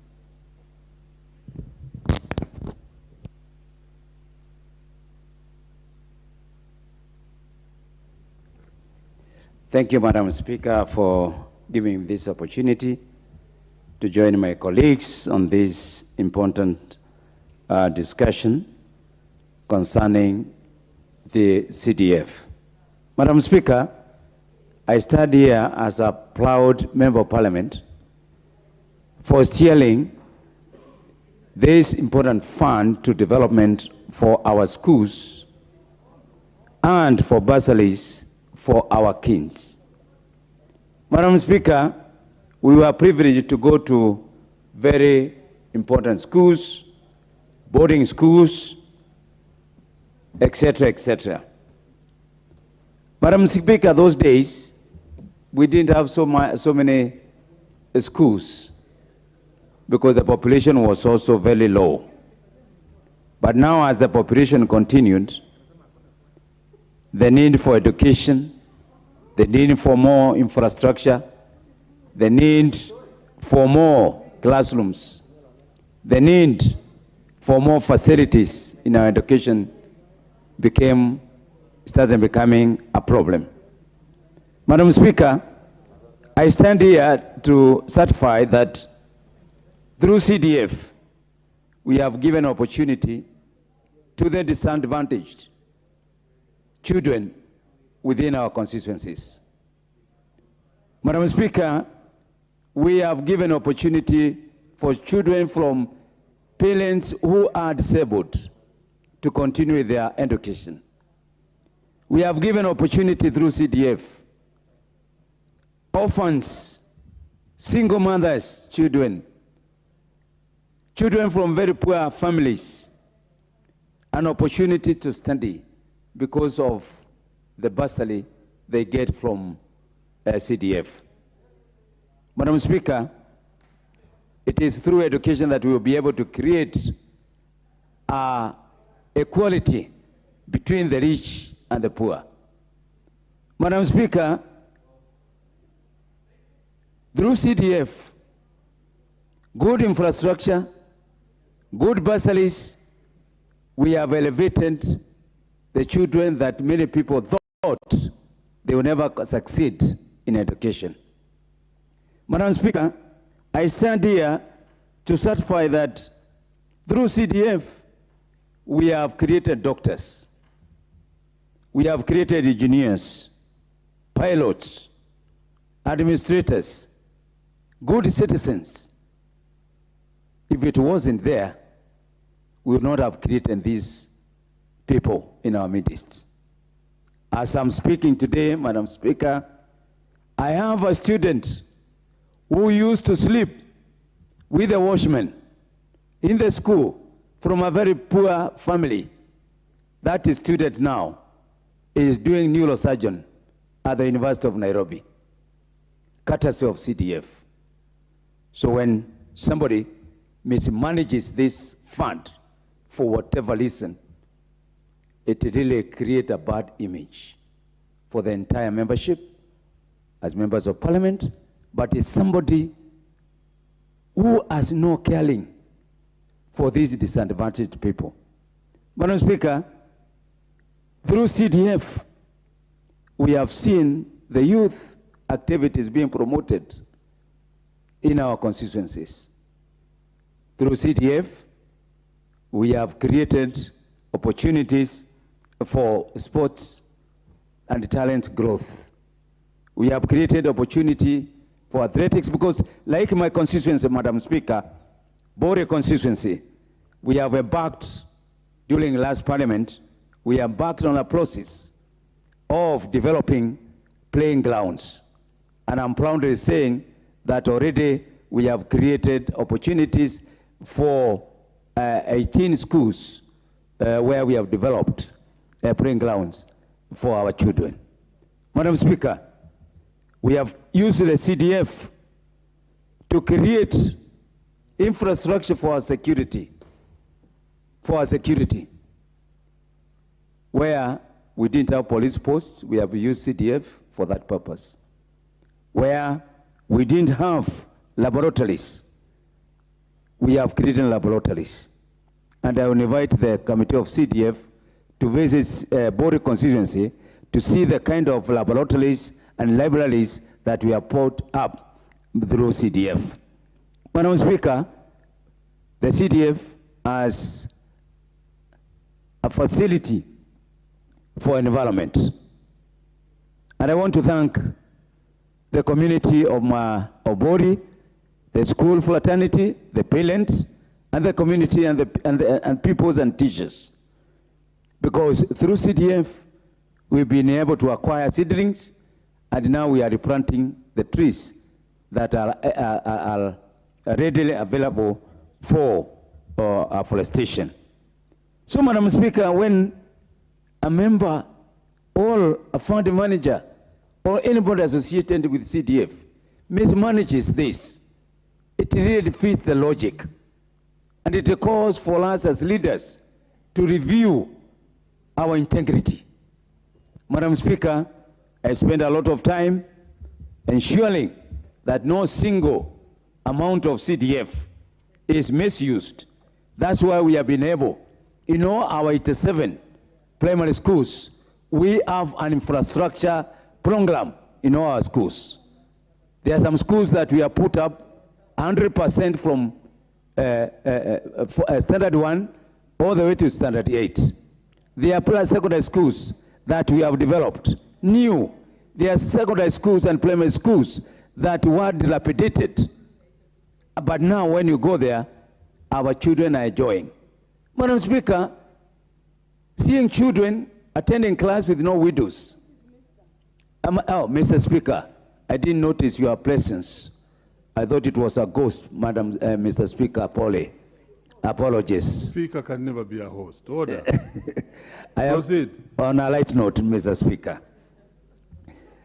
Thank you, Madam Speaker, for giving me this opportunity to join my colleagues on this important discussion concerning the CDF. Madam Speaker, I stand here as a proud member of Parliament for steering this important fund to development for our schools and for bursaries for our kids. Madam Speaker, we were privileged to go to very important schools, boarding schools, etc., etc. Madam Speaker, those days, we didn't have so many schools because the population was also very low. But now as the population continued, the need for education, the need for more infrastructure, the need for more classrooms, the need for more facilities in our education started becoming a problem. Madam Speaker, I stand here to certify that through CDF, we have given opportunity to the disadvantaged children within our constituencies. Madam Speaker, we have given opportunity for children from parents who are disabled to continue with their education. We have given opportunity through CDF, orphans, single mothers, children from very poor families, an opportunity to study because of the bursary they get from CDF. Madam Speaker, it is through education that we will be able to create equality between the rich and the poor. Madam Speaker, through CDF, good infrastructure, good bursaries, we have elevated the children that many people thought they will never succeed in education. Madam Speaker, I stand here to certify that through CDF, we have created doctors, we have created engineers, pilots, administrators, good citizens. If it wasn't there, we would not have created these people in our midst. As I'm speaking today, Madam Speaker, I have a student who used to sleep with a watchman in the school from a very poor family. That student now is doing neurosurgeon at the University of Nairobi, courtesy of CDF. So when somebody mismanages this fund for whatever reason, it really creates a bad image for the entire membership as members of Parliament, but it's somebody who has no caring for these disadvantaged people. Madam Speaker, through CDF, we have seen the youth activities being promoted in our constituencies. Through CDF, we have created opportunities for sports and talent growth. We have created opportunity for athletics because, like my constituency, Madam Speaker, Bore constituency, we have embarked, during last Parliament, we embarked on a process of developing playing grounds. And I'm proudly saying that already we have created opportunities for 18 schools where we have developed playing grounds for our children. Madam Speaker, we have used the CDF to create infrastructure for our security, where we didn't have police posts, we have used CDF for that purpose. Where we didn't have laboratories, we have created laboratories. And I will invite the committee of CDF to visit Bore constituency to see the kind of laboratories and libraries that we have put up through CDF. Madam Speaker, the CDF has a facility for environment. And I want to thank the community of Bori, the school fraternity, the parents, and the community and pupils and teachers. Because through CDF, we've been able to acquire seedlings, and now we are replanting the trees that are readily available for afforestation. So, Madam Speaker, when a member or a fund manager or anybody associated with CDF mismanages this, it really defeats the logic. And it calls for us as leaders to review our integrity. Madam Speaker, I spend a lot of time ensuring that no single amount of CDF is misused. That's why we have been able, in all our 87 primary schools, we have an infrastructure program in all our schools. There are some schools that we have put up 100% from standard 1 all the way to standard 8. There are secondary schools that we have developed new. There are secondary schools and primary schools that were dilapidated. But now when you go there, our children are enjoying. Madam Speaker, seeing children attending class with no widows. Mr. Speaker, I didn't notice your presence. I thought it was a ghost, Madam Mr. Speaker, apologies. Speaker can never be a host. Order. Proceed. On a light note, Mr. Speaker.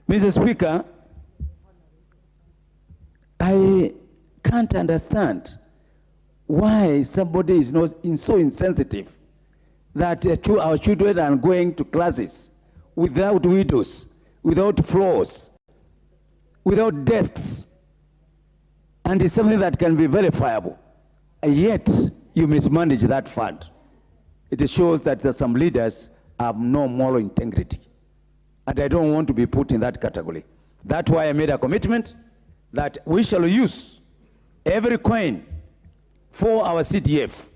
Mr. Speaker, I can't understand why somebody is not so insensitive that our children are going to classes without windows, without floors, without desks, and it's something that can be verifiable. And yet, you mismanage that fund. It shows that some leaders have no moral integrity. And I don't want to be put in that category. That's why I made a commitment that we shall use every coin for our CDF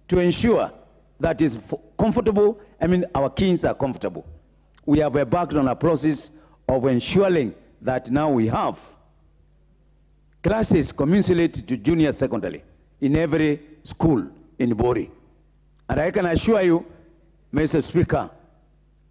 to ensure that is comfortable. I mean, our kids are comfortable. We have embarked on a process of ensuring that now we have classes commensurate to junior secondary in every school in Bori. And I can assure you, Mr. Speaker,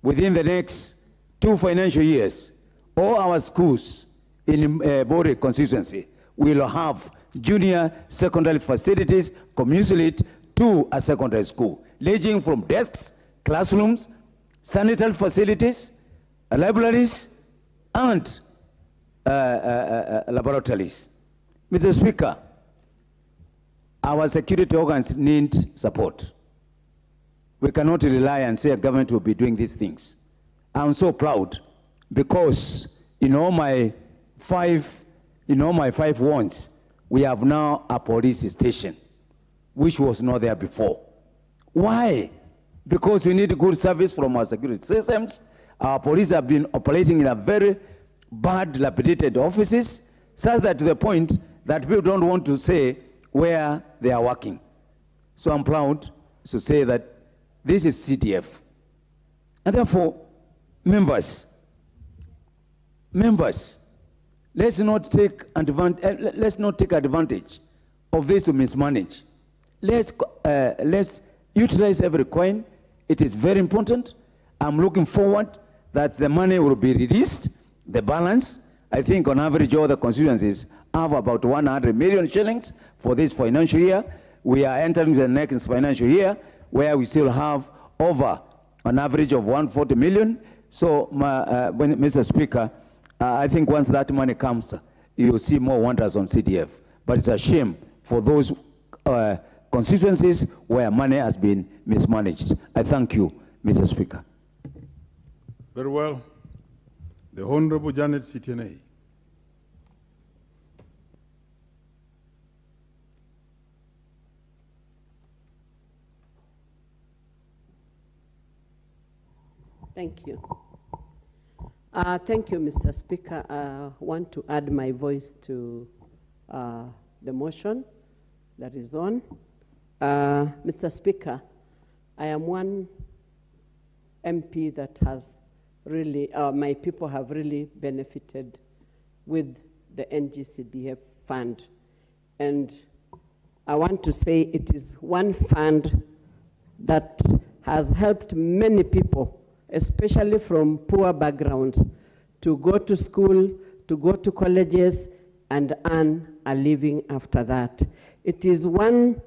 within the next 2 financial years, all our schools in Bori constituency will have junior secondary facilities commensurate to a secondary school, ranging from desks, classrooms, sanitary facilities, libraries, and laboratories. Mr. Speaker, our security organs need support. We cannot rely and say a government will be doing these things. I'm so proud because in all my 5 wards, we have now a police station, which was not there before. Why? Because we need good service from our security systems. Our police have been operating in a very bad, dilapidated offices, such that to the point that people don't want to say where they are working. So I'm proud to say that this is CDF. And therefore, members, let's not take advantage of this to mismanage. Let's utilize every coin. It is very important. I'm looking forward that the money will be released, the balance. I think on average all the constituencies have about 100 million shillings for this financial year. We are entering the next financial year where we still have over an average of 140 million. So, Mr. Speaker, I think once that money comes, you'll see more wonders on CDF. But it's a shame for those constituencies where money has been mismanaged. I thank you, Mr. Speaker. Very well. The Honorable Janet CTNA. Thank you. Thank you, Mr. Speaker. I want to add my voice to the motion that is on. Mr. Speaker, I am one MP that has really, my people have really benefited with the NGCDF fund. And I want to say it is one fund that has helped many people, especially from poor backgrounds, to go to school, to go to colleges, and earn a living after that. It is one